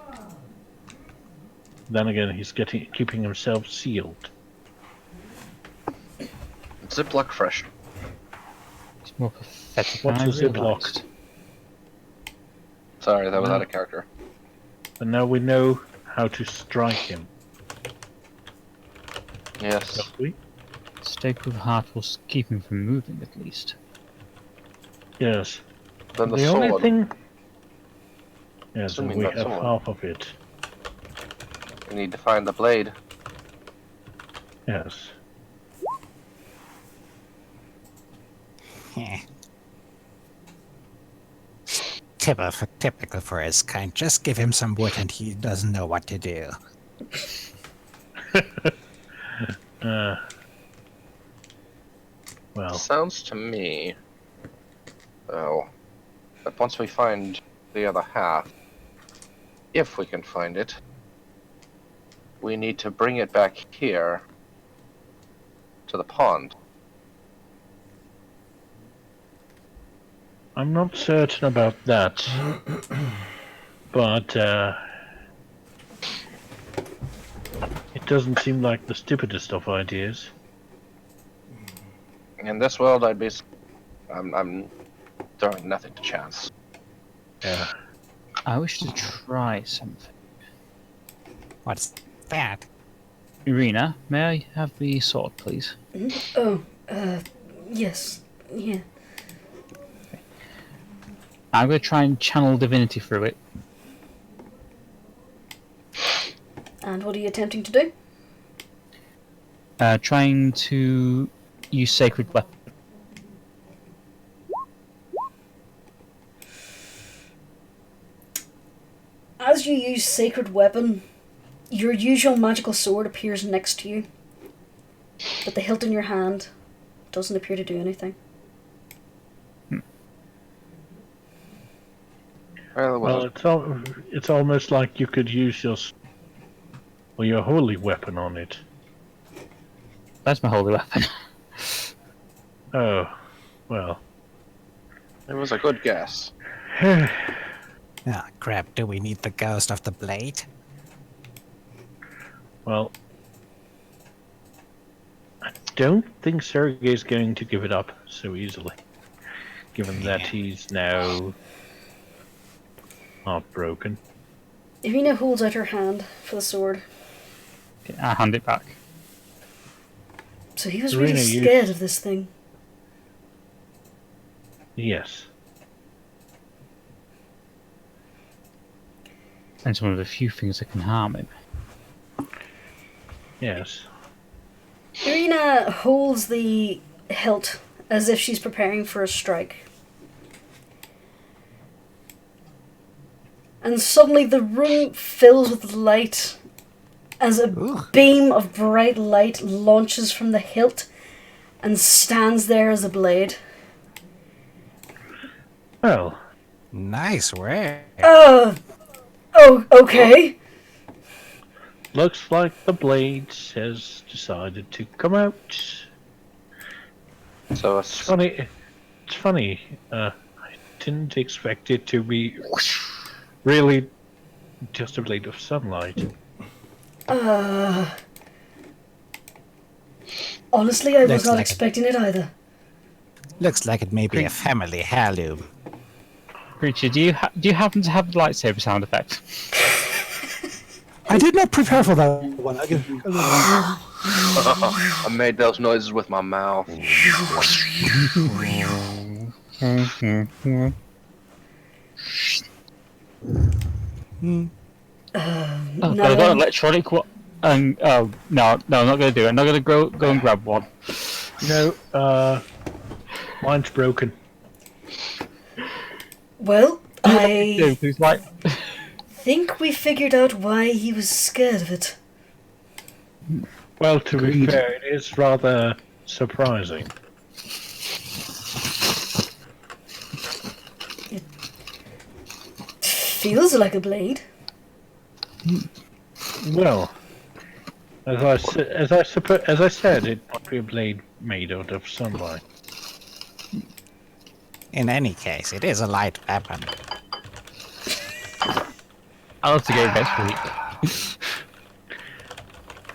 Then again, he's keeping himself sealed. Ziploc fresh. It's more pathetic than What's I a Ziploc? realised. Sorry, that was out of character. And now we know how to strike him. Yes. Don't we? Stake with heart will keep him from moving, at least. Yes. Then the The sword. only thing. Yes, and Assuming we that's have sword. half of it. We need to find the blade. Yes. Heh. Typical for his kind. Just give him some wood and he doesn't know what to do. Well, Sounds to me, though, that once we find the other half, if we can find it, we need to bring it back here to the pond. I'm not certain about that. But, it doesn't seem like the stupidest of ideas. In this world, I'm throwing nothing to chance. Yeah. I wish to try something. What's that? Irina, may I have the sword, please? Oh, yes. Yeah. I'm going to try and channel divinity through it. And what are you attempting to do? Trying to use sacred weapon. As you use Sacred Weapon, your usual magical sword appears next to you, but the hilt in your hand doesn't appear to do anything. Well, It's almost like you could use your holy weapon on it. That's my holy weapon. Oh, well. it was a good guess. Oh, crap, do we need the ghost of the blade? Well, I don't think Sergei's going to give it up so easily, given that he's now heartbroken. Irina holds out her hand for the sword. Okay, I hand it back. So he was Irina, really you- scared of this thing. Yes. And it's one of the few things that can harm him. Yes. Irina holds the hilt as if she's preparing for a strike. And suddenly the room fills with light as a Ooh. beam of bright light launches from the hilt and stands there as a blade. Well, Nice work. Oh, okay. looks like the blade has decided to come out. So It's funny. It's funny. I didn't expect it to be really just a blade of sunlight. Honestly, I was Looks not like it. expecting it either. Looks like it may be a family heirloom. Creature, do you happen to have the lightsaber sound effect? I did not prepare for that one. I made those noises with my mouth. Oh, God, I got an electronic one. And oh no, I'm not going to do it. I'm not going to go and grab one. No, mine's broken. Well, I Dude, it's like think we figured out why he was scared of it. Well, to be fair, it is rather surprising. Feels like a blade. Well, as I said, it might be a blade made out of sunlight. In any case, it is a light weapon. I'll have to go next week.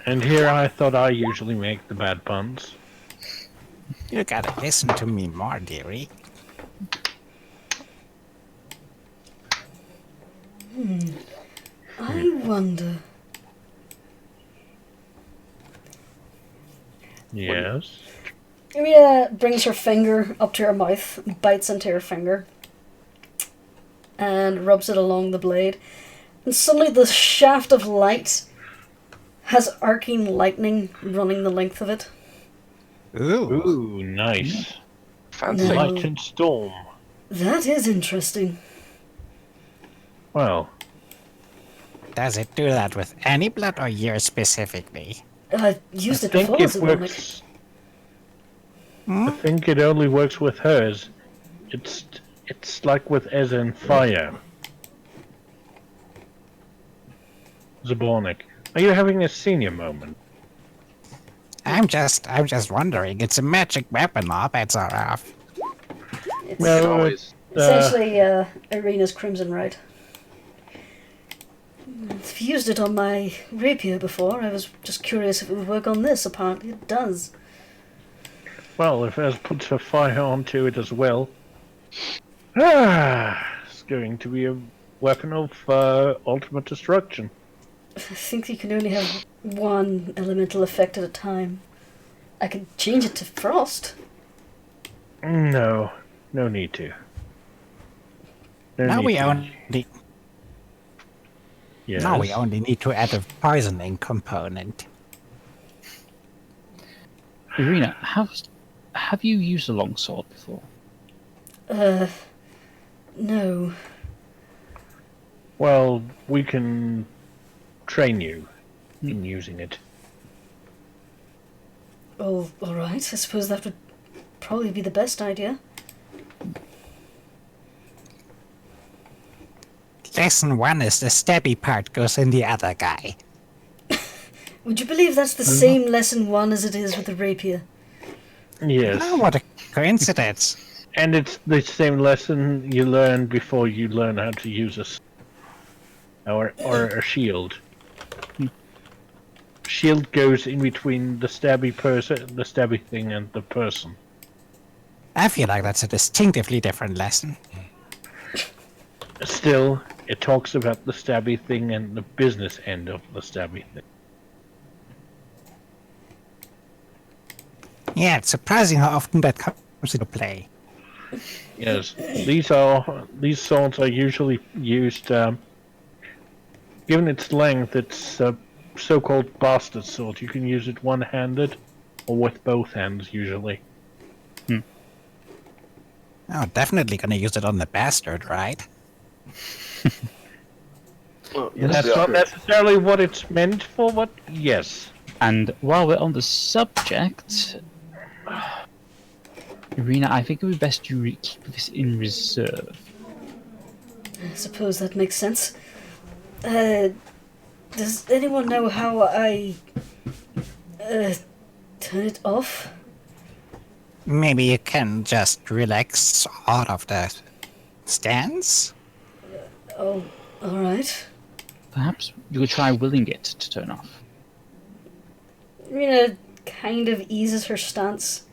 And here I thought I usually make the bad puns. You gotta listen to me more, dearie. I wonder. Yes. Irina brings her finger up to her mouth, bites into her finger, and rubs it along the blade. And suddenly the shaft of light has arcing lightning running the length of it. Ooh. Ooh, nice. Fancy. No. Light and storm. That is interesting. Well, Does it do that with any blood or yours specifically? I've used I it think before as it a mimic. works. I think it only works with hers. It's like with Eza and Fire. Zabornik, are you having a senior moment? I'm just wondering. It's a magic weapon, all bets are off. It's Well, It's always essentially Irina's Crimson Right. I've used it on my rapier before. I was just curious if it would work on this. Apparently it does. Well, if Ez puts her fire onto it as well, it's going to be a weapon of ultimate destruction. I think you can only have one elemental effect at a time. I could change it to frost. No, no need to. No Now need we to. only Yes. now we only need to add a poisoning component. Irina, have you used a longsword before? No. Well, we can train you in using it. Oh, alright. I suppose that would probably be the best idea. Lesson 1 is the stabby part goes in the other guy. Would you believe that's the same lesson 1 as it is with the rapier? Yes. Oh, what a coincidence. And it's the same lesson you learn before you learn how to use or a shield. Shield goes in between the stabby thing and the person. I feel like that's a distinctively different lesson. Still, it talks about the stabby thing and the business end of the stabby thing. Yeah, it's surprising how often that comes into play. Yes, these swords are usually used. Given its length, it's a so-called bastard sword. You can use it one-handed or with both hands usually. Oh, definitely gonna use it on the bastard, right? Well, yes, That's we not are. necessarily what it's meant for, but yes. And while we're on the subject, Irina, I think it would be best you keep this in reserve. I suppose that makes sense. Does anyone know how I turn it off? Maybe you can just relax out of the stance? Oh, alright. Perhaps you could try willing it to turn off. Rena kind of eases her stance,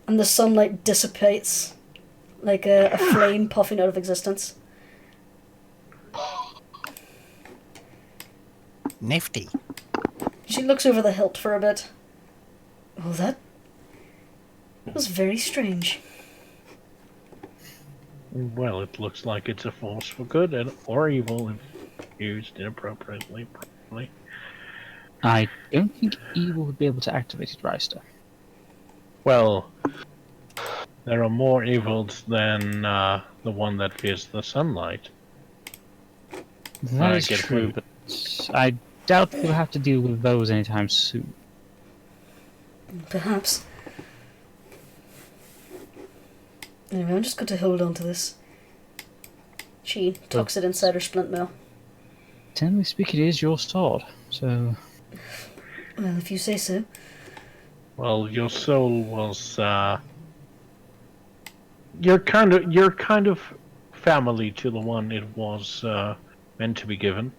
and the sunlight dissipates like a flame puffing out of existence. Nifty. She looks over the hilt for a bit. Well, that was very strange. Well, it looks like it's a force for good or evil if used inappropriately. Probably. I don't think evil would be able to activate it, Reister. Well, there are more evils than the one that fears the sunlight. That I is get true, food. but I doubt we'll have to deal with those anytime soon. Perhaps. Anyway, I'm just going to hold on to this. She tucks it inside her splint mail. Generally speaking, it is your sword, so Well, if you say so. Well, your soul was you're kind of family to the one it was meant to be given.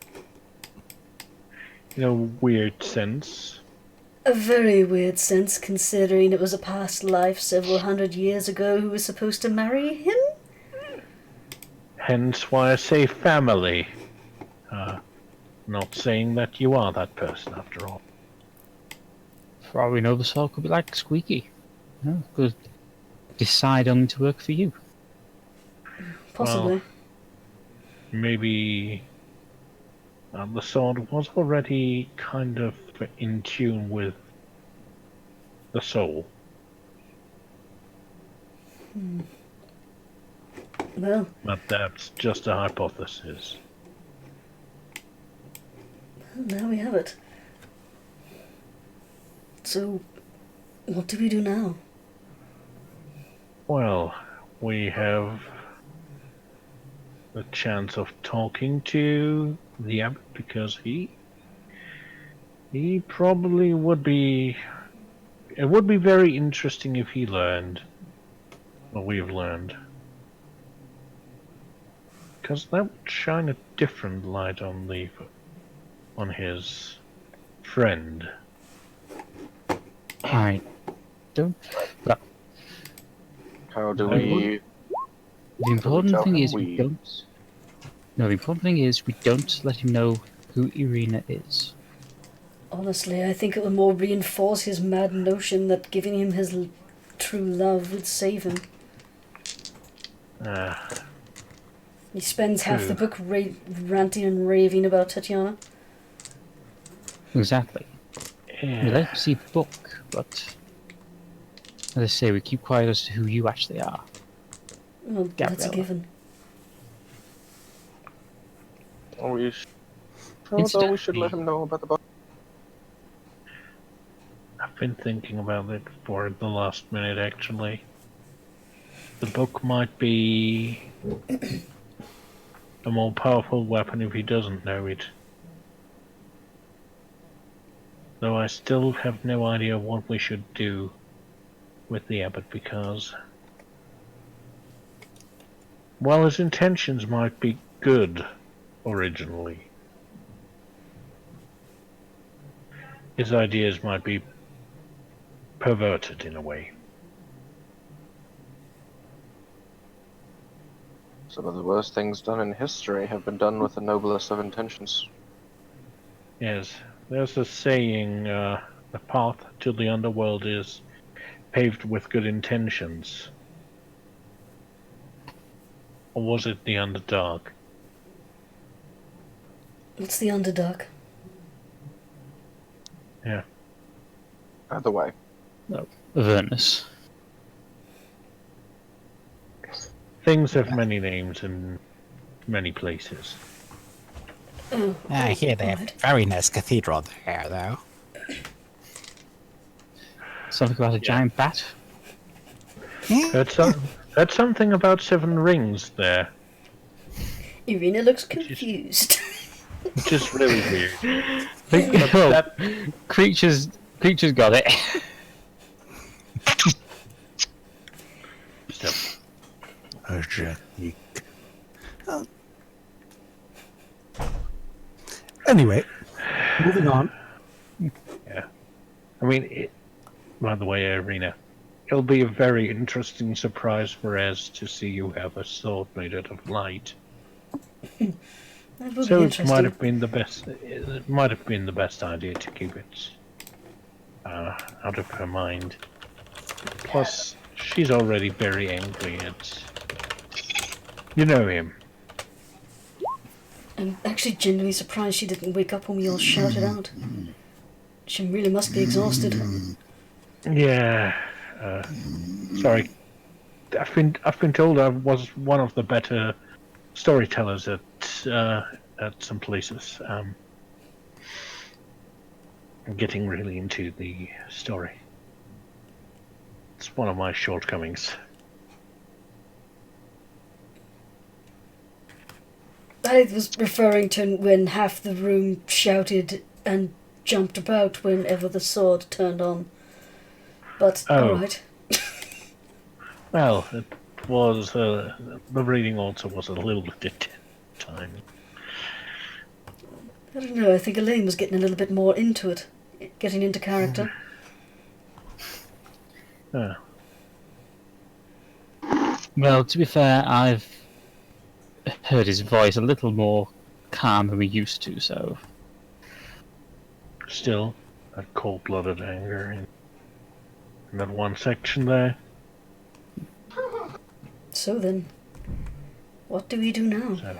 In a weird sense. A very weird sense, considering it was a past life several hundred years ago who was supposed to marry him? Hence why I say family. Not saying that you are that person after all. for all we know, the sword could be like Squeaky. You know, could decide only to work for you. Possibly. Well, maybe the sword was already kind of in tune with the soul. Well, But that's just a hypothesis. there we have it. So, what do we do now? Well, we have the chance of talking to the Abbot because he probably would be. It would be very interesting if he learned what we've learned. Because that would shine a different light on his friend. I don't. Well, How do we? the important tell thing him is we don't. No, the important thing is we don't let him know who Irina is. Honestly, I think it would more reinforce his mad notion that giving him his true love would save him. He spends half the True. book ranting and raving about Tatiana. Exactly. Yeah. We like to see the book, but as I say, we keep quiet as to who you actually are. Well, that's a Gabriella. given. Although we should let him know about the book. I've been thinking about it for the last minute, actually. The book might be a more powerful weapon if he doesn't know it. Though I still have no idea what we should do with the Abbot, because while his intentions might be good originally, his ideas might be perverted in a way. Some of the worst things done in history have been done with the noblest of intentions. Yes, there's a saying, the path to the underworld is paved with good intentions. Or was it the Underdark? It's the Underdark. Yeah. Either way. Avernus. Things have many names in many places. Oh, I hear they have a very nice cathedral there, though. Something about a giant bat? That's something about 7 rings there, Irina looks confused. which is really weird. Oh, creatures got it. Still, Anyway, moving on. I mean, by the way, Irina, it'll be a very interesting surprise for us to see you have a sword made out of light. That would So be it interesting. might have been the best. It might have been the best idea to keep it out of her mind. Plus, she's already very angry at. You know him. I'm actually genuinely surprised she didn't wake up when we all shouted out. She really must be exhausted. Yeah. Sorry. I've been told I was one of the better storytellers at some places. I'm getting really into the story. It's one of my shortcomings. I was referring to when half the room shouted and jumped about whenever the sword turned on. But, Oh. alright. Well, it was the reading also was a little bit at time. I don't know, I think Elaine was getting a little bit more into it. Getting into character. Well, to be fair, I've heard his voice a little more calm than we used to, so... Still, that cold-blooded anger in that one section there. So then, what do we do now? So,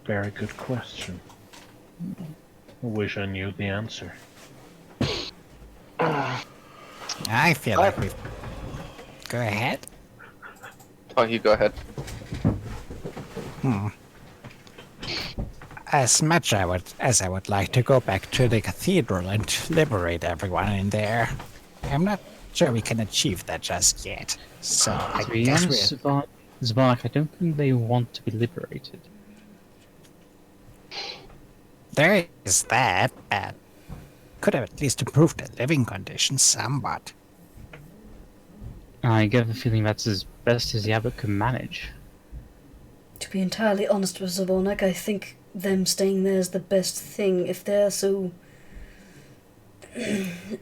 very good question. I wish I knew the answer. I feel like we've... Go ahead. Oh, you go ahead. As much as I would like to go back to the cathedral and liberate everyone in there, I'm not sure we can achieve that just yet. So I To be guess honest, Zvark, I don't think they want to be liberated. there is that. Could have at least improved their living conditions somewhat. I get the feeling that's as best as the Abbot can manage. To be entirely honest with Zabornak, I think them staying there is the best thing if they're so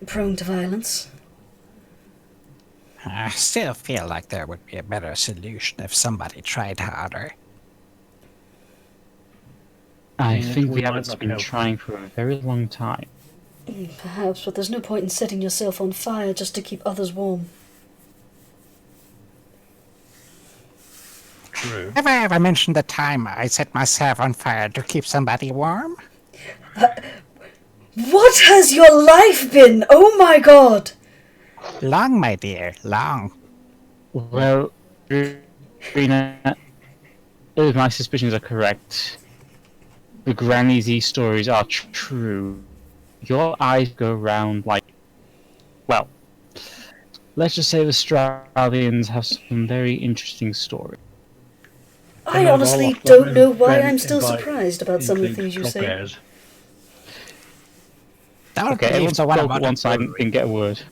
prone to violence. I still feel like there would be a better solution if somebody tried harder. I Seeing as think we the might Abbot's not been help. trying for a very long time. Perhaps, but there's no point in setting yourself on fire just to keep others warm. True. Have I ever mentioned the time I set myself on fire to keep somebody warm? What has your life been? Oh my god! Long, my dear, long. Well, Rena, if my suspicions are correct, the Granny Z stories are true. Your eyes go round like... Well, let's just say the Strahdians have some very interesting stories. I Not all honestly of them don't know why invent- I'm still invite- surprised about some of the include things you drop say. bears. Don't Okay, believe everyone the one spoke about at one side and didn't get a word.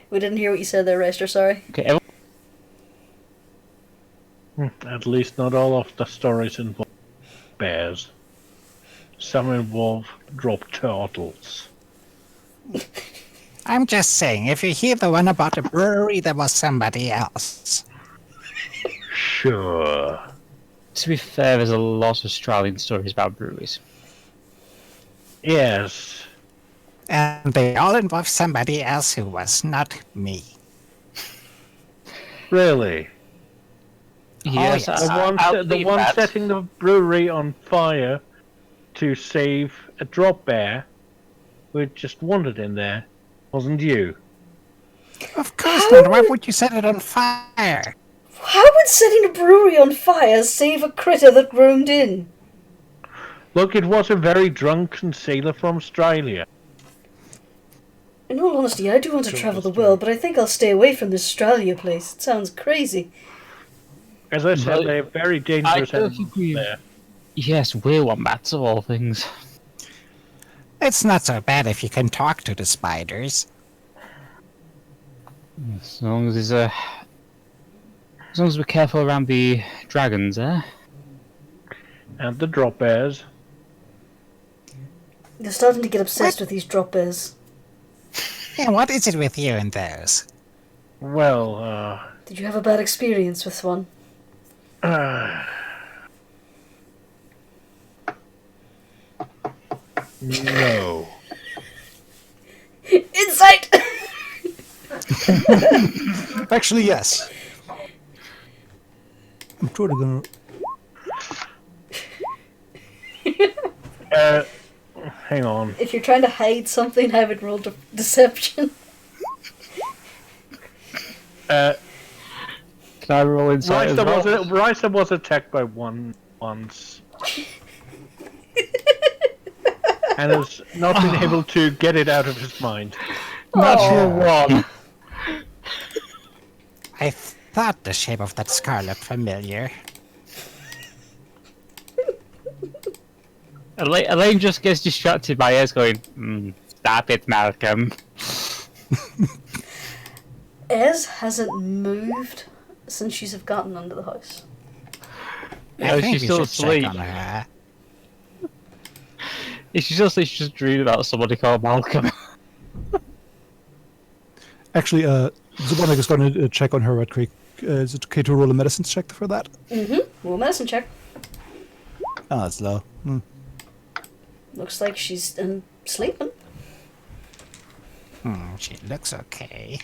We didn't hear what you said there, Rester, sorry. Okay, everyone... At least not all of the stories involve bears. Some involve drop turtles. I'm just saying, if you hear the one about a brewery, there was somebody else. Sure. To be fair, there's a lot of Australian stories about breweries. Yes. And they all involve somebody else who was not me. Really? Yes, yes. I'll The believe one that. setting the brewery on fire to save a drop bear who had just wandered in there wasn't you. Of course not. Why would you set it on fire? How would setting a brewery on fire save a critter that roamed in? Look, it was a very drunken sailor from Australia. In all honesty, I do want to travel the world, but I think I'll stay away from this Australia place. It sounds crazy. As I said, But they're very I dangerous don't animals think we... there. Yes, we're wombats of all things. It's not so bad if you can talk to the spiders. As long as there's a... As long as we're careful around the dragons, eh? And the drop bears. You're starting to get obsessed with these drop bears. And what is it with you and those? Well, Did you have a bad experience with one? no. Insight! Actually, yes. I'm totally gonna. Hang on. If you're trying to hide something, I would roll deception. Can I roll insight as well? Rysa was attacked by one once. And has not been able to get it out of his mind. Natural one. I thought the shape of that scar looked familiar. Elaine just gets distracted by Ez going, stop it, Malcolm. Ez hasn't moved since you've gotten under the house. Yeah, I think she's we still should check asleep. on her. If she's still asleep, she's just dreaming about somebody called Malcolm. Actually, Zubonik is going to check on her right quick. Is it okay to roll a medicine check for that? Mm-hmm. Roll a medicine check. Oh, that's low. Looks like she's sleeping. She looks okay.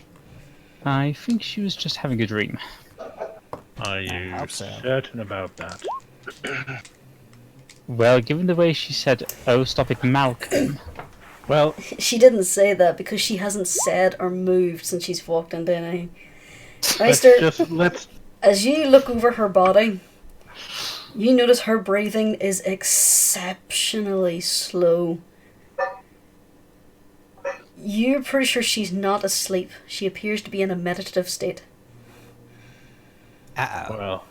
I think she was just having a dream. Are you hope so. certain about that? Well, given the way she said, oh, stop it, Malcolm. Well, She didn't say that because she hasn't said or moved since she's walked into anything. Meister, as you look over her body, you notice her breathing is exceptionally slow. You're pretty sure she's not asleep. She appears to be in a meditative state. Uh-oh. well,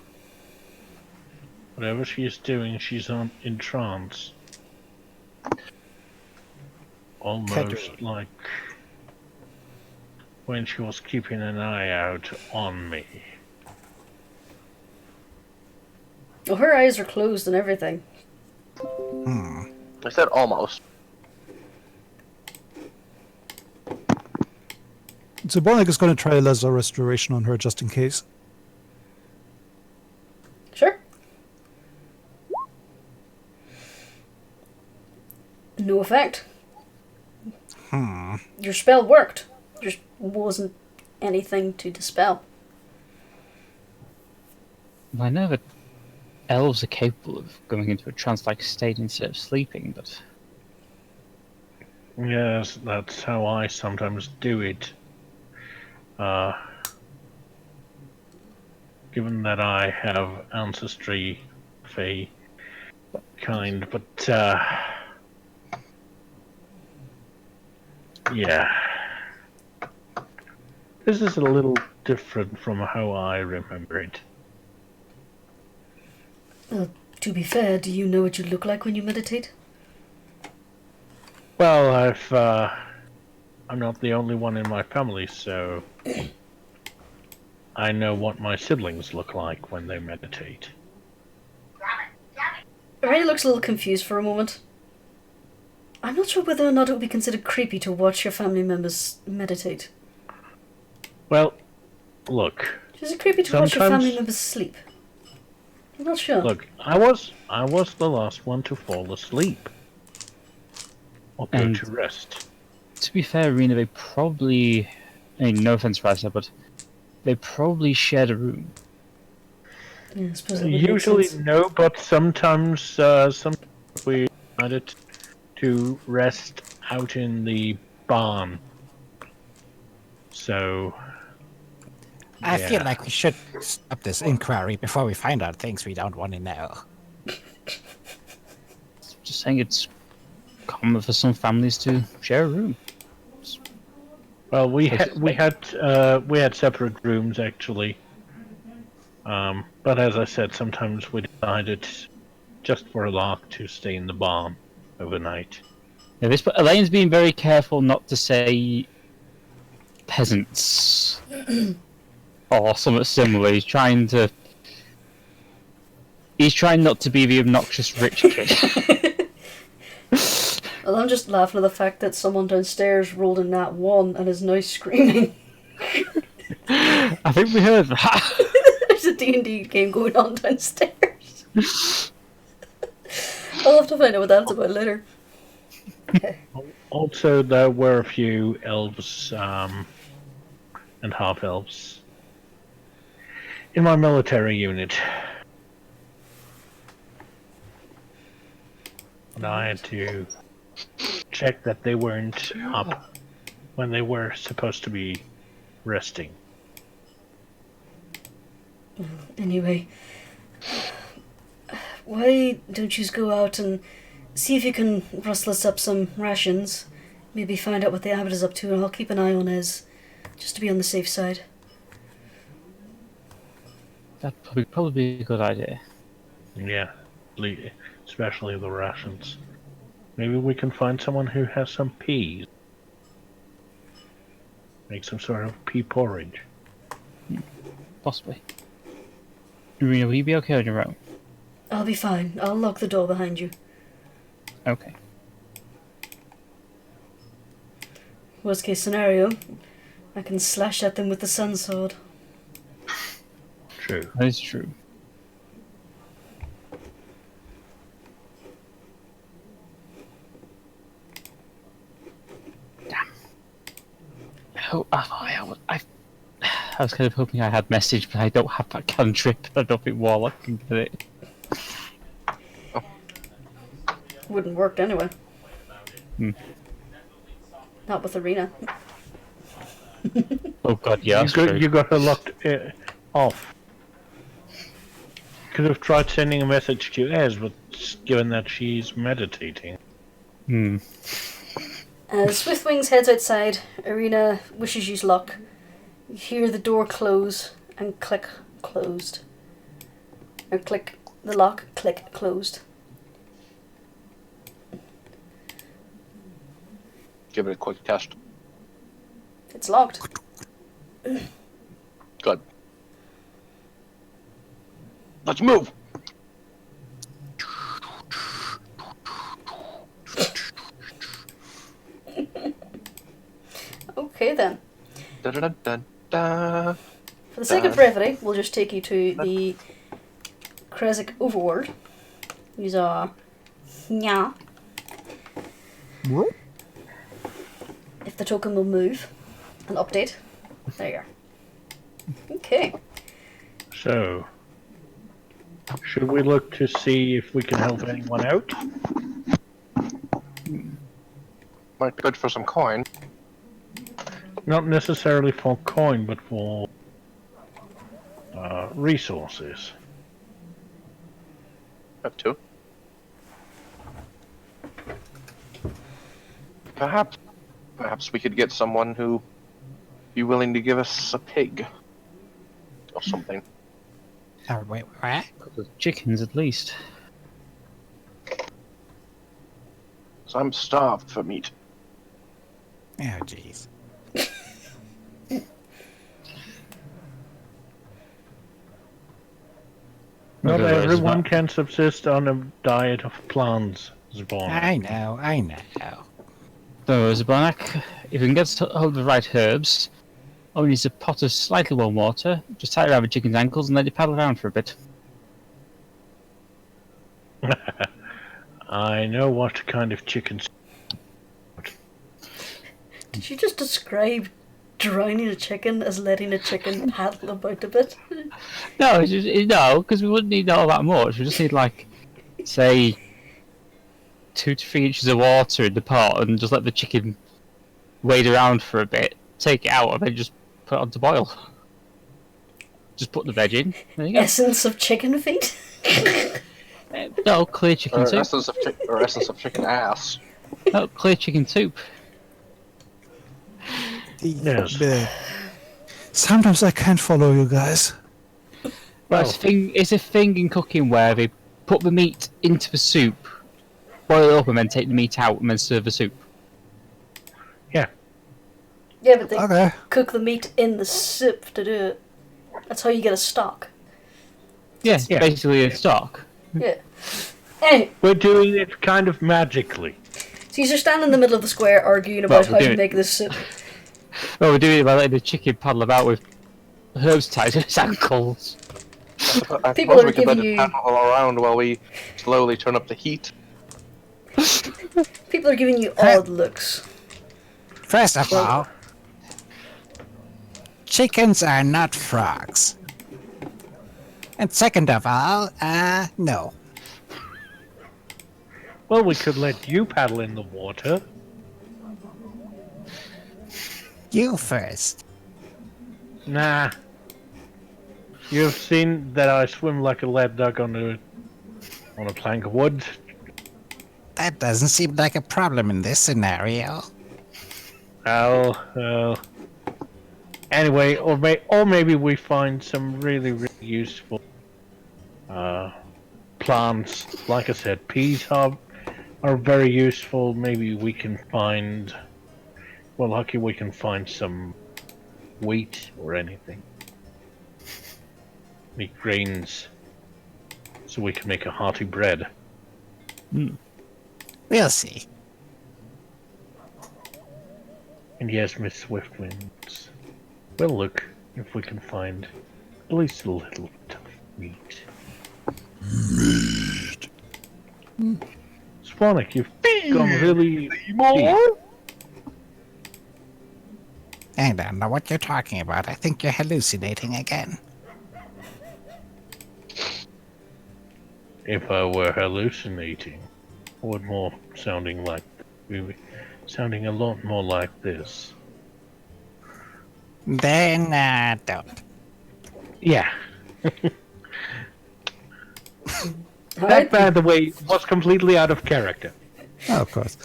whatever she's doing, she's in trance. Almost like when she was keeping an eye out on me. Well, her eyes are closed and everything. I said almost. Zubonik is going to try a lesser restoration on her just in case. Sure. No effect. Hmm. Your spell worked. There just wasn't anything to dispel. Well, I know that elves are capable of going into a trance-like state instead of sleeping, but Yes, that's how I sometimes do it. Given that I have ancestry Fey kind, but yeah. This is a little different from how I remember it. To be fair, do you know what you look like when you meditate? Well, I'm not the only one in my family, so I know what my siblings look like when they meditate. Riley looks a little confused for a moment. I'm not sure whether or not it would be considered creepy to watch your family members meditate. Well, look. Is it creepy to watch your family Sometimes- members sleep? I'm not sure. Look, I was the last one to fall asleep. Or go And- to rest. to be fair, Arena, they probably... I mean, no offense, Rasa, but they probably shared a room. Yeah, I suppose that would make Usually sense. no, but sometimes we decided to rest out in the barn. So I feel yeah. like we should stop this inquiry before we find out things we don't want to know. Just saying it's common for some families to share a room. Well, we had separate rooms actually. But as I said, sometimes we decided just for a lark to stay in the barn overnight. Yeah, Elaine's being very careful not to say peasants or something similar. He's trying not to be the obnoxious rich kid. Well, I'm just laughing at the fact that someone downstairs rolled in that one and is now screaming. I think we heard that. There's a D&D game going on downstairs. I'll have to find out what that's about later. Okay. Also, there were a few elves and half-elves in my military unit. And I had to check that they weren't up when they were supposed to be resting. Anyway, why don't you go out and see if you can rustle us up some rations? Maybe find out what the Abbot is up to, and I'll keep an eye on Ez, just to be on the safe side. That'd probably be a good idea. Yeah, especially the rations. Maybe we can find someone who has some peas. Make some sort of pea porridge. Possibly. Irina, will you be okay on your own? I'll be fine. I'll lock the door behind you. Okay. Worst case scenario, I can slash at them with the sun sword. True. That is true. Damn. Oh, I was kind of hoping I had message, but I don't have that cantrip. I don't think Warlock can get it. Wouldn't work anyway. Hmm. Not with Arena. Oh god, yeah, that's true. You got her locked off. Could have tried sending a message to Ez, but given that she's meditating. Hmm. As Swiftwings heads outside, Arena wishes you luck. You hear the door close and click closed. Or click the lock, click closed. Give it a quick test. It's locked. Good. Let's move. Okay then. Da-da-da-da-da. For the sake of brevity, we'll just take you to the Krezk overworld. These are Nya. If the token will move and update. There you are. Okay. So, should we look to see if we can help anyone out? Might be good for some coin. Not necessarily for coin, but for resources. Have two. Perhaps we could get someone who be willing to give us a pig or something. Oh, wait, what? A couple of chickens at least. So I'm starved for meat. Oh, jeez. Not Okay, everyone can subsist on a diet of plants, Zborn. I know. So, Zabonak, if you can get hold of the right herbs, all you need is a pot of slightly warm water, just tie it around the chicken's ankles and let it paddle around for a bit. I know what kind of chickens. Did you just describe drowning a chicken as letting a chicken paddle about a bit? No, because we wouldn't need all that much. We just need, like, say, 2 to 3 inches of water in the pot and just let the chicken wade around for a bit, take it out, and then just put it on to boil. Just put the veg in. There you go. Essence of chicken feet? No, clear chicken Or soup. essence of chicken ass. No, clear chicken soup. Yes. Sometimes I can't follow you guys. Well, it's a thing in cooking where they put the meat into the soup, boil it up, and then take the meat out and then serve the soup. Yeah. Yeah, but they Okay. cook the meat in the soup to do it. That's how you get a stock. Yeah, it's basically a stock. Yeah. Anyway, We're doing it kind of magically. so you're standing in the middle of the square arguing about Well, how we're to doing- make this soup. Well, we're doing it by letting the chicken paddle about with herbs tied to its ankles. I People suppose are we could let giving it you- paddle around while we slowly turn up the heat. People are giving you odd looks. First of all, chickens are not frogs. And second of all, no. Well, we could let you paddle in the water. You first. Nah. You've seen that I swim like a lap duck on a plank of wood. That doesn't seem like a problem in this scenario. Oh. Anyway, or maybe we find some really, really useful plants. Like I said, peas are very useful. Maybe we can find. Well, lucky we can find some wheat or anything. Make grains, so we can make a hearty bread. We'll see. And yes, Miss Swiftwings, we'll look if we can find at least a little bit of meat. Swanwick, you've gone really deep. I don't know what you're talking about. I think you're hallucinating again. If I were hallucinating, or more sounding a lot more like this. Then, don't. Yeah. Alright, That, by the way, was completely out of character. Oh, of course.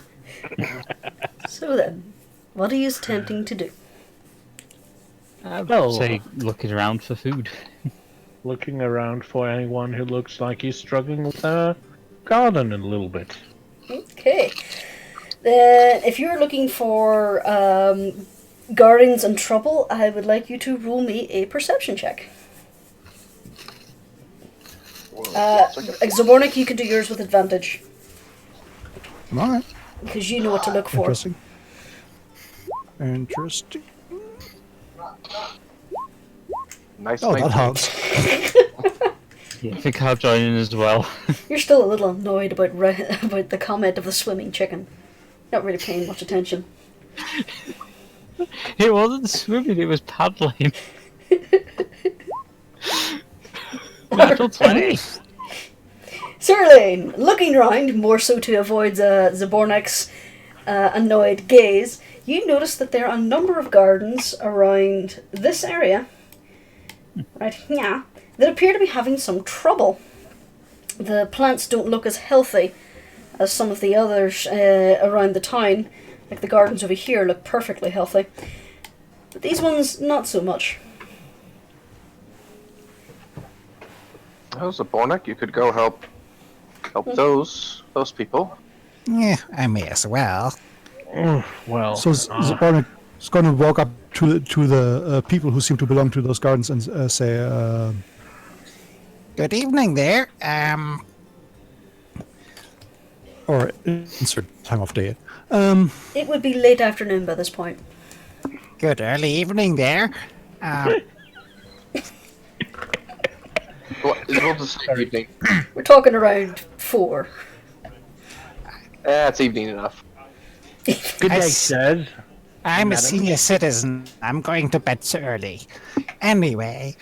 so then, what are you attempting to do? Well, Say, looking around for food. looking around for anyone who looks like he's struggling with a garden a little bit. Okay. Then, if you're looking for gardens and trouble, I would like you to roll me a perception check. Zabornik, you can do yours with advantage, Alright. because you know what to look for. Interesting. Interesting. Nice. Oh, that 19. helps. Yeah, I think I'll join in as well. You're still a little annoyed about about the comment of the swimming chicken. Not really paying much attention. It wasn't swimming, it was paddling. Natural 20. Certainly, looking around, more so to avoid Zabornik's annoyed gaze, you notice that there are a number of gardens around this area, right here, that appear to be having some trouble. The plants don't look as healthy as some of the others around the town. Like the gardens over here look perfectly healthy. But these ones, not so much. How's the Bornik? You could go help those people. Yeah, I may as well. Well, So Zabornik is going to walk up to the people who seem to belong to those gardens and say, Good evening there. or insert time of day. It would be late afternoon by this point. Good early evening there. What is the same evening? We're talking around 4. It's evening enough. good I day, s- sirs. I'm a Madam? senior citizen. I'm going to bed so early. Anyway,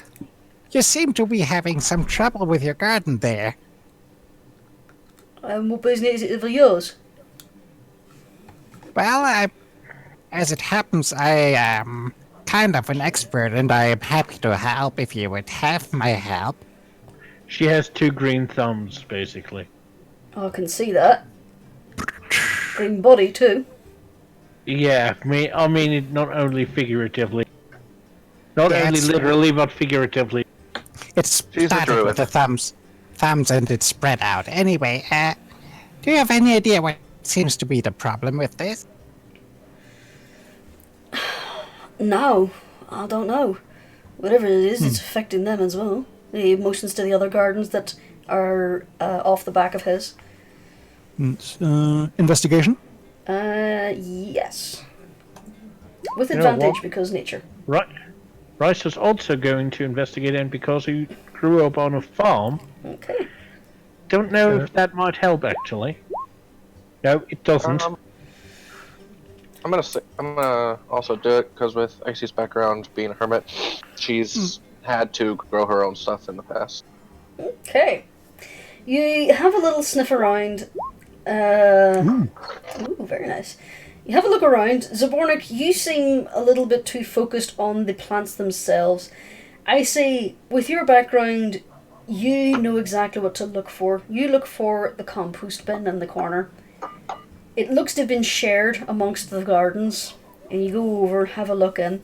you seem to be having some trouble with your garden there. What business is it for yours? Well, as it happens, I am kind of an expert, and I am happy to help if you would have my help. She has 2 green thumbs, basically. I can see that. Green body too. Yeah, I mean it not only figuratively. Not Yeah, only it's- literally, but figuratively. It's She's a started with druid. the thumbs, and it's spread out. Anyway, do you have any idea what seems to be the problem with this? No, I don't know. Whatever it is, it's affecting them as well. The emotions to the other gardens that are off the back of his. Investigation? Yes. With You know advantage what? because nature. Right. Rice is also going to investigate it because he grew up on a farm. Okay. Don't know if that might help, actually. No, it doesn't. I'm gonna also do it because with Icy's background being a hermit, she's had to grow her own stuff in the past. Okay. You have a little sniff around. Ooh, very nice. You have a look around. Zabornik, you seem a little bit too focused on the plants themselves. I say, with your background, you know exactly what to look for. You look for the compost bin in the corner. It looks to have been shared amongst the gardens, and you go over, have a look in.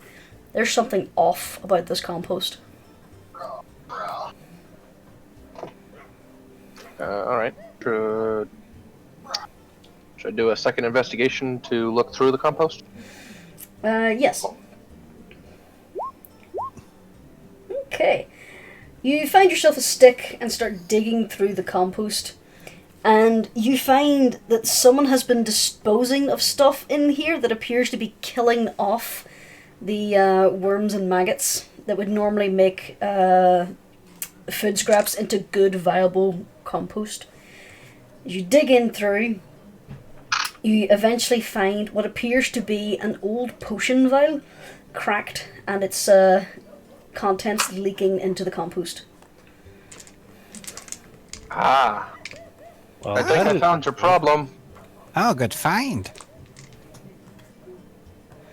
There's something off about this compost. Alright. Should I do a second investigation to look through the compost? Yes. Okay. You find yourself a stick and start digging through the compost. And you find that someone has been disposing of stuff in here that appears to be killing off the worms and maggots that would normally make food scraps into good, viable compost. As you dig in through, you eventually find what appears to be an old potion vial, cracked, and its contents leaking into the compost. Ah, Well, I think I found your problem. Oh, good find.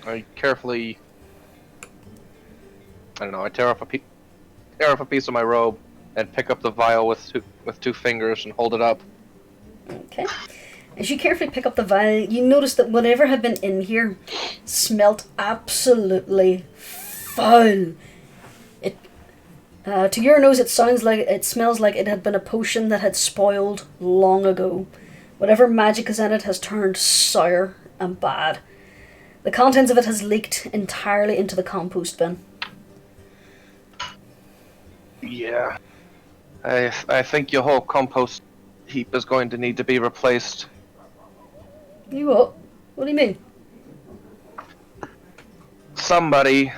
I carefully, I don't know, I tear off a piece of my robe and pick up the vial with two fingers and hold it up. Okay. As you carefully pick up the vial, you notice that whatever had been in here smelt absolutely foul. It, to your nose, it smells like it had been a potion that had spoiled long ago. Whatever magic is in it has turned sour and bad. The contents of it has leaked entirely into the compost bin. Yeah. I think your whole compost heap is going to need to be replaced. You what? What do you mean? Somebody,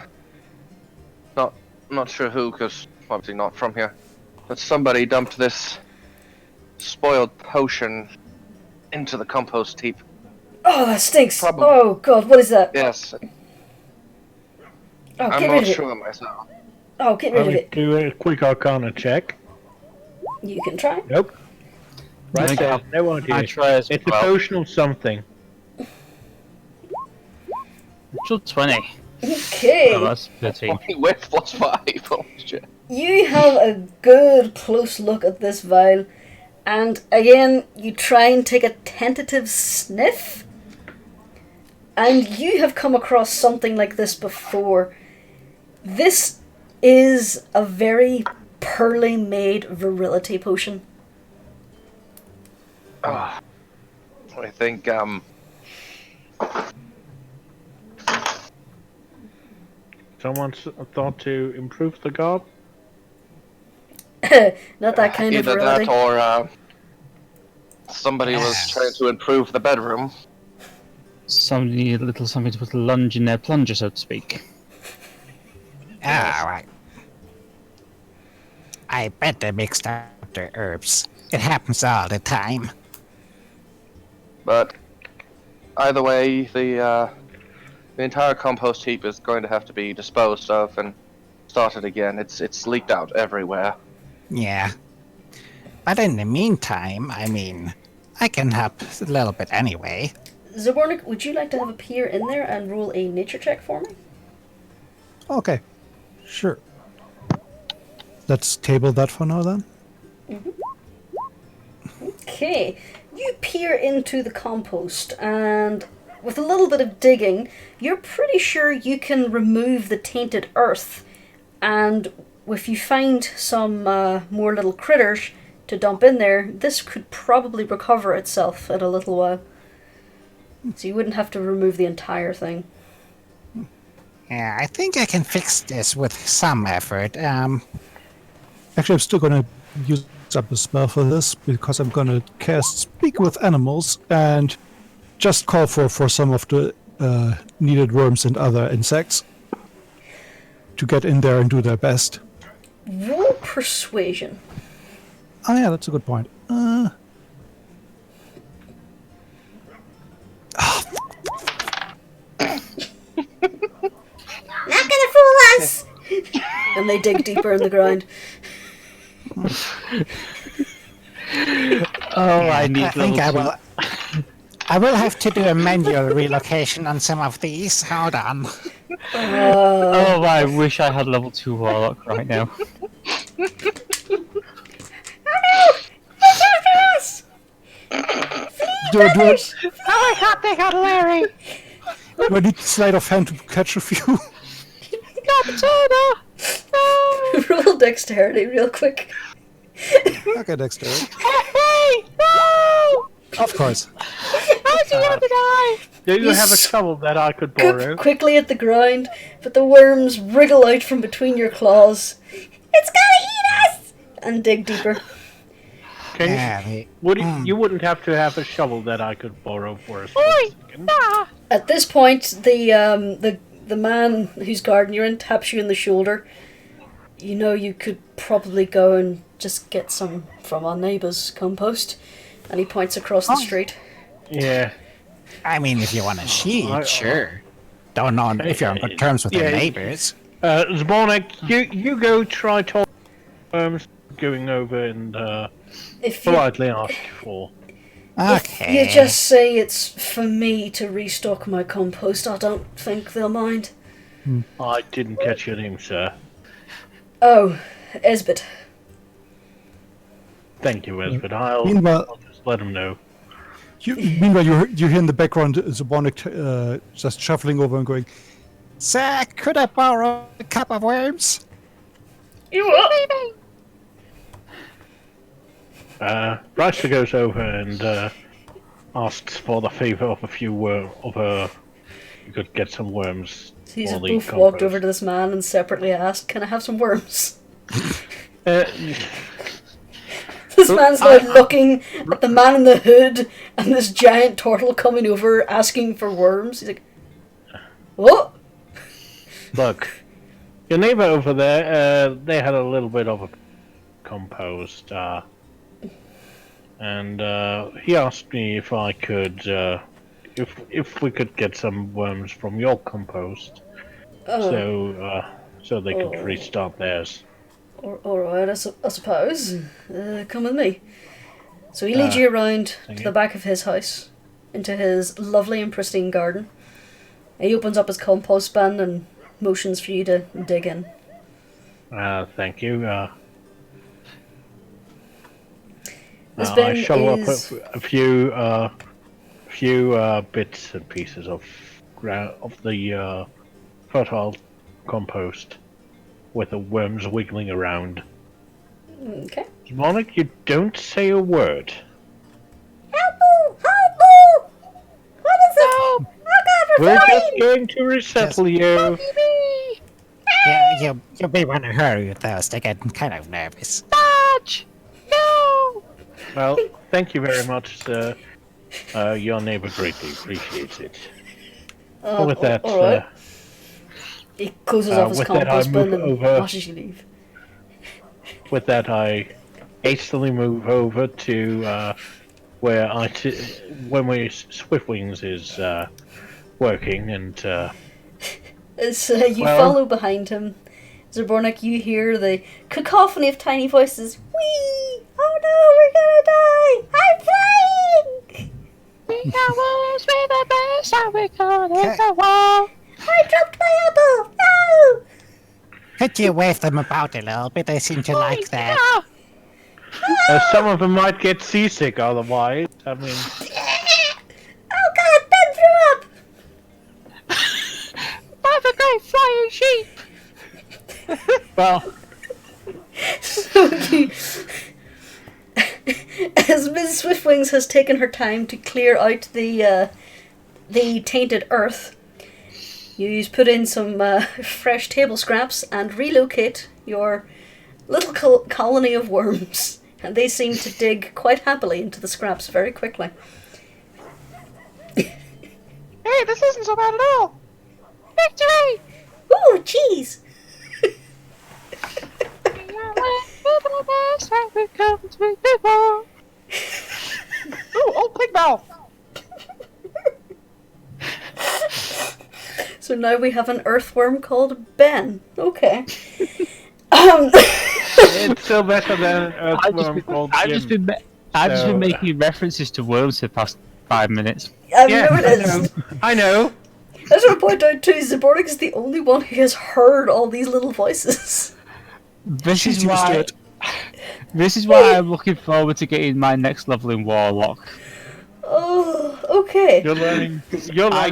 not sure who, because obviously not from here, but somebody dumped this spoiled potion into the compost heap. Oh, that stinks. Probably. Oh, God, what is that? Yes, Oh, I'm get not rid of it. sure myself. Oh, get rid Let of me it. do a quick Arcana check. You can try. Nope. Right I there. got- No I idea. try as It's a well. potion of something. Natural 20. Okay. Oh, that's 13. With +5. Oh, shit. You have a good close look at this vial, and again, you try and take a tentative sniff, and you have come across something like this before. This is a very poorly made virility potion. I think, Someone's thought to improve the garb? Not that kind of either virility. that or, somebody was Yes. trying to improve the bedroom. Somebody need a little something to put a lunge in their plunger, so to speak. Ah, right. I bet they mixed up their herbs. It happens all the time. But either way, the entire compost heap is going to have to be disposed of and started again. It's leaked out everywhere. Yeah. But in the meantime, I mean, I can help a little bit anyway. Zabornik, would you like to have a peer in there and roll a nature check for me? Okay, sure. Let's table that for now then. Okay, you peer into the compost, and with a little bit of digging, you're pretty sure you can remove the tainted earth. And if you find some more little critters to dump in there, this could probably recover itself in a little while. So you wouldn't have to remove the entire thing. Yeah, I think I can fix this with some effort. Actually, I'm still gonna use up a spell for this because I'm gonna cast Speak with Animals and just call for some of the needed worms and other insects to get in there and do their best. Roll persuasion. Oh yeah, that's a good point. Not gonna fool us! And they dig deeper in the ground. Oh, I need I think I level will. I will have to do a manual relocation on some of these. Hold on. Oh, I wish I had level 2 Warlock right now. Do I They got Larry. need sleight of hand to catch a few? Roll dexterity real quick. Okay, Dexter. Hey! No! Of course. Do you You have a shovel that I could borrow? Scoop quickly at the ground, but the worms wriggle out from between your claws. It's gonna eat us! And dig deeper. Can you, Yeah, they- you wouldn't have to have a shovel that I could borrow for a split second. At this point, the man whose garden you're in taps you in the shoulder. You know you could probably go and just get some from our neighbour's compost. And he points across the street. Yeah. I mean, if you want a sheet, I- sure. Don't know if you're on good terms with your Yeah. neighbors. Zbornik, you go try talking going over and If you, politely ask for. Okay. you just say it's for me to restock my compost, I don't think they'll mind. I didn't catch your name, sir. Oh, Esbit. Thank you, Esbit. I'll Meanwhile, just let him know. you hear in the background Zabonic just shuffling over and going, Sir, could I borrow a cup of worms? Bryster goes over and asks for the favor of a few you could get some worms. So he's for the both walked compost. over to this man and separately asked, "Can I have some worms?" Uh, This man's now looking at the man in the hood and this giant turtle coming over asking for worms. He's like, "What?" Look, your neighbor over there, they had a little bit of a compost, and he asked me if I could if we could get some worms from your compost, so they could restart theirs. Alright, I suppose. Come with me. So he leads you around to the back of his house, into his lovely and pristine garden. He opens up his compost bin and motions for you to dig in. Thank you. This bin I shovel is... up a few bits and pieces of the fertile compost with the worms wiggling around. Okay. Monic, you don't say a word. Help! Help! What is it? Oh God, We're just going to resettle you. You may want to hurry with those. They get kind of nervous. Dodge! No! Well, thank you very much, sir. Your neighbor greatly appreciates it. With that, right. He closes off his with that, compost I bin move and over. watches you leave. With that, I hastily move over to where when Swiftwings is working, and As you follow behind him, Zabornik, you hear the cacophony of tiny voices. Whee! Oh no, we're gonna die! I'm flying! We almost made the best, and we caught in the wall. I dropped my apple! No! Could you wave them about a little bit? They seem to like that. some of them might get seasick otherwise. I mean, Oh God, Ben threw up! I'm a great flying sheep! well, So as Ms. Swiftwings has taken her time to clear out the tainted earth, you put in some fresh table scraps and relocate your little colony of worms. And they seem to dig quite happily into the scraps very quickly. Hey, this isn't so bad at all. Victory! Ooh, cheese! Ooh, old pig mouth. So now we have an earthworm called Ben. Okay. it's still better than an earthworm called I've Jim. just been making references to worms for the past 5 minutes. I've noticed. I know. I just want to point out too, Zabornik is the only one who has heard all these little voices. This is why I'm looking forward to getting my next level in Warlock. Oh, okay. You're learning. I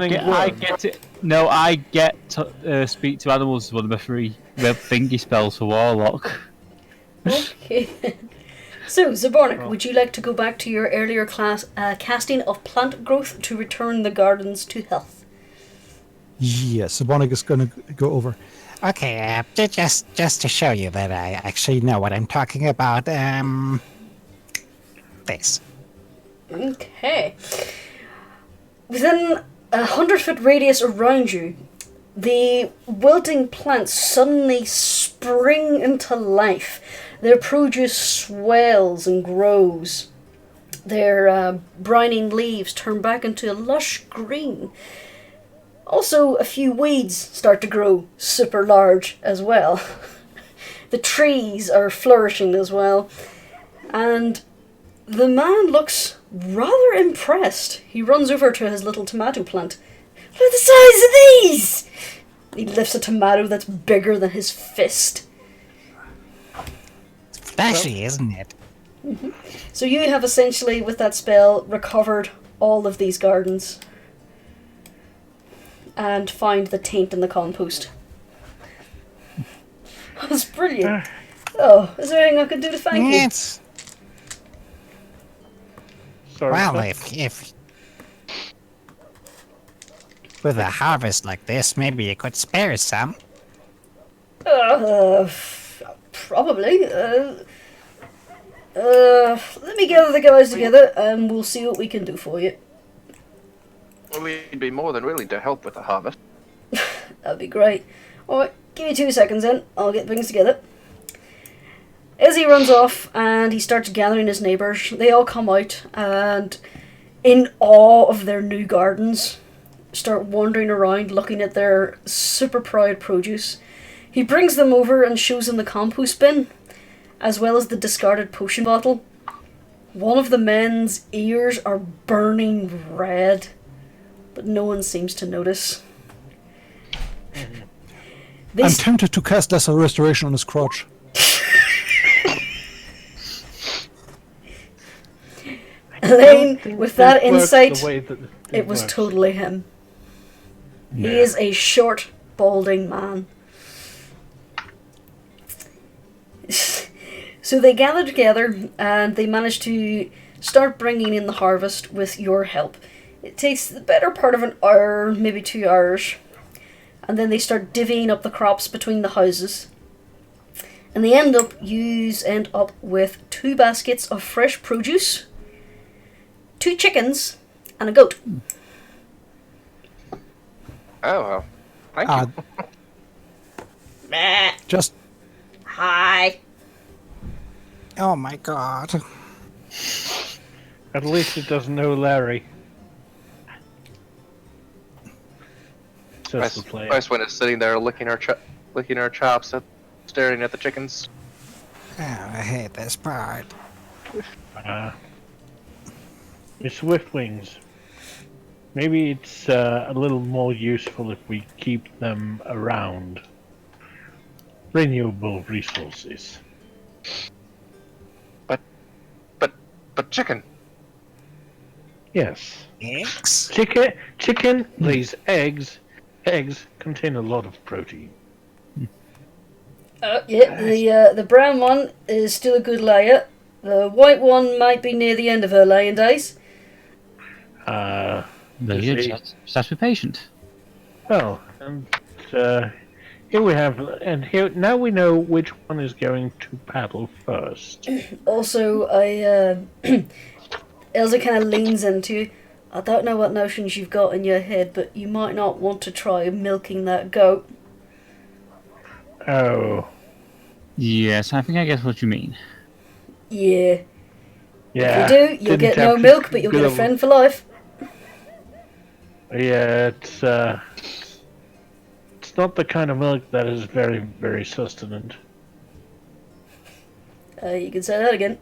get to speak to animals as one of my 3 red thingy spells for Warlock. Okay. So, Zabornik, would you like to go back to your earlier casting of plant growth to return the gardens to health? Yes, Zabornik is going to go over. Okay, just to show you that I actually know what I'm talking about, this. Okay. Within 100-foot radius around you, the wilting plants suddenly spring into life. Their produce swells and grows. Their brining leaves turn back into a lush green. Also, a few weeds start to grow super large as well. The trees are flourishing as well. And the man looks rather impressed. He runs over to his little tomato plant. Look at the size of these! He lifts a tomato that's bigger than his fist. It's flashy, isn't it? Mm-hmm. So you have essentially, with that spell, recovered all of these gardens. And find the taint in the compost. That's brilliant. Oh, is there anything I can do to thank you? It's... Sorry, Well, sir. if with a harvest like this, maybe you could spare some. Probably. Let me gather the guys together and we'll see what we can do for you. We'd be more than willing to help with the harvest. That'd be great. Alright, give me 2 seconds then. I'll get things together. As he runs off and he starts gathering his neighbours, they all come out and in awe of their new gardens, start wandering around looking at their super proud produce. He brings them over and shows them the compost bin, as well as the discarded potion bottle. One of the men's ears are burning red, but no one seems to notice. I'm tempted to cast Lesser Restoration on his crotch. Elaine, with that insight, it was works. totally him. Yeah. He is a short, balding man. So they gather together and they manage to start bringing in the harvest with your help. It takes the better part of an hour, maybe 2 hours. And then they start divvying up the crops between the houses. And they end up with 2 baskets of fresh produce, 2 chickens, and a goat. Oh, well. Thank you. Meh. Just Hi. Oh my god. At least it doesn't know Larry. Just the play. Icewind is sitting there licking our chops, staring at the chickens. Oh, I hate this part. It's Swiftwings. Maybe it's a little more useful if we keep them around. Renewable resources. But chicken. Yes. Eggs? Chicken lays eggs. Eggs contain a lot of protein. Yeah, the brown one is still a good layer. The white one might be near the end of her laying days. Very You good. see? Just have to be patient. Well, and here we have, and here now we know which one is going to paddle first. Also, Elsa kind of leans into you. I don't know what notions you've got in your head, but you might not want to try milking that goat. Oh, Yes, I think I guess what you mean. Yeah. yeah. If you do, you'll Didn't get have no to milk, but you'll get a go- friend for life. Yeah, it's not the kind of milk that is very, very sustenant. You can say that again.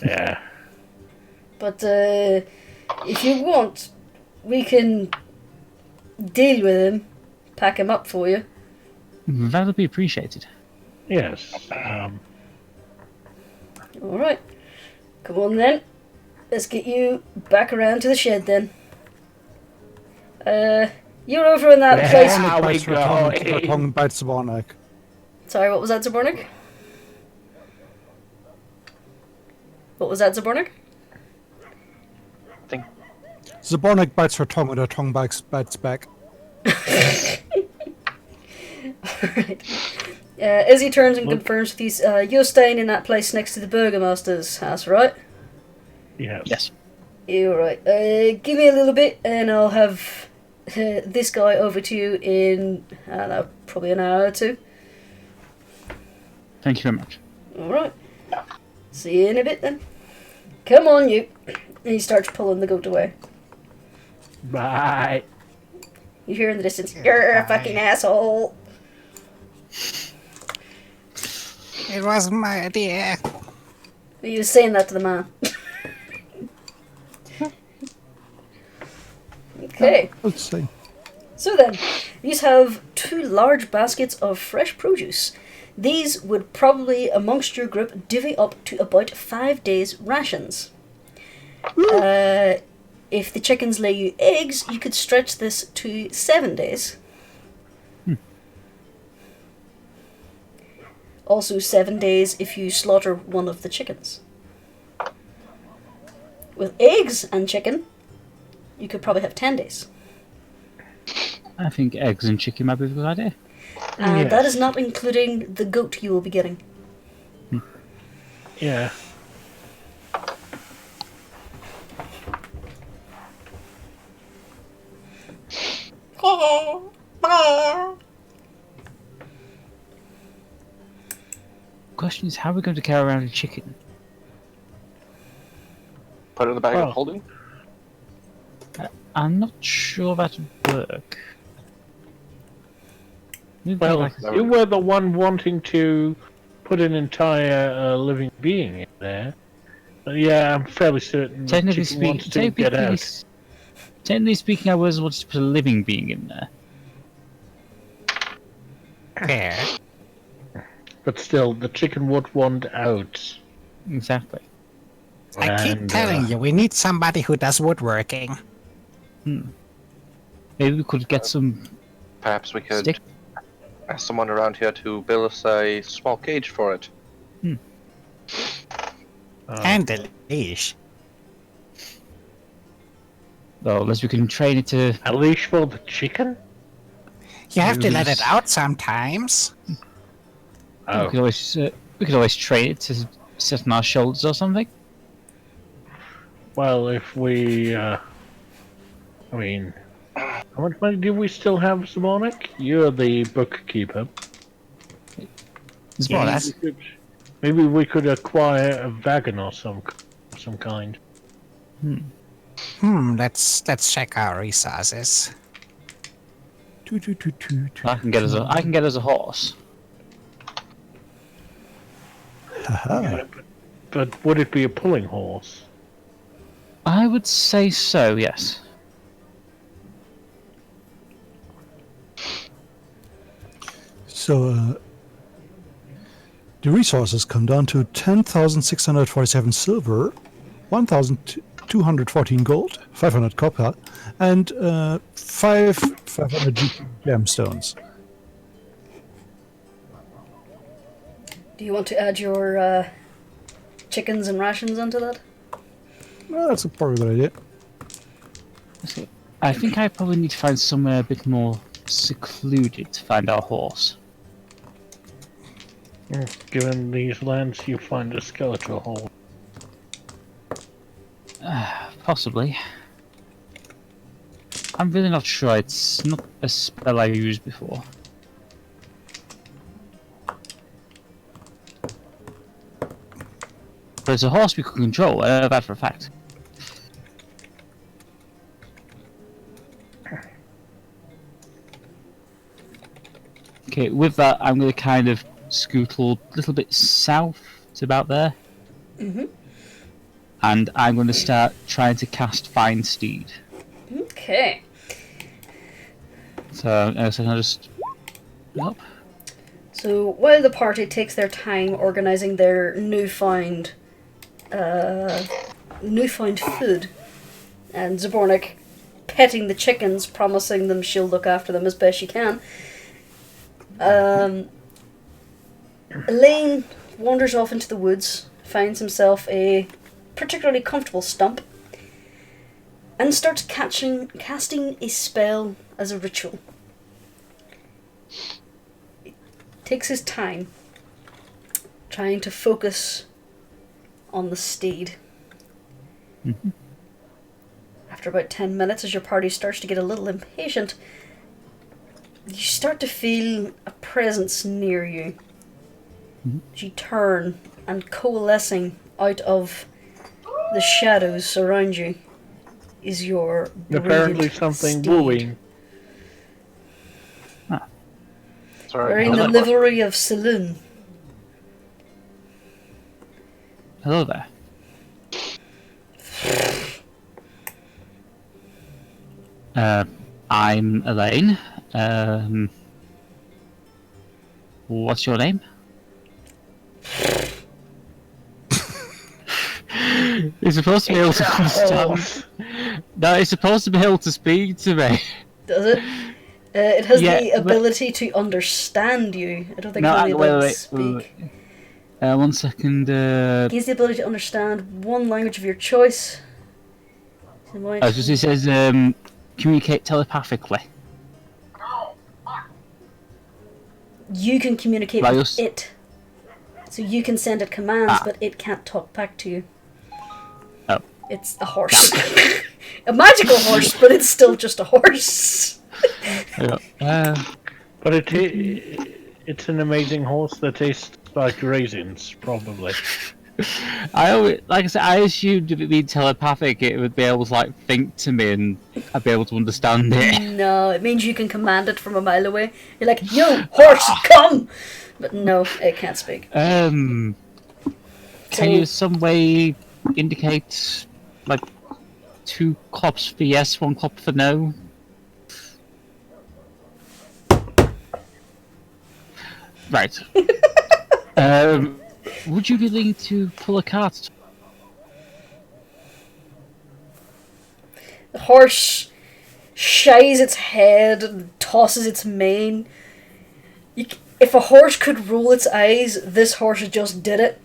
Yeah. But if you want, we can deal with him, pack him up for you. That would be appreciated. Yes. Alright. Come on then. Let's get you back around to the shed then. You're over in that Yeah. place. How we go? Her tongue bites the Zabornik. Sorry, what was that, Zabornik? What was that, Zabornik? Zabornik bites her tongue and her tongue bites back. Alright. As he turns and confirms with you, you're staying in that place next to the Burgomaster's house, right? Yes. Yes. You're right. Give me a little bit and I'll have this guy over to you in, I don't know, probably an hour or 2. Thank you very much. Alright. See you in a bit then. Come on, you. And he starts pulling the goat away. Bye. You hear in the distance, you're a fucking asshole. It wasn't my idea. He was saying that to the man. Okay. Let's see. So then, these have 2 large baskets of fresh produce. These would probably, amongst your group, divvy up to about 5 days' rations. If the chickens lay you eggs, you could stretch this to 7 days. Also 7 days if you slaughter one of the chickens. With eggs and chicken, you could probably have 10 days. I think eggs and chicken might be a good idea. And that is not including the goat you will be getting. Yeah. Question is, how are we going to carry around a chicken? Put it in the bag Oh. of holding? I'm not sure that would work. Maybe Well, like you were the one wanting to put an entire living being in there. Yeah, I'm fairly certain the technically, chicken wants to get out. technically speaking, I was wanting to put a living being in there. Fair. But still, the chicken would want out. Exactly. I keep And, telling you, we need somebody who does woodworking. Maybe we could get some Perhaps we could stick. ask someone around here to build us a small cage for it. And a leash. Well, unless we can train it to. A leash for the chicken? You have to let Use- it out sometimes. Oh. We could always train it to sit on our shoulders or something. Well, if we, I mean, how much money do we still have, Zamonik? You're the bookkeeper. It's more or less. Maybe we could acquire a wagon or some kind. Let's check our resources. I can get us a horse. But would it be a pulling horse? I would say so. Yes. So the resources come down to 10,647 silver, 1,214 gold, 500 copper, and 500 GP gemstones. Do you want to add your chickens and rations onto that? Well, that's probably a good idea. I think I probably need to find somewhere a bit more secluded to find our horse. Given these lands, you find a skeletal hole. Possibly. I'm really not sure. It's not a spell I used before. But it's a horse we can control. I know that for a fact. Okay, with that, I'm going to kind of scoot a little bit south to about there. And I'm going to start trying to cast Find Steed. Okay. So I can just... Up. So while the party takes their time organising their newfound food, and Zabornik petting the chickens, promising them she'll look after them as best she can, Elaine wanders off into the woods, finds himself a particularly comfortable stump, and starts casting a spell as a ritual. He takes his time, trying to focus on the steed. After about 10 minutes, as your party starts to get a little impatient, you start to feel a presence near you. As you turn, and coalescing out of the shadows around you is your Apparently brilliant something steed. wooing. Sorry. Wearing the livery of Saloon. Hello there. I'm Elaine. What's your name? You're supposed to be able to understand. No, it's supposed to be able to speak to me. Does it? It has Yeah, the but- ability to understand you. I don't think No, it has the ability to wait. speak. 1 second. He has the ability to understand one language of your choice. It says communicate telepathically. You can communicate Like with us? it. So you can send it commands, Ah. but it can't talk back to you. Oh. It's a horse. A magical horse, but it's still just a horse. But it's an amazing horse that tastes like raisins, probably. Like I said, I assumed if it being telepathic, it would be able to like think to me and I'd be able to understand it. No, it means you can command it from a mile away. You're like, "You horse, come!" But no, it can't speak. Can you in some way indicate like 2 claps for yes, 1 clap for no? Right. Would you be willing to pull a card? The horse shies its head and tosses its mane. If a horse could roll its eyes, this horse just did it.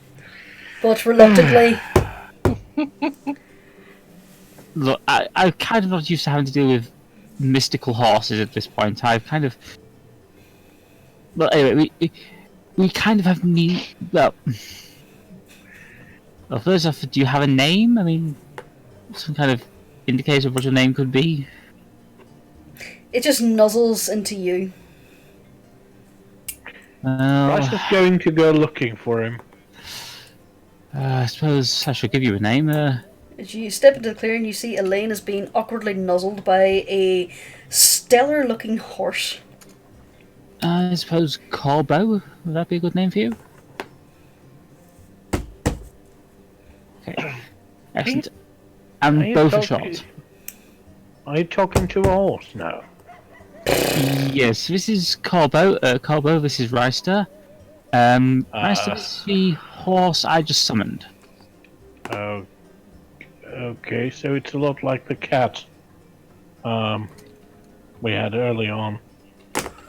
But reluctantly. Look, I'm kind of not used to having to deal with mystical horses at this point. I've kind of... But anyway, we kind of have need... Well, first off, do you have a name? I mean, some kind of indicator of what your name could be? It just nuzzles into you. Bryce is going to go looking for him. I suppose I should give you a name. As you step into the clearing, you see Elaine is being awkwardly nuzzled by a stellar-looking horse. I suppose Corbo? Would that be a good name for you? Okay. Excellent. And both are short. Are you talking to a horse now? Yes, this is Corbo. Corbo, this is Reister. Reister is the horse I just summoned. Oh. Okay, so it's a lot like the cat we had early on.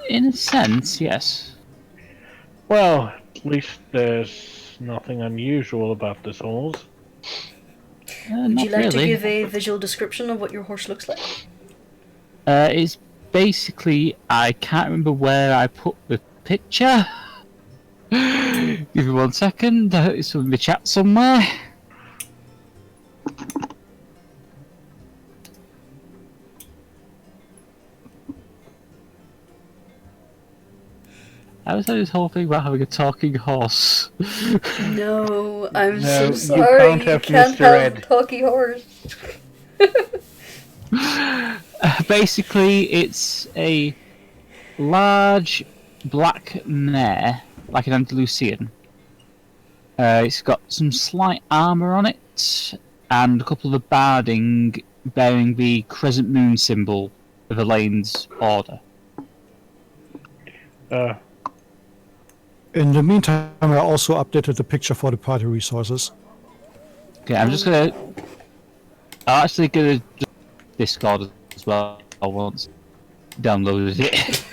In a sense, yes. Well, at least there's nothing unusual about this horse. Would you like really. to give a visual description of what your horse looks like? It's basically, I can't remember where I put the picture. Give me 1 second, it's in the chat somewhere. I was saying this whole thing about having a talking horse. No, I'm No, so sorry. you can't have can't Mr. have Ed. talky horse. Basically, it's a large black mare, like an Andalusian. It's got some slight armour on it, and a couple of the barding bearing the crescent moon symbol of Elaine's order. In the meantime, I also updated the picture for the party resources. Okay, I'm just gonna... I'm actually gonna Discord as well once downloaded it.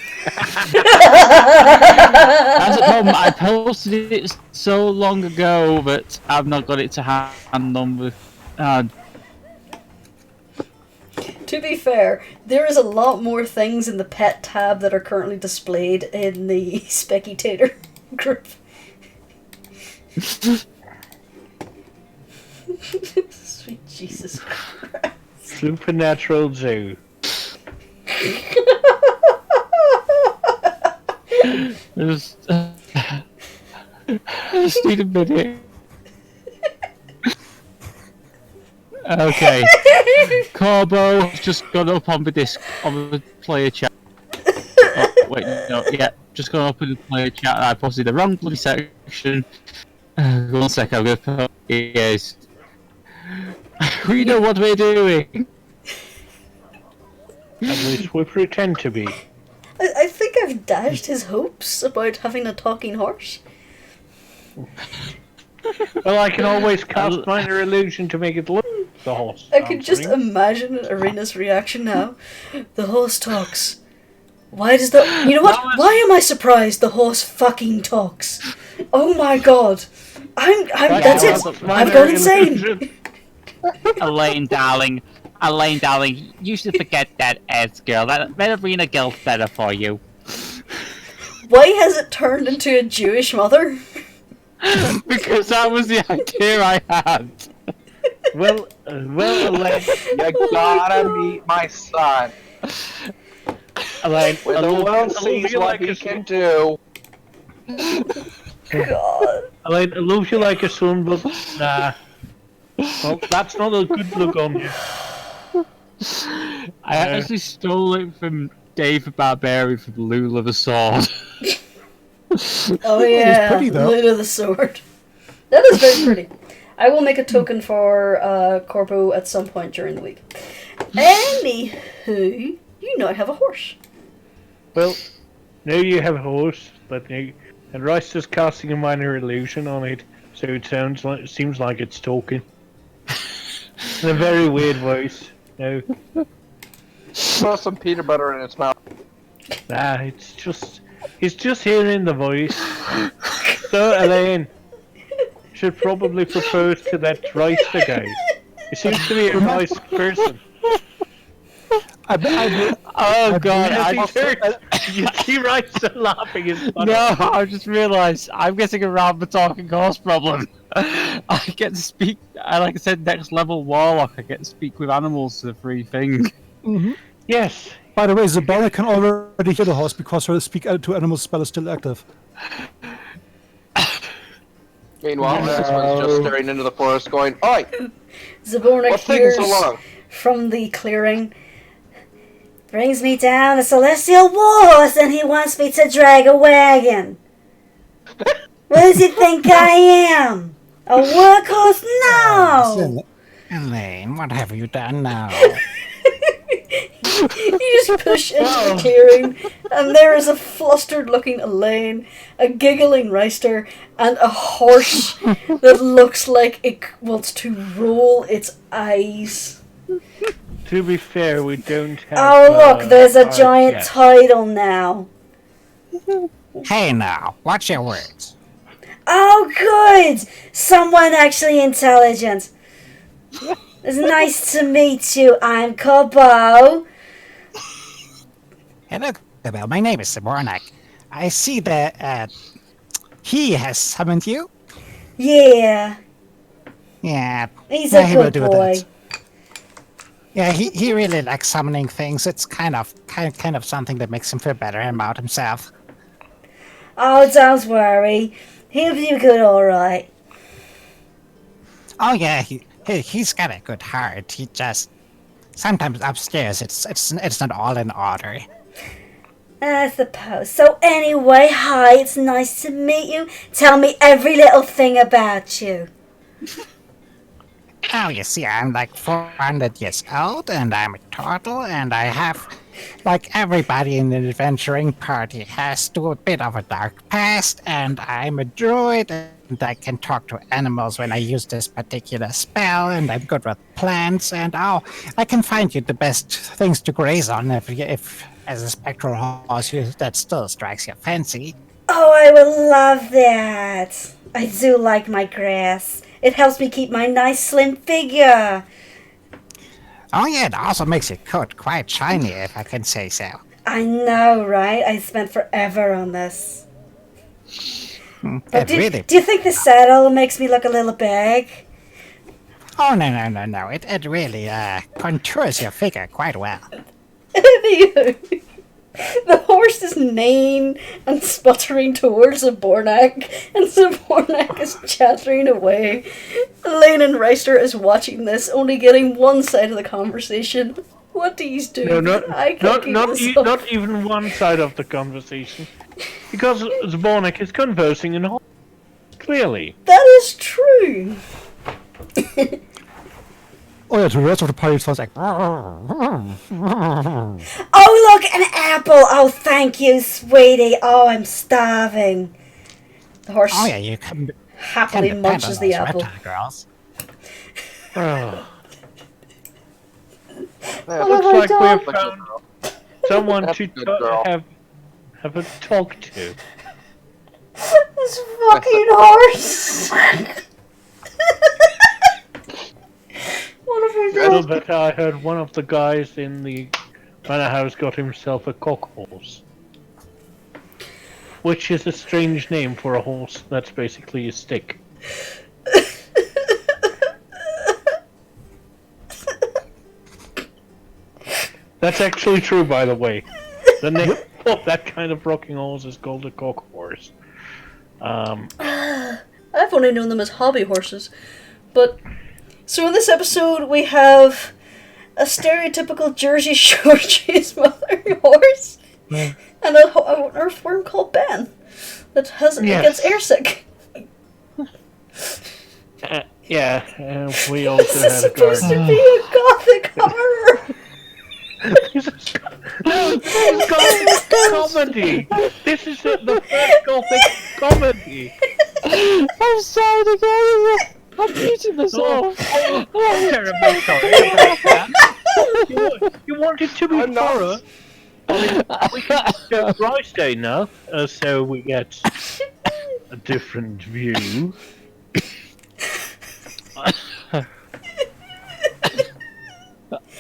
That's the problem, I posted it so long ago that I've not got it to hand on with... To be fair, there is a lot more things in the pet tab that are currently displayed in the Specutator group. Sweet Jesus Christ. Supernatural Zoo. Just need a minute. Okay. Corbo just got up on the player chat. Oh, wait, no, yeah, just got up in the player chat and I posted the wrong bloody section. 1 sec, I'm gonna put yes. We know what we're doing. At least we pretend to be. I think I've dashed his hopes about having a talking horse. Well, I can always cast minor illusion to make it look the horse. I could just answering. imagine Arena's reaction now. The horse talks. Why does the... You know what? Why am I surprised the horse fucking talks? Oh my god. That's it. I've gone insane. Elaine, darling, you should forget that Ed's girl. That Arena girl's better for you. Why has it turned into a Jewish mother? Because that was the idea I had. Well, Elaine, You gotta meet my son. Elaine, When the world sees what he can do. God. I love you like a son, but nah. Well, that's not a good look on you. I actually stole it from Dave the Barbarian from Lula the Sword. Oh yeah, pretty, though. Luna the Sword. That is very pretty. I will make a token for Corpo at some point during the week. Anywho, you now have a horse. Well, now you have a horse, but and Rice is casting a minor illusion on it, so it seems like it's talking. In a very weird voice. No. Throw some peanut butter in its mouth. Nah, it's just hearing the voice. So Elaine should probably propose to that Reister guy. He seems to be a nice person. I You see Reister laughing his butt No, off. I just realised I'm getting around the talking horse problem. I get to speak, like I said, next level warlock, I get to speak with animals to the free thing. Yes. By the way, Zabana can already hear the horse because her speak to animals spell is still active. Meanwhile, Icewind is just staring into the forest going, "Oi! Zabornik What's taking hears so long?" from the clearing. Brings me down a celestial warhorse and he wants me to drag a wagon. What does he think I am? A workhorse? No! Elaine, what have you done now? You just push into the clearing, and there is a flustered-looking Elaine, a giggling Reister, and a horse that looks like it wants to roll its eyes. To be fair, we don't have. Oh look, there's a art giant yet. title now. Hey now, watch your words. Oh good! Someone actually intelligent. It's nice to meet you, I'm Kobo. Hello, Devillo. My name is Zabornik. I see that he has summoned you. Yeah, Yeah, he's yeah, a he will good do boy. that. Yeah, he really likes summoning things. It's kind of something that makes him feel better about himself. Oh, don't worry. He'll be good, alright. Oh yeah, he's got a good heart. He just sometimes upstairs it's not all in order. I suppose. So anyway, hi, it's nice to meet you. Tell me every little thing about you. Oh, you see, I'm like 400 years old, and I'm a turtle, and I have, like everybody in the adventuring party, has to a bit of a dark past, and I'm a druid, and I can talk to animals when I use this particular spell, and I'm good with plants, and I can find you the best things to graze on if as a spectral horse, that still strikes your fancy. Oh, I would love that. I do like my grass. It helps me keep my nice slim figure. Oh yeah, it also makes your coat quite shiny, if I can say so. I know, right? I spent forever on this. But do you think the saddle makes me look a little big? Oh, no. It really contours your figure quite well. The horse is neighing and sputtering towards Zabornik, and Zabornik is chattering away. Elaine and Reister is watching this, only getting one side of the conversation. What do you do? No, not even one side of the conversation. Because Zabornik is conversing in horse. Clearly. That is true. Oh yeah, the rest of the party sounds like. Oh, look, an apple! Oh, thank you, sweetie. Oh, I'm starving. The horse Oh yeah, you can happily depend munches on the those apple. reptile girls. Oh. Yeah, Looks have I like done? we've found someone That's to a good girl. have a talk to. This fucking horse! What have I Well, done? but I heard one of the guys in the manor house got himself a cock horse. Which is a strange name for a horse that's basically a stick. That's actually true, by the way. The name of that kind of rocking horse is called a cock horse. I've only known them as hobby horses. But, so in this episode we have a stereotypical Jersey Shore cheesemonger horse and an earthworm called Ben that gets airsick. We also This is had a supposed to garden. be a gothic horror! This is gothic comedy. This is the first gothic comedy. I'm sorry to go. I'm beating myself. Terribly sorry about that. You want it to be horror? I mean, we can go right enough, so we get a different view.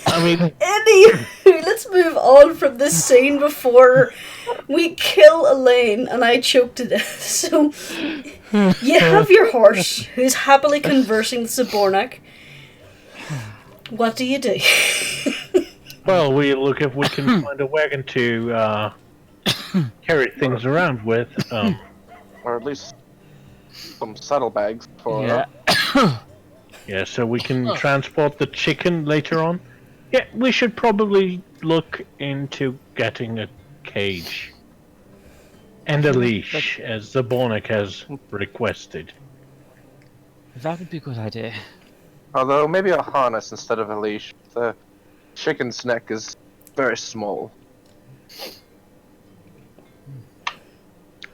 I mean, Anywho, let's move on from this scene before we kill Elaine and I choke to death. So, you have your horse who's happily conversing with Zabornak. What do you do? well, we look if we can find a wagon to carry things around with. Or at least some saddlebags for. Yeah. Yeah, so we can transport the chicken later on. Yeah, we should probably look into getting a cage and a leash, as Zabornik has requested. That would be a good idea. Although maybe a harness instead of a leash. The chicken's neck is very small.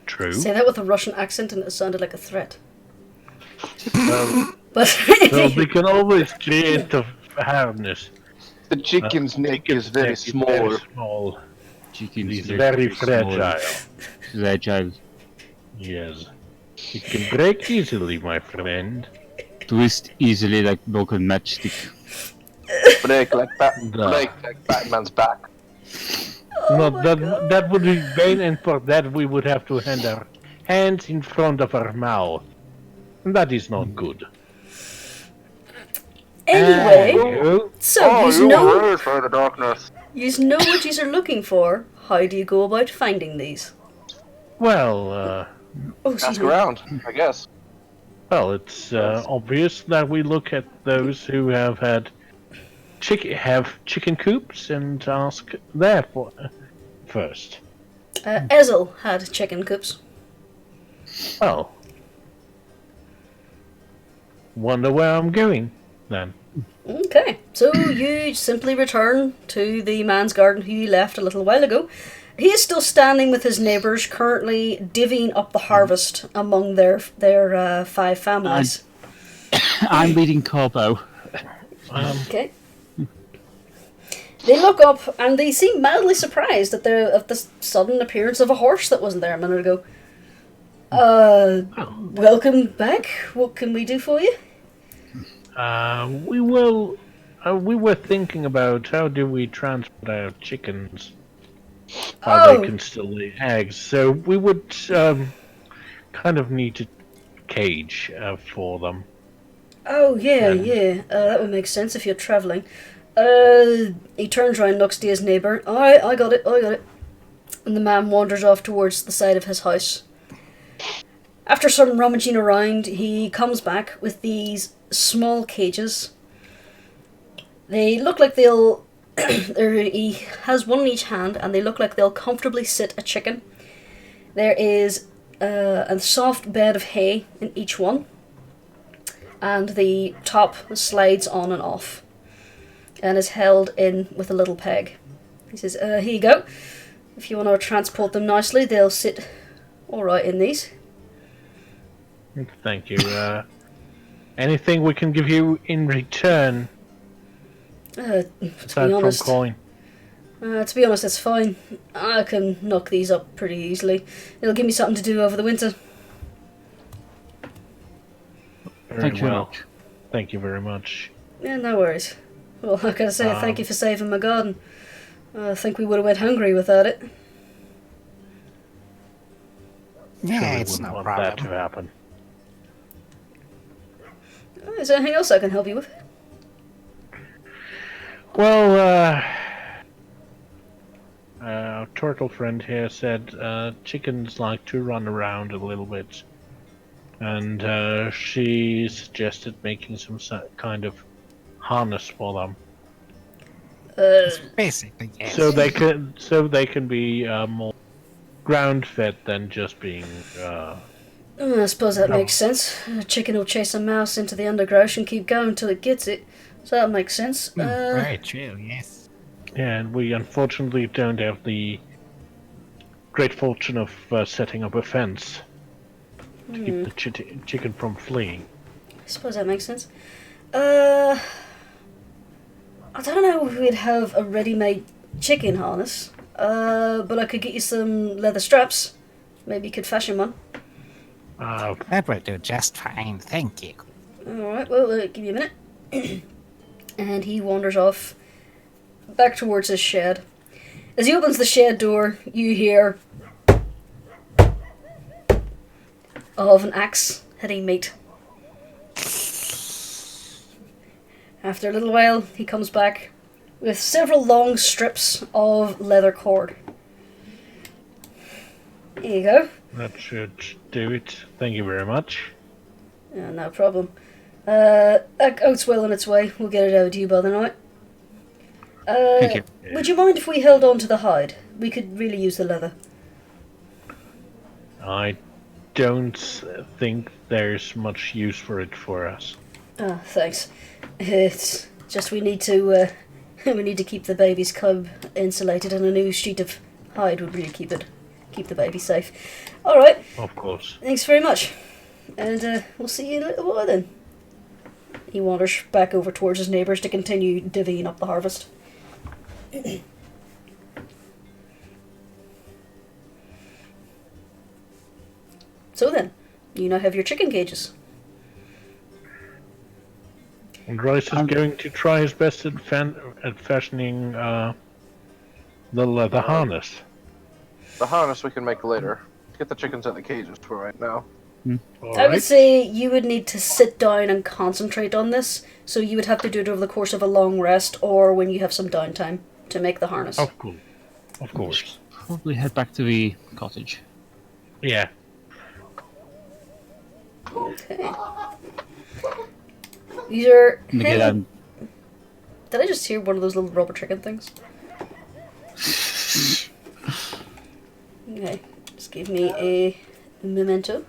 True. Say that with a Russian accent and it sounded like a threat. Well, But we can always create a harness. The chicken's neck is very small. small. Chicken It's is very small. fragile. Fragile. Yes. It can break easily, my friend. Twist easily like broken matchstick. Break like Batman's back. No, that would be vain, and for that we would have to hand our hands in front of our mouth. And that is not good. anyway, You? so you know worried for the darkness. what you are looking for. How do you go about finding these? Well, Oh, excuse Ask me. around, I guess. it's obvious that we look at those who have had chicken coops and ask there for first. Ezel had chicken coops. Well, wonder where I'm going then. Okay, so you simply return to the man's garden who you left a little while ago. He is still standing with his neighbours, currently divvying up the harvest among their 5 families. I'm reading Corbo. Okay. They look up and they seem mildly surprised at the sudden appearance of a horse that wasn't there a minute ago. Welcome back. What can we do for you? We were thinking about how do we transport our chickens while they can still lay eggs. So we would kind of need a cage for them. Oh, yeah. That would make sense if you're travelling. He turns around and looks to his neighbour. Alright, I got it. And the man wanders off towards the side of his house. After some rummaging around, he comes back with these small cages. They look like they'll... he has one in each hand, and they look like they'll comfortably sit a chicken. There is a soft bed of hay in each one, and the top slides on and off, and is held in with a little peg. He says, here you go. If you want to transport them nicely, they'll sit alright in these. Thank you. Anything we can give you in return? To be Aside from honest, coin. it's fine. I can knock these up pretty easily. It'll give me something to do over the winter. Very well. Thank you very much. Yeah, no worries. Well, like I say, thank you for saving my garden. I think we would have went hungry without it. Yeah, Sure, we it's wouldn't no want that to problem. happen. Is there anything else I can help you with? Well, our turtle friend here said chickens like to run around a little bit And she suggested making some kind of harness for them, Basically, yes. so they can be more ground fed than just being. I suppose that No. makes sense. A chicken will chase a mouse into the undergrowth and keep going till it gets it. So that makes sense. Very true, yes. Yeah, and we unfortunately don't have the great fortune of setting up a fence to keep the chicken from fleeing. I suppose that makes sense. I don't know if we'd have a ready-made chicken harness, but I could get you some leather straps. Maybe you could fashion one. That would do just fine, thank you. Alright, well, give you a minute. And he wanders off back towards his shed. As he opens the shed door, you hear of an axe hitting meat. After a little while, he comes back with several long strips of leather cord. Here you go. That should do it. Thank you very much. No problem. Oat's well on its way. We'll get it out to you by the night. Thank you. Would you mind if we held on to the hide? We could really use the leather. I don't think there's much use for it for us. Oh, thanks. It's just we need to keep the baby's cub insulated, and a new sheet of hide would really keep the baby safe. All right. Of course. Thanks very much, and we'll see you in a little while then. He wanders back over towards his neighbours to continue divvying up the harvest. So then, you now have your chicken cages. And Royce is going to try his best at fashioning the leather harness. The harness we can make later. Get the chickens in the cages for right now. I would say you would need to sit down and concentrate on this, so you would have to do it over the course of a long rest or when you have some downtime to make the harness. Of course. Of course. Probably head back to the cottage. Yeah. Okay. These are And heavy... again, Did I just hear one of those little rubber chicken things? Okay, just give me a memento.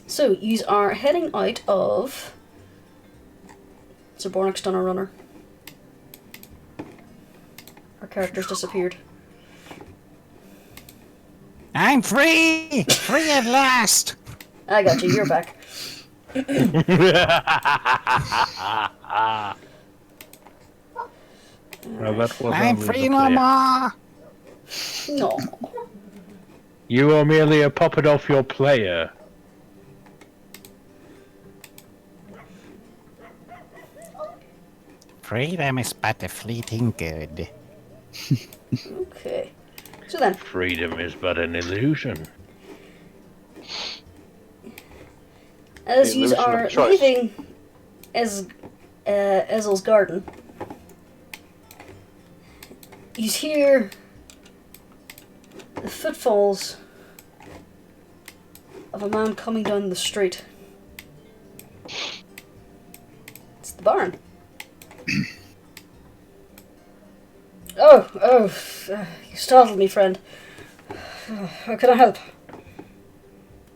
So, you are heading out of Zabornik's done a runner. Our character's disappeared. I'm free! Free at last! I got you, you're back. Well, that was I'm only free the no player. more! No. You are merely a puppet of your player. Freedom is but a fleeting good. Okay. So then, Freedom is but an illusion. as The you illusion of are choice. leaving Ezel's garden, you hear the footfalls of a man coming down the street. It's the barn. Oh, you startled me, friend. How can I help?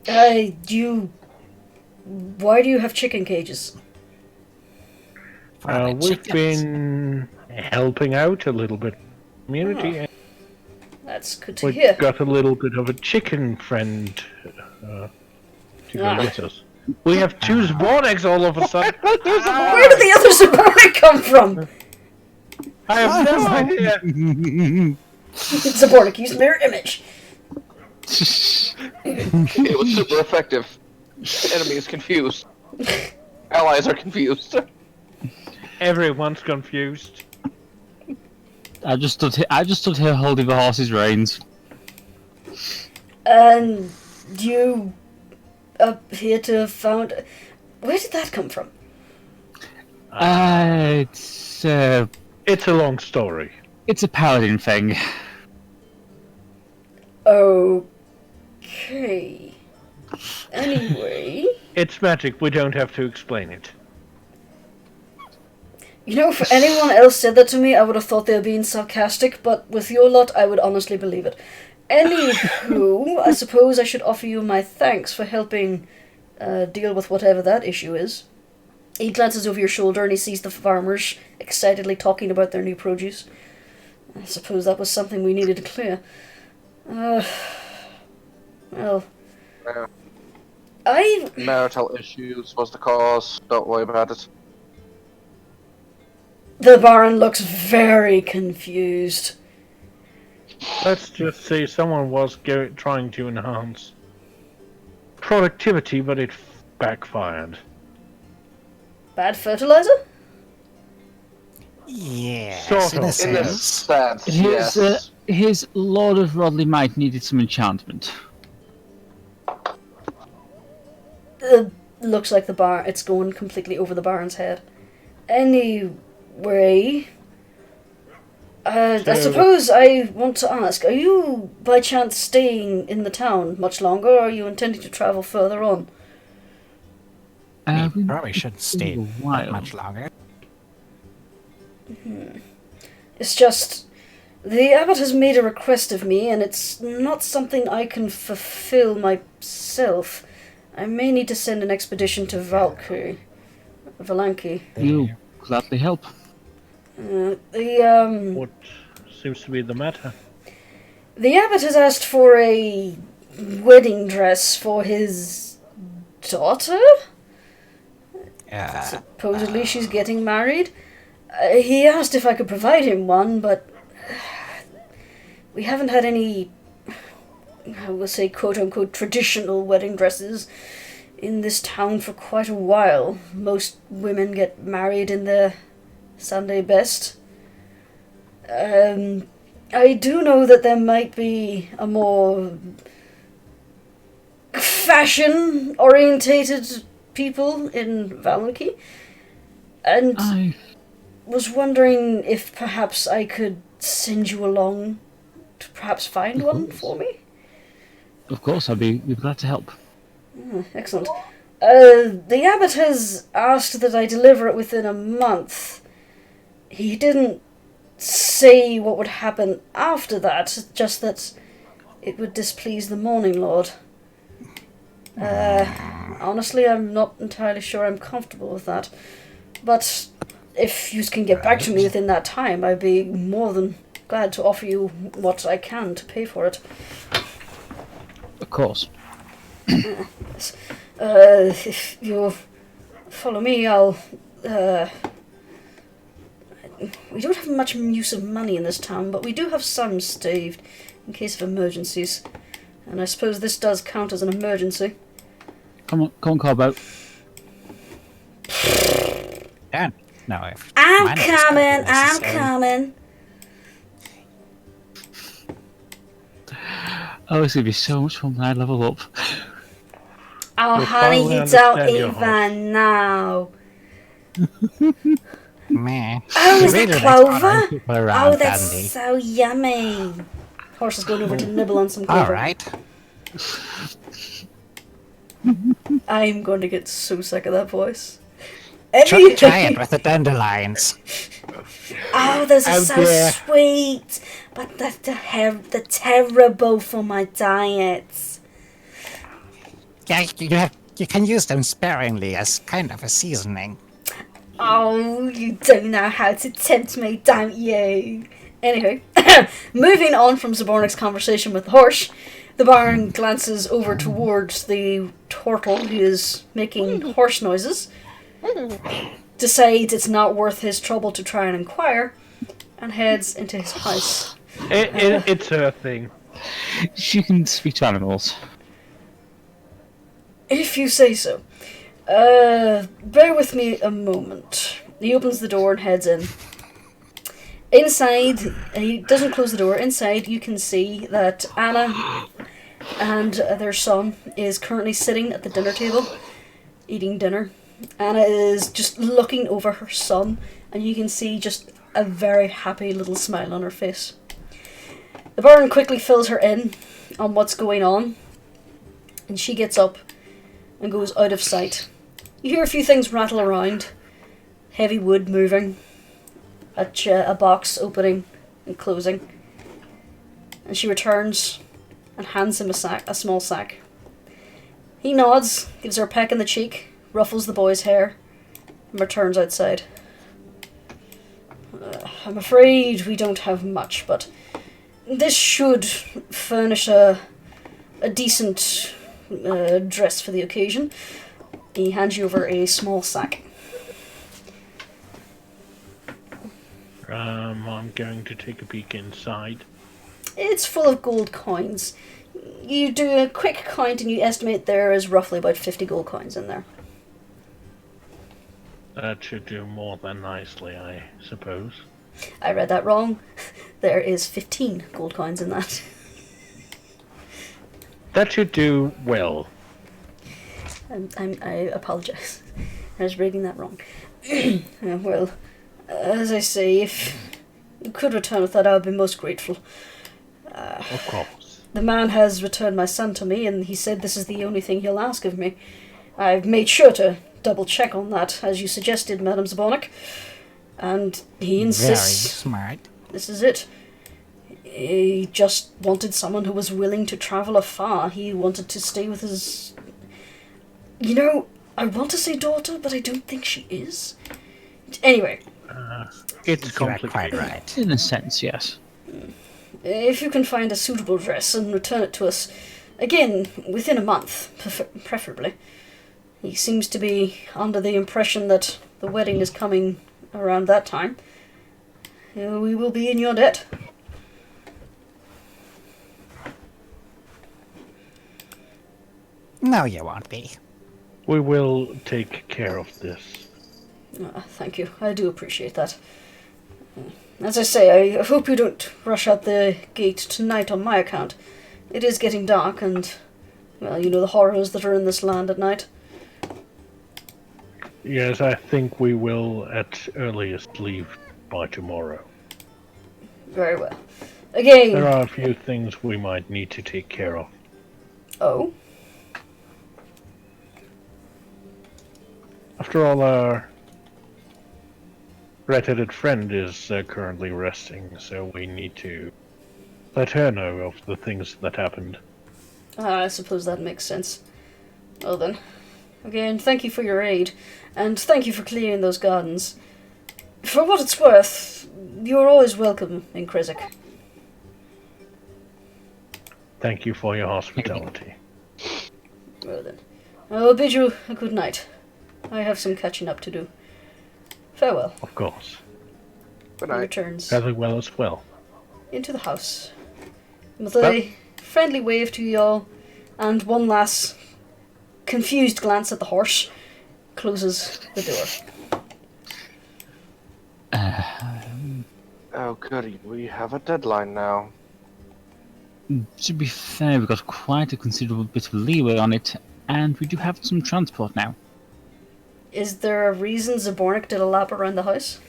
Why do you have chicken cages? For the We've chickens. been helping out a little bit. Community, and That's good to we've hear. got a little bit of a chicken friend to go Ah. with us. We have two Zborniks all of a sudden. Where did the other Zabornik come from? I have no idea. Zabornik used mirror image. It was super effective. Enemy is confused. Allies are confused. Everyone's confused. I just stood here holding the horse's reins. And you appear to have found... Where did that come from? It's It's a long story. a paladin thing. Okay. Anyway... It's magic, we don't have to explain it. You know, if anyone else said that to me, I would have thought they were being sarcastic, but with your lot, I would honestly believe it. Anywho, I suppose I should offer you my thanks for helping deal with whatever that issue is. He glances over your shoulder and he sees the farmers excitedly talking about their new produce. I suppose that was something we needed to clear. Well... Marital issues was the cause. Don't worry about it. The Baron looks very confused. Let's just say someone was trying to enhance productivity, but it backfired. Bad fertilizer? Yes, Sort in a of. In this sense. sense, yes. His Lord of Rodley Might needed some enchantment. Looks like the bar. It's going completely over the Baron's head. Anyway, I suppose I want to ask: are you by chance staying in the town much longer, or are you intending to travel further on? We probably shouldn't stay that much longer. It's just the Abbot has made a request of me, and it's not something I can fulfill myself. I may need to send an expedition to Valanki. You'll gladly help. What seems to be the matter? The Abbot has asked for a wedding dress for his daughter? Supposedly she's getting married. He asked if I could provide him one, but we haven't had any, I will say, quote-unquote, traditional wedding dresses in this town for quite a while. Most women get married in their Sunday best. I do know that there might be a more fashion-orientated people in Valanki, and I was wondering if perhaps I could send you along to perhaps find one for me? Of course, I'd be glad to help. Excellent. The Abbot has asked that I deliver it within a month. He didn't say what would happen after that, just that it would displease the Morning Lord. Honestly, I'm not entirely sure I'm comfortable with that. But if you can get back to me within that time, I'd be more than glad to offer you what I can to pay for it. Of course. If you follow me, I'll... we don't have much use of money in this town, but we do have some staved in case of emergencies. And I suppose this does count as an emergency. Come on, Corbo. Yeah. No, if I'm money is gonna be coming, I'm necessary. coming. Oh, it's going to be so much fun when I level up. Oh, You'll honey, finally you don't understand your even know. Meh. Oh, is You that really like clover? following people around, Oh, that's Andy. so yummy. Horse is going over to nibble on some clover. All right. I'm going to get so sick of that voice. Try it with the dandelions. Oh, those are Oh, so dear. sweet, but they're terrible for my diet. Yeah, you can use them sparingly as kind of a seasoning. Oh, you don't know how to tempt me, don't you? Anywho, moving on from Zabornik's conversation with the horse, the Baron glances over towards the turtle who is making horse noises, decides it's not worth his trouble to try and inquire, and heads into his house. It's her thing. She can speak to animals. If you say so. Bear with me a moment. He opens the door and heads in. Inside, he doesn't close the door. Inside, you can see that Anna and their son is currently sitting at the dinner table, eating dinner. Anna is just looking over her son, and you can see just a very happy little smile on her face. The Baron quickly fills her in, on what's going on, and she gets up and goes out of sight. You hear a few things rattle around, heavy wood moving, a box opening and closing, and she returns and hands him a small sack. He nods, gives her a peck in the cheek, ruffles the boy's hair, and returns outside. I'm afraid we don't have much, but this should furnish a decent dress for the occasion. He hands you over a small sack. I'm going to take a peek inside. It's full of gold coins. You do a quick count and you estimate there is roughly about 50 gold coins in there. That should do more than nicely, I suppose. I read that wrong. There is 15 gold coins in that. That should do well. I apologize. I was reading that wrong. Well, as I say, if you could return with that, I would be most grateful. Of course. The man has returned my son to me, and he said this is the only thing he'll ask of me. I've made sure to double check on that, as you suggested, Madame Zabonik. And he insists... Very smart. This is it. He just wanted someone who was willing to travel afar. He wanted to stay with his... You know, I want to say daughter, but I don't think she is. Anyway. It's You are complicated. quite right. In a sense, yes. If you can find a suitable dress and return it to us, again, within a month, preferably. He seems to be under the impression that the wedding is coming around that time. We will be in your debt. No, you won't be. We will take care of this. Thank you. I do appreciate that. As I say, I hope you don't rush out the gate tonight on my account. It is getting dark and, well, you know the horrors that are in this land at night. Yes, I think we will at earliest leave by tomorrow. Very well. Again... There are a few things we might need to take care of. Oh? After all, our red-headed friend is currently resting, so we need to let her know of the things that happened. I suppose that makes sense. Well then, again, thank you for your aid, and thank you for clearing those gardens. For what it's worth, you're always welcome in Krizik. Thank you for your hospitality. Well then, I'll bid you a good night. I have some catching up to do. Farewell. Of course. Good He night. returns Very well as well. into the house. With a friendly wave to you all, and one last confused glance at the horse, closes the door. Oh, goody. We have a deadline now. To be fair, we've got quite a considerable bit of leeway on it, and we do have some transport now. Is there a reason Zabornik did a lap around the house?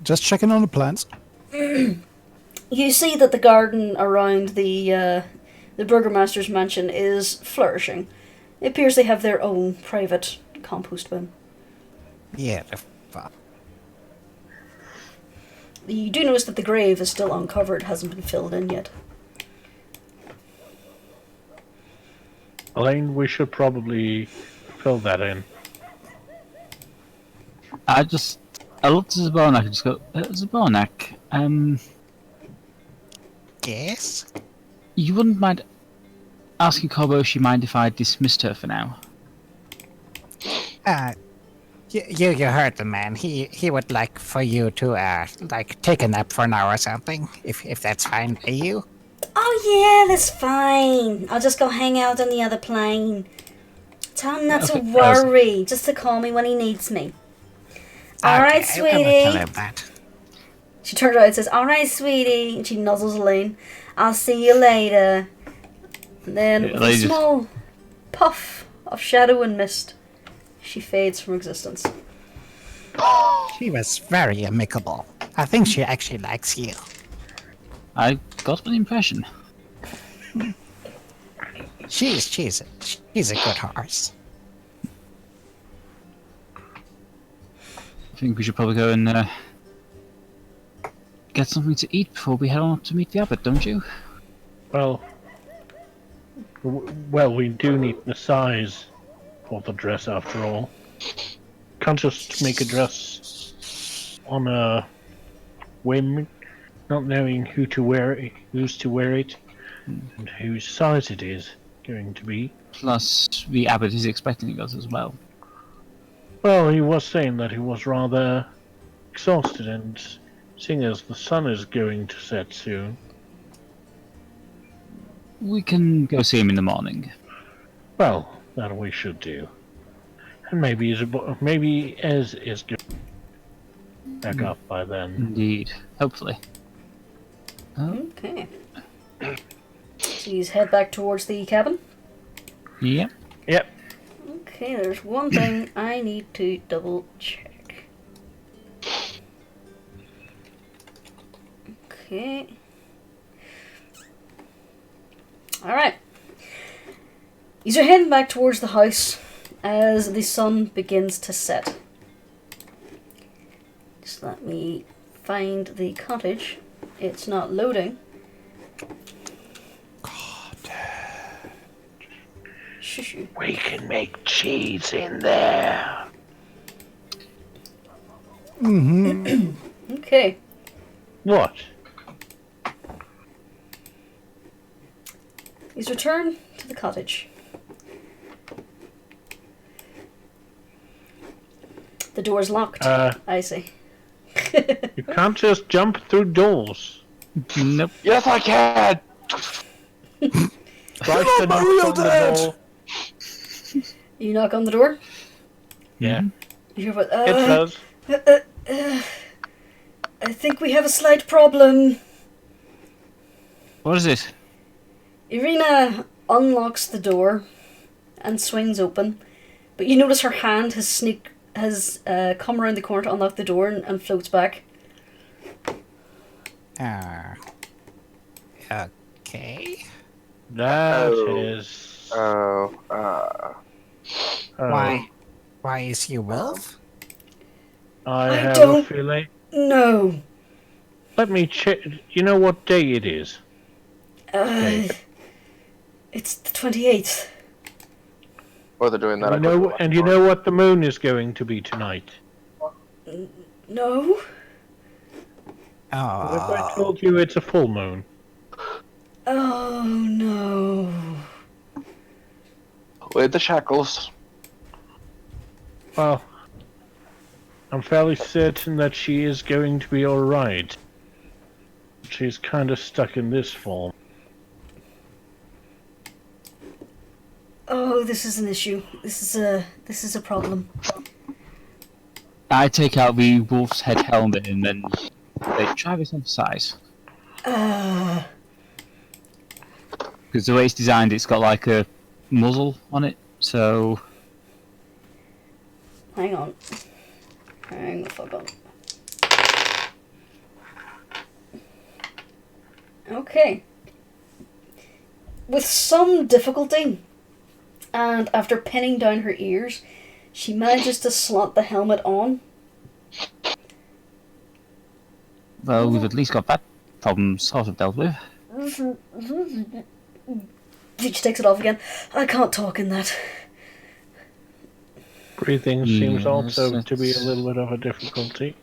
Just checking on the plants. You see that the garden around the Burgomaster's mansion is flourishing. It appears they have their own private compost bin. Yeah, You do notice that the grave is still uncovered, hasn't been filled in yet. Elaine, we should probably fill that in. I looked at Zabornak and just go, Zabornak, yes? you wouldn't mind asking Koboshi mind if I dismissed her for now? You heard the man. He would like for you to take a nap for an hour or something, if that's fine by you. Oh yeah, that's fine. I'll just go hang out on the other plane. Tell him not to Okay, worry, just to call me when he needs me. Alright, Okay, I will tell sweetie. him that. She turns around and says, alright, sweetie. And she nuzzles Elaine. I'll see you later. And then, Yeah, with a Elaine just- small puff of shadow and mist, she fades from existence. She was very amicable. I think she actually likes you. I got an impression. She's a good horse. I think we should probably go and get something to eat before we head on up to meet the abbot, don't you? Well, we do need the size for the dress after all. Can't just make a dress on a whim, not knowing who's to wear it, and whose size it is going to be. Plus, the abbot is expecting us as well. Well, he was saying that he was rather exhausted, and seeing as the sun is going to set soon. We can go see him in the morning. Well, that we should do. And maybe Ez is good back up by then. Indeed. Hopefully. Okay. So you head back towards the cabin? Yep. Yep. Okay, there's one thing I need to double check. Okay. Alright. These are heading back towards the house as the sun begins to set. Just let me find the cottage. It's not loading. Shush. We can make cheese in there. Okay. What? He's returned to the cottage. The door's locked. I see. You can't just jump through doors. Nope. Yes, I can! Twice the knock on the door. You knock on the door? Yeah, You hear what? it does. I think we have a slight problem. What is it? Irina unlocks the door and swings open, but you notice her hand has come around the corner to unlock the door and floats back. Okay. That Oh. is. Why is he a wolf? I I have a don't- feeling. No. Let me check. You know what day it is? It's the 28th. Or they're doing that. And you know what the moon is going to be tonight. No? What if I Oh, told you it's a full moon? Oh no. With the shackles. Well, I'm fairly certain that she is going to be alright. She's kind of stuck in this form. Oh, this is an issue. This is a problem. I take out the wolf's head helmet and then they try this on size. Because the way it's designed, it's got like a muzzle on it, so... Hang on. Hang the fuck on. Okay. With some difficulty, and after pinning down her ears, she manages to slot the helmet on. Well, we've at least got that problem sort of dealt with. She takes it off again. I can't talk in that. Breathing seems Yes, also to be a that's- little bit of a difficulty.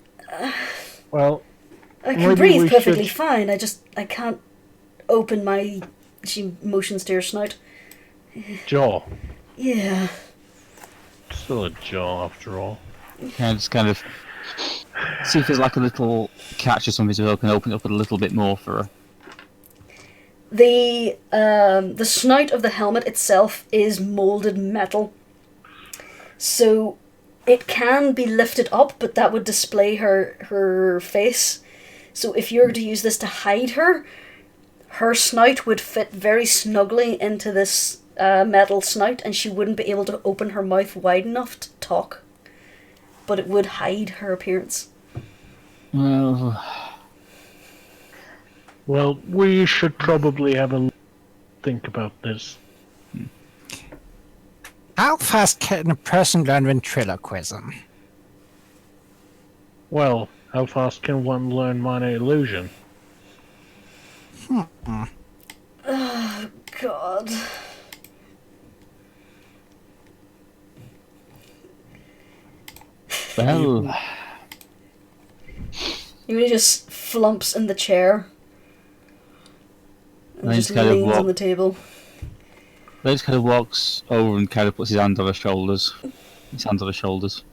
Well, I can Maybe breathe we perfectly should- fine. I can't open my... She motions to her snout. jaw. Yeah. Still a jaw after all. And just kind of see if there's like a little catch or something so I can open it up a little bit more for her. The snout of the helmet itself is molded metal. So it can be lifted up, but that would display her face. So if you were to use this to hide her snout would fit very snugly into this metal snout, and she wouldn't be able to open her mouth wide enough to talk. But it would hide her appearance. Well, Well, we should probably have a look at think about this. How fast can a person learn ventriloquism? Well, how fast can one learn minor illusion? Oh, God. Well, He really just flumps in the chair. And He's just kind of leans on walk- the table. Rage kind of walks over and kind of puts his hand on her shoulders. His hands on her shoulders.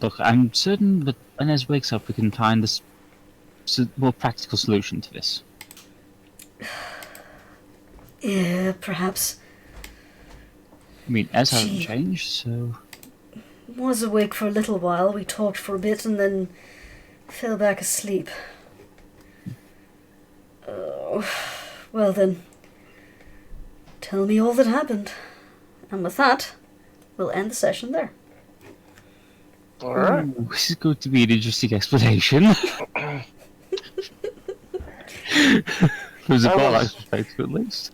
Look, I'm certain that when Ez wakes up, we can find this more practical solution to this. Yeah, perhaps. I mean, Ez hasn't Gee. changed, so... Was awake for a little while. We talked for a bit and then fell back asleep. Oh, well then. Tell me all that happened. And with that, we'll end the session there. Alright. Ooh, this is going to be an interesting explanation. From the Barlack's perspective, at least.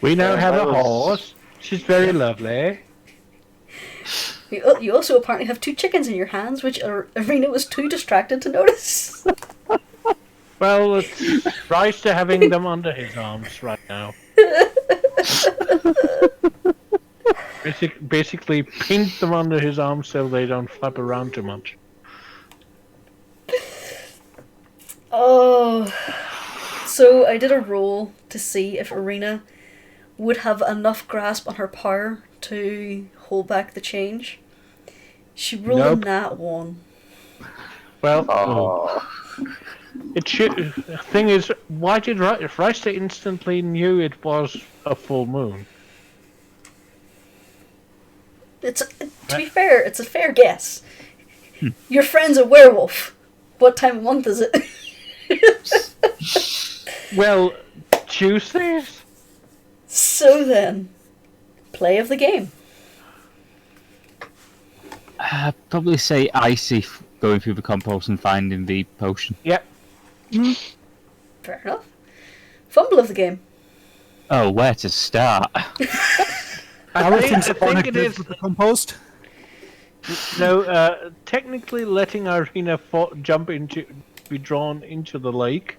We now Yeah, have I a was- horse. She's very lovely. You also apparently have 2 chickens in your hands, which Arena was too distracted to notice. Well, it's Reister having them under his arms right now. Basically, pinned them under his arms so they don't flap around too much. Oh. So I did a roll to see if Arena would have enough grasp on her power to hold back the change. She rolled Nope. a nat 1. Well, Oh. it should. Thing is, why did Reister instantly knew it was a full moon? To be fair, it's a fair guess. Your friend's a werewolf. What time of month is it? Well, Tuesdays. So then, play of the game. I'd probably say Icy going through the compost and finding the potion. Yep. Fair enough. Fumble of the game. Oh, where to start? Everything's I think it is. with the compost. No, technically letting Irina be drawn into the lake.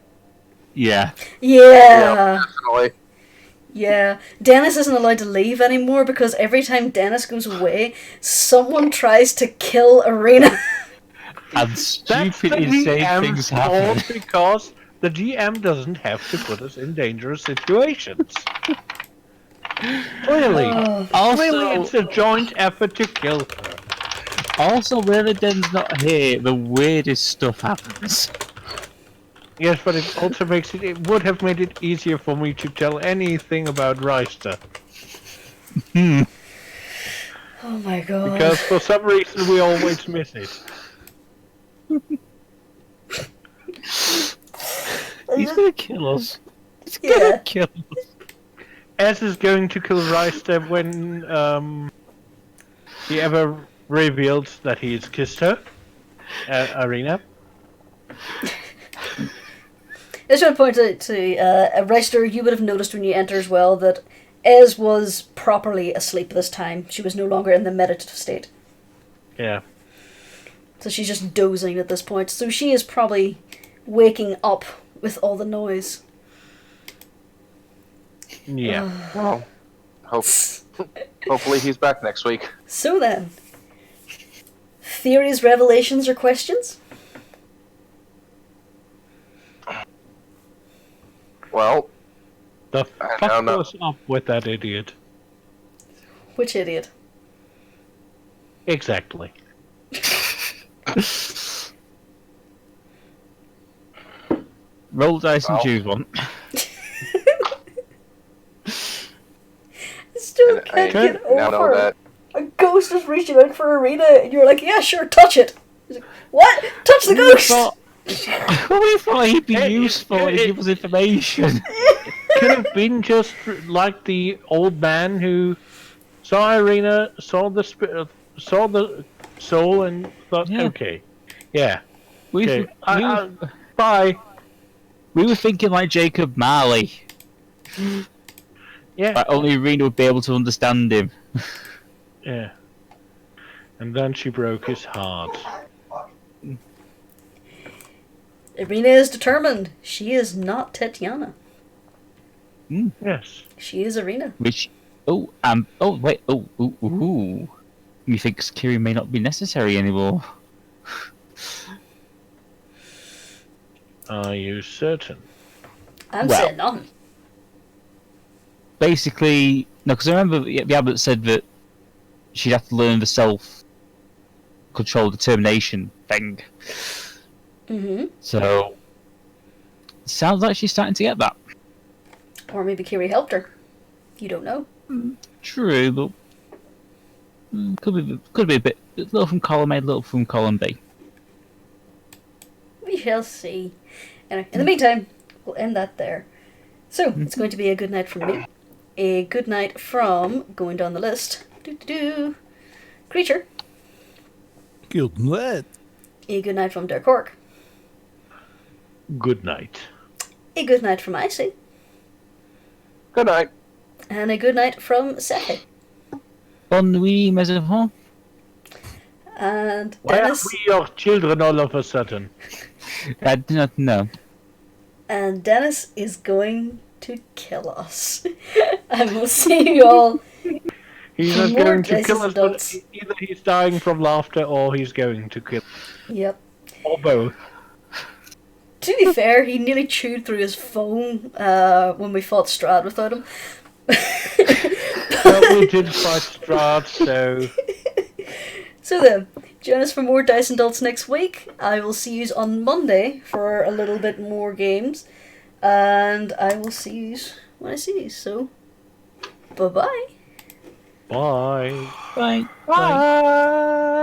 Yeah. Yeah. Definitely. Yeah. Dennis isn't allowed to leave anymore because every time Dennis goes away, someone tries to kill Arena. And That's stupid, the insane DM's things happen. fault because the GM doesn't have to put us in dangerous situations. Clearly. Clearly it's a joint effort to kill her. Also, when Den's not here, the weirdest stuff happens. Yes, but it also it would have made it easier for me to tell anything about Reister. Oh my god. Because for some reason we always miss it. He's gonna kill us. Yeah. Kill us. Ez is going to kill Reister when he ever reveals that he's kissed her. Arena. I just want to point out to Reister, you would have noticed when you enter as well that Ez was properly asleep this time. She was no longer in the meditative state. Yeah. So she's just dozing at this point. So she is probably waking up with all the noise. Yeah. Well, hopefully he's back next week. So then, theories, revelations, or questions? Well, The I fuck don't know. was up with that idiot? Which idiot? Exactly. Roll dice and Well. choose one. I still I can't get now know over that. a ghost is reaching out for Arena, and you're like, yeah, sure, touch it. He's like, what? Touch the ghost! We thought he'd be It- useful and give us information. Could have been just like the old man who saw Irina, saw the saw the soul, and thought, Yeah. okay, yeah, We okay, bye. We were thinking like Jacob Marley. Yeah. Like only Irina would be able to understand him. Yeah. And then she broke his heart. Irina is determined. She is not Tetiana. Yes. She is Irina. Which, oh wait, ooh. Methinks Kiri may not be necessary anymore. Are you certain? I'm Well. saying none. Basically, no, because I remember the Abbot said that she'd have to learn the self-control determination thing. Mm-hmm. So, sounds like she's starting to get that. Or maybe Kiri helped her. You don't know. True, but could be a bit little from column A, little from column B. We shall see. Anyway, in the meantime, we'll end that there. So, it's going to be a good night from me. A good night from, going down the list, Creature. Good night. A good night from Dirk Orc. Good night. A good night from Icy. Good night. And a good night from Sehe. Bonne nuit, mes enfants. And Why are Dennis. we your children all of a sudden? I do not know. And Dennis is going to kill us. And we'll see you all. He's not More going to Dice kill and us, but Dolts. either he's dying from laughter or he's going to kill us. Yep. Or both. To be fair, he nearly chewed through his phone when we fought Strahd without him. Well, we did fight Strahd, so... So then, join us for more Dice and Dolts next week. I will see you on Monday for a little bit more games. And I will see you when I see you. So, bye-bye. Bye. Bye. Bye.